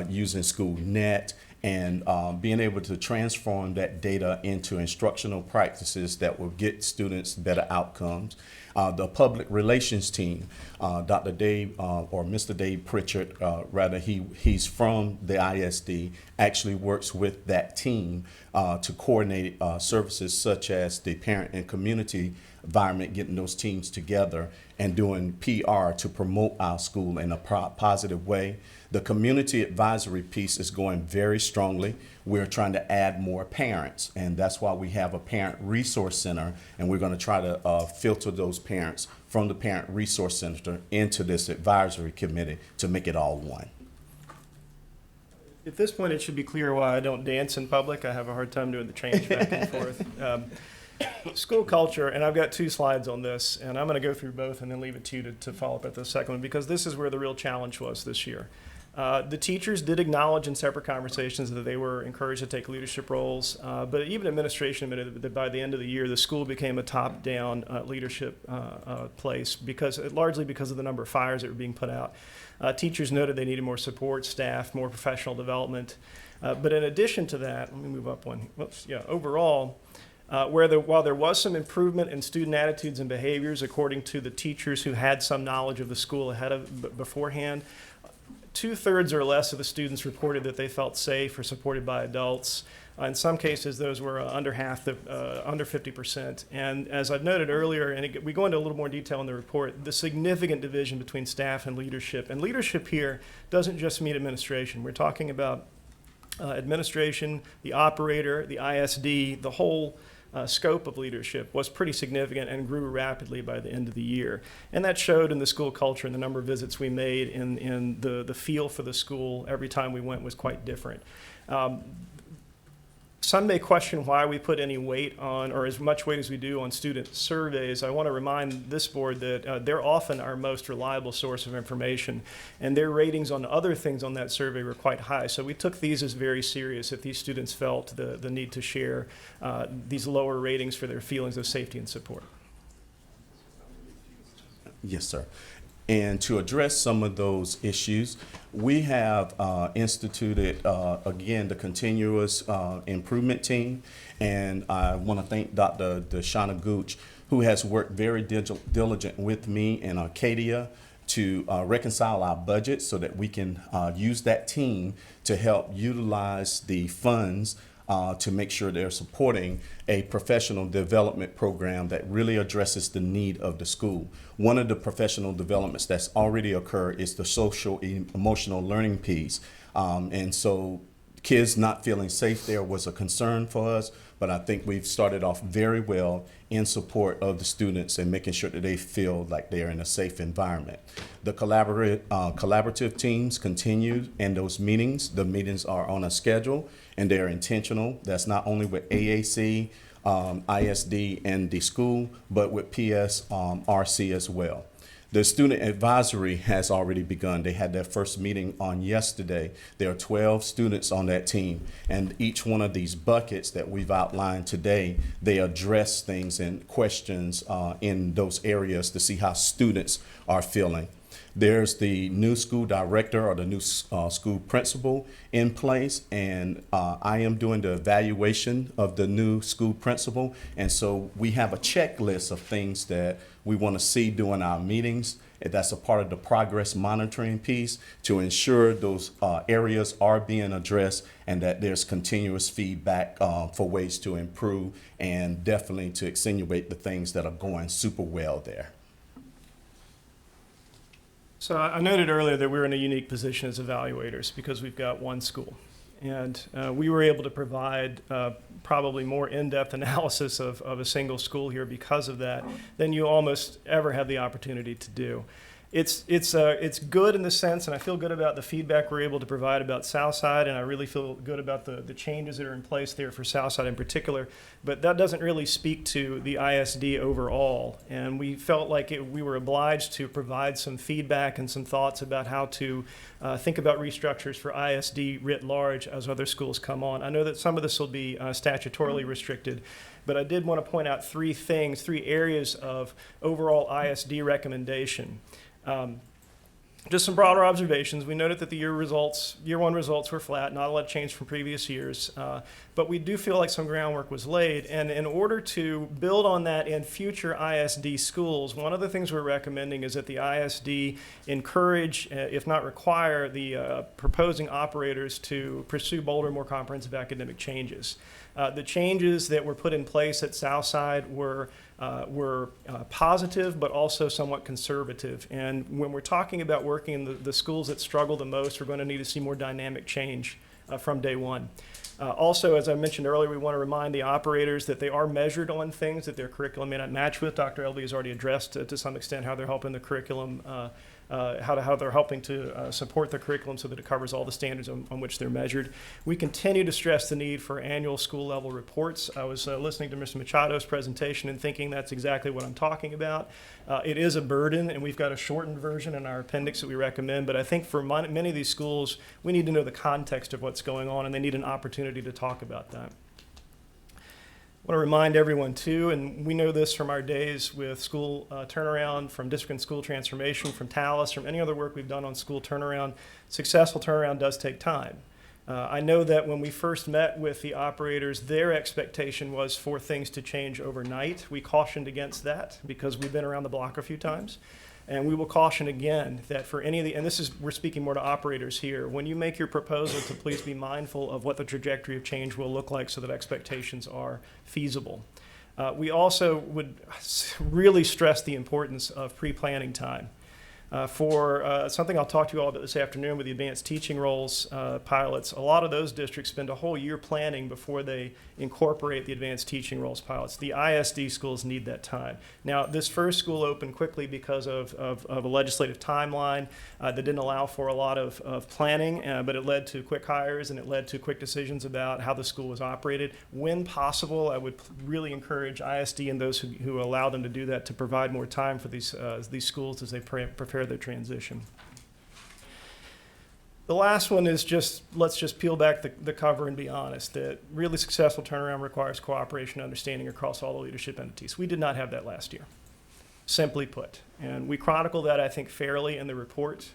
using SchoolNet, and being able to transform that data into instructional practices that will get students better outcomes. The public relations team, Dr. Dave, or Mr. Dave Pritchard, rather, he's from the ISD, actually works with that team to coordinate services such as the parent and community environment, getting those teams together and doing PR to promote our school in a positive way. The community advisory piece is going very strongly. We're trying to add more parents, and that's why we have a parent resource center, and we're going to try to filter those parents from the parent resource center into this advisory committee to make it all one. At this point, it should be clear why I don't dance in public. I have a hard time doing the change back and forth. School culture, and I've got 2 slides on this, and I'm going to go through both and then leave it to you to follow up at the second one, because this is where the real challenge was this year. The teachers did acknowledge in separate conversations that they were encouraged to take leadership roles, but even administration admitted that by the end of the year, the school became a top-down leadership place, largely because of the number of fires that were being put out. Teachers noted they needed more support staff, more professional development. But in addition to that, let me move up one. Overall, while there was some improvement in student attitudes and behaviors, according to the teachers who had some knowledge of the school beforehand, 2/3 or less of the students reported that they felt safe or supported by adults. In some cases, those were under 50%. And as I've noted earlier, and we go into a little more detail in the report, the significant division between staff and leadership. And leadership here doesn't just mean administration. We're talking about administration, the operator, the ISD, the whole scope of leadership was pretty significant and grew rapidly by the end of the year. And that showed in the school culture and the number of visits we made, in the feel for the school every time we went was quite different. Some may question why we put any weight on, or as much weight as we do on, student surveys. I want to remind this board that they're often our most reliable source of information, and their ratings on other things on that survey were quite high. So we took these as very serious if these students felt the need to share these lower ratings for their feelings of safety and support. Yes, sir. And to address some of those issues, we have instituted, again, the continuous improvement team. And I want to thank Dr. Deshauna Gooch, who has worked very diligent with me and Arcadia to reconcile our budget so that we can use that team to help utilize the funds to make sure they're supporting a professional development program that really addresses the need of the school. One of the professional developments that's already occurred is the social emotional learning piece. And so kids not feeling safe there was a concern for us, but I think we've started off very well in support of the students and making sure that they feel like they're in a safe environment. The collaborative teams continue in those meetings. The meetings are on a schedule and they're intentional. That's not only with AAC, ISD and the school, but with PSRC as well. The student advisory has already begun. They had their first meeting on yesterday. There are 12 students on that team, and each one of these buckets that we've outlined today, they address things and questions in those areas to see how students are feeling. There's the new school director or the new school principal in place, and I am doing the evaluation of the new school principal. And so we have a checklist of things that we want to see during our meetings. And that's a part of the progress monitoring piece to ensure those areas are being addressed and that there's continuous feedback for ways to improve and definitely to accentuate the things that are going super well there. So I noted earlier that we're in a unique position as evaluators because we've got one school. And we were able to provide probably more in-depth analysis of a single school here because of that than you almost ever have the opportunity to do. It's good in the sense, and I feel good about the feedback we're able to provide about Southside, and I really feel good about the changes that are in place there for Southside in particular, but that doesn't really speak to the ISD overall, and we felt like we were obliged to provide some feedback and some thoughts about how to think about restructures for ISD writ large as other schools come on. I know that some of this will be statutorily restricted, but I did want to point out three areas of overall ISD recommendation. Just some broader observations. We noted that the year one results were flat, not a lot changed from previous years, but we do feel like some groundwork was laid. And in order to build on that in future ISD schools, one of the things we're recommending is that the ISD encourage, if not require, the proposing operators to pursue bolder, more comprehensive academic changes. The changes that were put in place at Southside were positive, but also somewhat conservative. And when we're talking about working in the schools that struggle the most, we're going to need to see more dynamic change from day one. Also, as I mentioned earlier, we want to remind the operators that they are measured on things that their curriculum may not match with. Dr. Elby has already addressed to some extent how they're helping the curriculum, how they're helping to support the curriculum so that it covers all the standards on which they're measured. We continue to stress the need for annual school level reports. I was listening to Mr. Machado's presentation and thinking that's exactly what I'm talking about. It is a burden, and we've got a shortened version in our appendix that we recommend, but I think for many of these schools, we need to know the context of what's going on, and they need an opportunity to talk about that. I want to remind everyone too, and we know this from our days with school turnaround, from district and school transformation, from TALIS, from any other work we've done on school turnaround, successful turnaround does take time. I know that when we first met with the operators, their expectation was for things to change overnight. We cautioned against that because we've been around the block a few times. And we will caution again that for any of and we're speaking more to operators here, when you make your proposal to please be mindful of what the trajectory of change will look like so that expectations are feasible. We also would really stress the importance of pre-planning time. For something I'll talk to you all about this afternoon with the advanced teaching roles pilots, a lot of those districts spend a whole year planning before they incorporate the advanced teaching roles pilots. The ISD schools need that time. Now, this first school opened quickly because of a legislative timeline that didn't allow for a lot of planning, but it led to quick hires and it led to quick decisions about how the school was operated. When possible, I would really encourage ISD and those who allow them to do that to provide more time for these schools as they prepare their transition. The last one is let's just peel back the cover and be honest that really successful turnaround requires cooperation and understanding across all the leadership entities. We did not have that last year, simply put. And we chronicle that, I think, fairly in the report.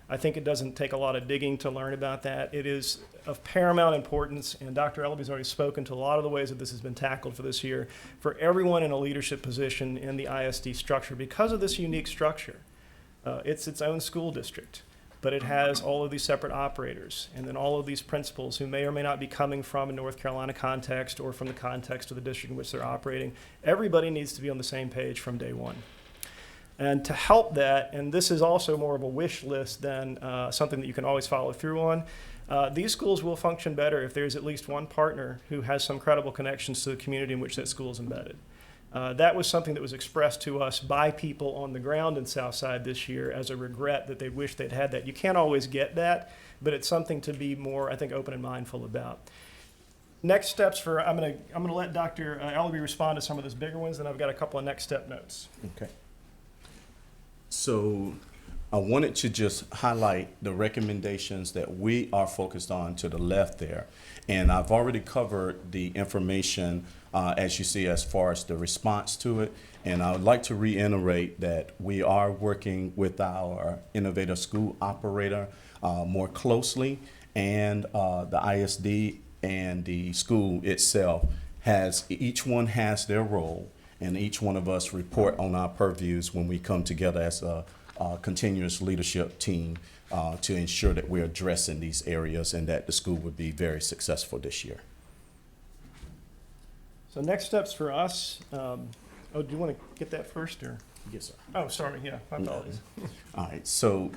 I think it doesn't take a lot of digging to learn about that. It is of paramount importance, and Dr. Elby's already spoken to a lot of the ways that this has been tackled for this year, for everyone in a leadership position in the ISD structure. Because of this unique structure, it's its own school district, but it has all of these separate operators and then all of these principals who may or may not be coming from a North Carolina context or from the context of the district in which they're operating. Everybody needs to be on the same page from day one. And to help that, and this is also more of a wish list than something that you can always follow through on, these schools will function better if there's at least one partner who has some credible connections to the community in which that school is embedded. That was something that was expressed to us by people on the ground in Southside this year as a regret that they wish they'd had that. You can't always get that, but it's something to be more, I think, open and mindful about. Next steps for, I'm gonna let Dr. Ellaby respond to some of those bigger ones, and I've got a couple of next step notes. Okay. So I wanted to just highlight the recommendations that we are focused on to the left there. And I've already covered the information, as you see, as far as the response to it. And I would like to reiterate that we are working with our innovative school operator more closely, and the ISD and the school itself each one has their role, and each one of us report on our purviews when we come together as a continuous leadership team to ensure that we're addressing these areas and that the school would be very successful this year. So next steps for us, oh, do you want to get that first, or? Yes, sir. Oh, sorry, yeah, my apologies. All right, so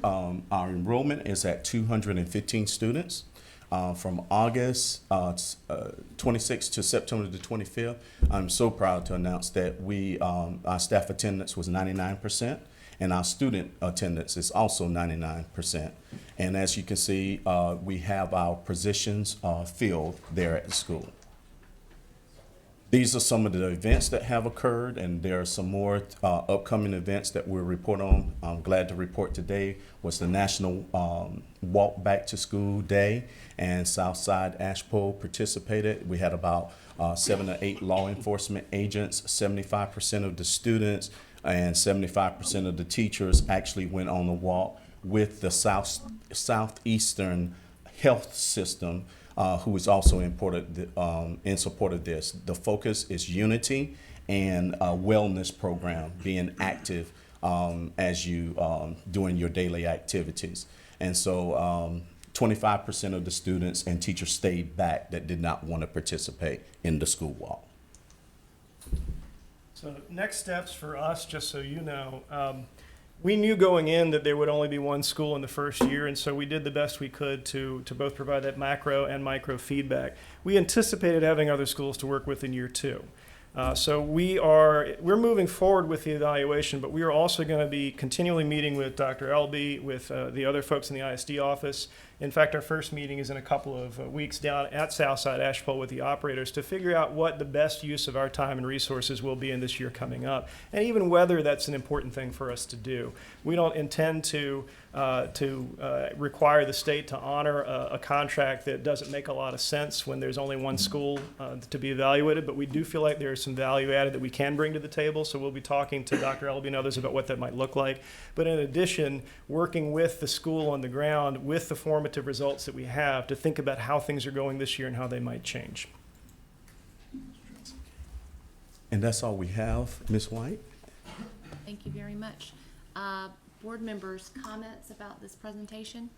our enrollment is at 215 students. From August 26th to September the 25th, I'm so proud to announce that our staff attendance was 99%, and our student attendance is also 99%. And as you can see, we have our positions filled there at the school. These are some of the events that have occurred, and there are some more upcoming events that we'll report on. I'm glad to report today was the National Walk Back to School Day, and Southside Ashpole participated. We had about 7 or 8 law enforcement agents, 75% of the students, and 75% of the teachers actually went on the walk with the Southeastern Health System, who is also in support of this. The focus is unity and a wellness program, being active as you doing your daily activities. And so 25% of the students and teachers stayed back that did not want to participate in the school walk. So next steps for us, just so you know, we knew going in that there would only be one school in the first year, and so we did the best we could to both provide that macro and micro feedback. We anticipated having other schools to work with in year 2. So we're moving forward with the evaluation, but we are also going to be continually meeting with Dr. Elby, with the other folks in the ISD office. In fact, our first meeting is in a couple of weeks down at Southside Ashpole with the operators to figure out what the best use of our time and resources will be in this year coming up, and even whether that's an important thing for us to do. We don't intend to require the state to honor a contract that doesn't make a lot of sense when there's only one school to be evaluated, but we do feel like there's some value added that we can bring to the table, so we'll be talking to Dr. Elby and others about what that might look like. But in addition, working with the school on the ground with the formative results that we have to think about how things are going this year and how they might change. And that's all we have, Ms. White. Thank you very much. Board members, comments about this presentation?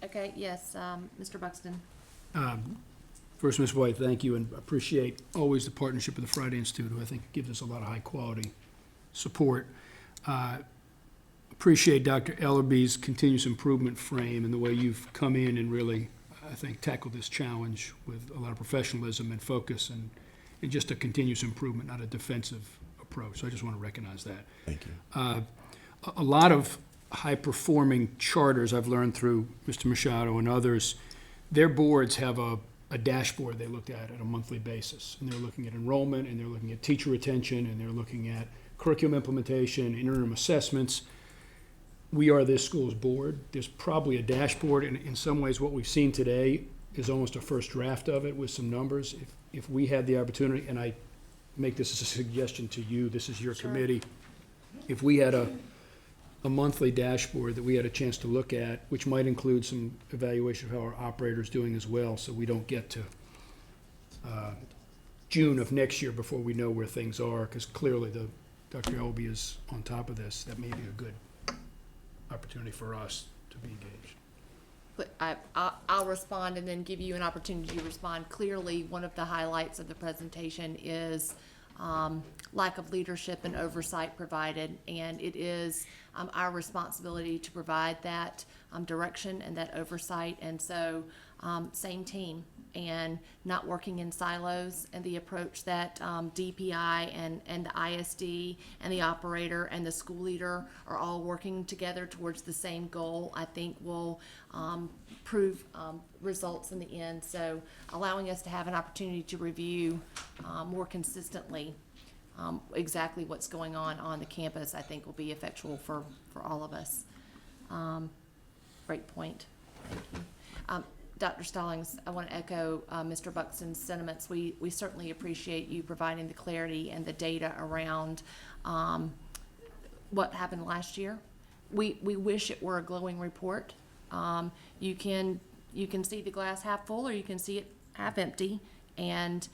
Okay, yes, Mr. Buxton. First, Ms. White, thank you, and appreciate always the partnership with the Friday Institute, who I think gives us a lot of high-quality support. Appreciate Dr. Ellerby's continuous improvement frame and the way you've come in and really, I think, tackled this challenge with a lot of professionalism and focus and just a continuous improvement, not a defensive approach. So I just want to recognize that. Thank you. A lot of high-performing charters I've learned through Mr. Machado and others, their boards have a dashboard they look at a monthly basis. And they're looking at enrollment, and they're looking at teacher retention, and they're looking at curriculum implementation, interim assessments. We are this school's board. There's probably a dashboard, and in some ways what we've seen today is almost a first draft of it with some numbers. If we had the opportunity, and I make this as a suggestion to you, this is your committee, if we had a monthly dashboard that we had a chance to look at, which might include some evaluation of how our operator's doing as well, so we don't get to June of next year before we know where things are, because clearly Dr. Elby is on top of this. That may be a good opportunity for us to be engaged. But I'll respond and then give you an opportunity to respond. Clearly, one of the highlights of the presentation is lack of leadership and oversight provided, and it is our responsibility to provide that direction and that oversight. And so, same team. and not working in silos, and the approach that DPI and the ISD and the operator and the school leader are all working together towards the same goal, I think will prove results in the end. So allowing us to have an opportunity to review more consistently exactly what's going on the campus, I think will be effectual for all of us. Great point. Thank you. Dr. Stallings, I want to echo Mr. Buxton's sentiments. We certainly appreciate you providing the clarity and the data around what happened last year. We wish it were a glowing report. You can see the glass half full, or you can see it half empty, and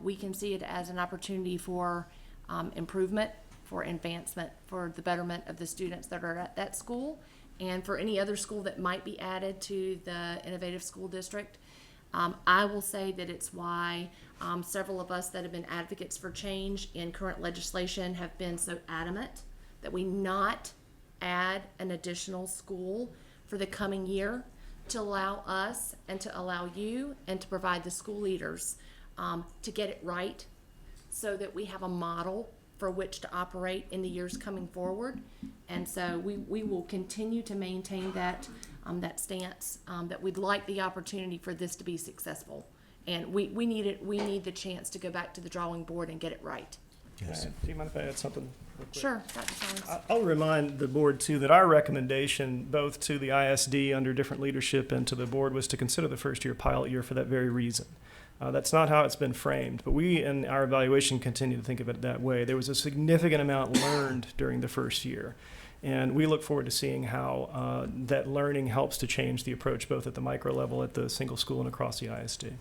we can see it as an opportunity for improvement, for advancement, for the betterment of the students that are at that school, and for any other school that might be added to the innovative school district. I will say that it's why several of us that have been advocates for change in current legislation have been so adamant that we not add an additional school for the coming year, to allow us and to allow you and to provide the school leaders to get it right, so that we have a model for which to operate in the years coming forward. And so we will continue to maintain that that stance, that we'd like the opportunity for this to be successful. And we need it. We need the chance to go back to the drawing board and get it right. Yes. Do you mind if I add something real quick? Sure, Dr. Stallings. I'll remind the board too that our recommendation, both to the ISD under different leadership and to the board, was to consider the first year pilot year for that very reason. That's not how it's been framed, but we in our evaluation continue to think of it that way. There was a significant amount learned during the first year, and we look forward to seeing how that learning helps to change the approach both at the micro level, at the single school, and across the ISD.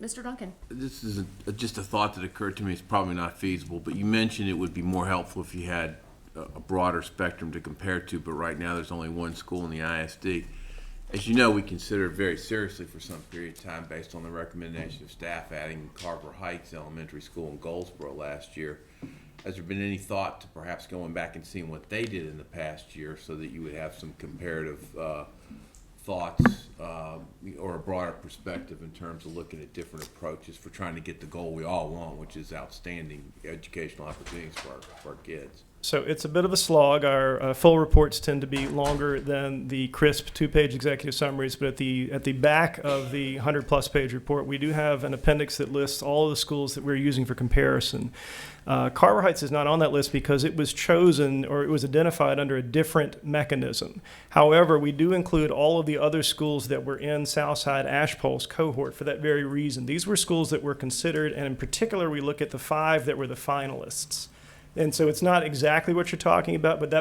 Mr. Duncan. This is just a thought that occurred to me. It's probably not feasible, but you mentioned it would be more helpful if you had a broader spectrum to compare to, but right now there's only one school in the ISD. As you know, we consider it very seriously for some period of time based on the recommendation of staff adding Carver Heights Elementary School in Goldsboro last year. Has there been any thought to perhaps going back and seeing what they did in the past year, so that you would have some comparative thoughts or a broader perspective in terms of looking at different approaches for trying to get the goal we all want, which is outstanding educational opportunities for our kids? So it's a bit of a slog. Our full reports tend to be longer than the crisp 2-page executive summaries, but at the back of the 100-plus page report, we do have an appendix that lists all of the schools that we're using for comparison. Carver Heights is not on that list because it was chosen, or it was identified under a different mechanism. However, we do include all of the other schools that were in Southside Ashpole's cohort for that very reason. These were schools that were considered, and in particular, we look at the 5 that were the finalists. And so it's not exactly what you're talking about, but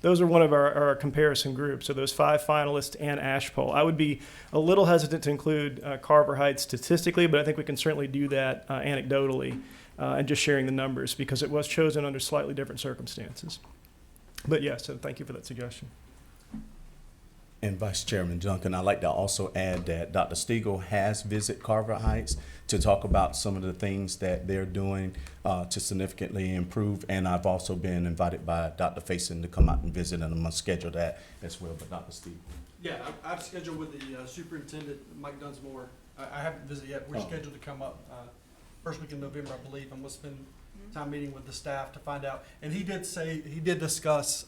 those are one of our comparison groups. So those 5 finalists and Ashpole. I would be a little hesitant to include Carver Heights statistically, but I think we can certainly do that anecdotally and just sharing the numbers, because it was chosen under slightly different circumstances. But yes, so thank you for that suggestion. And Vice Chairman Duncan, I'd like to also add that Dr. Stiegel has visited Carver Heights to talk about some of the things that they're doing to significantly improve. And I've also been invited by Dr. Faison to come out and visit, and I'm going to schedule that as well. But Dr. Stiegel. Yeah, I've scheduled with the superintendent, Mike Dunsmore. I haven't visited yet. We're scheduled to come up first week in November, I believe. I'm going to spend time meeting with the staff to find out. And he did discuss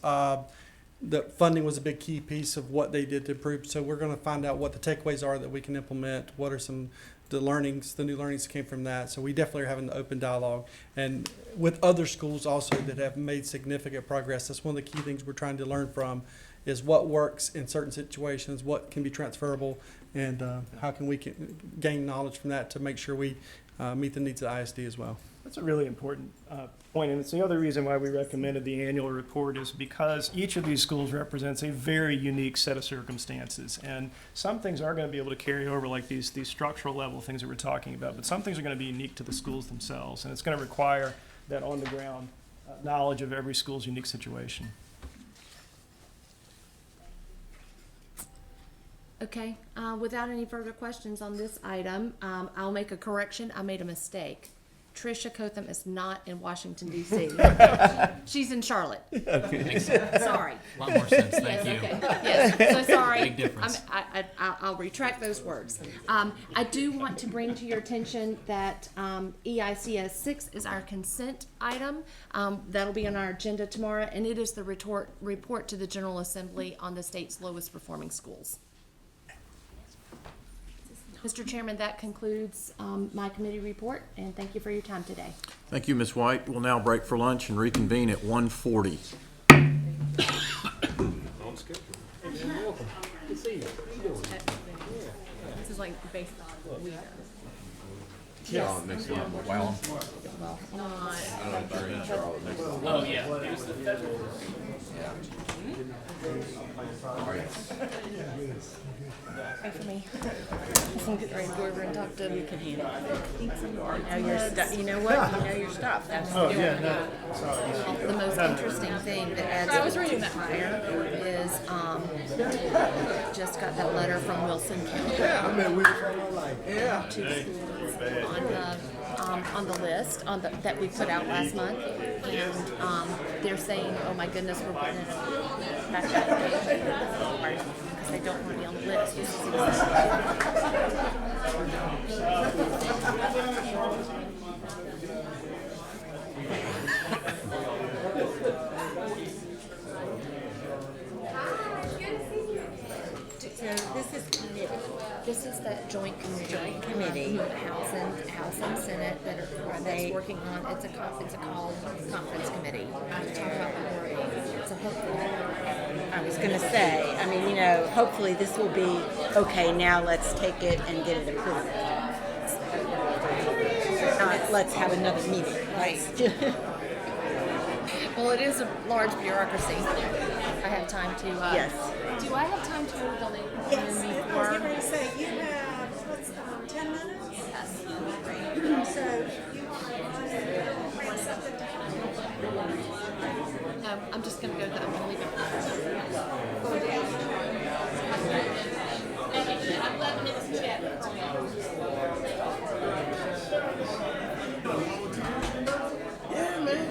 that funding was a big key piece of what they did to improve. So we're going to find out what the takeaways are that we can implement. What are the new learnings that came from that. So we definitely are having an open dialogue, and with other schools also that have made significant progress. That's one of the key things we're trying to learn from, is what works in certain situations, what can be transferable, and how can we gain knowledge from that to make sure we meet the needs of the ISD as well. That's a really important point, and it's the other reason why we recommended the annual report, is because each of these schools represents a very unique set of circumstances, and some things are going to be able to carry over, like these structural level things that we're talking about, but some things are going to be unique to the schools themselves, and it's going to require that on-the-ground knowledge of every school's unique situation. Okay, without any further questions on this item, I'll make a correction. I made a mistake. Tricia Cotham is not in Washington DC. She's in Charlotte. Sorry. A lot more sense, thank you. Okay. Yes, so sorry. Big difference. I'll retract those words. I do want to bring to your attention that EICS 6 is our consent item. That'll be on our agenda tomorrow, and it is the report to the General Assembly on the state's lowest performing schools. Mr. Chairman, that concludes my committee report, and thank you for your time today. Thank you, Ms. White. We'll now break for lunch and reconvene at 1:40. On schedule. Hey, welcome. Good to see you. How you doing? This is like based on we. Yeah, next one. Wow. Oh, yeah. Pray for me. Some good right, go over and talk to. You can handle it. You know what? You know your stuff. That's The most interesting thing that adds to the fire is just got that letter from Wilson County. On the list that we put out last month, and they're saying, "Oh my goodness, we're putting in a batch application because they don't want to be on the list." This is So this is committee. This is that joint committee. House and Senate that's working on. It's a called conference committee to talk about the wording. So hopefully, I was going to say, I mean, you know, hopefully this will be, okay, now let's take it and get it approved. Let's have another meeting. right. Well, it is a large bureaucracy. I have time to. Yes. Do I have time to move on the Yes, I was before? getting ready to say, you have, what's, 10 minutes? Yes. So you want something to No, I'm just gonna go. I'm gonna leave it. I'm 11 minutes to chat. Yeah, man.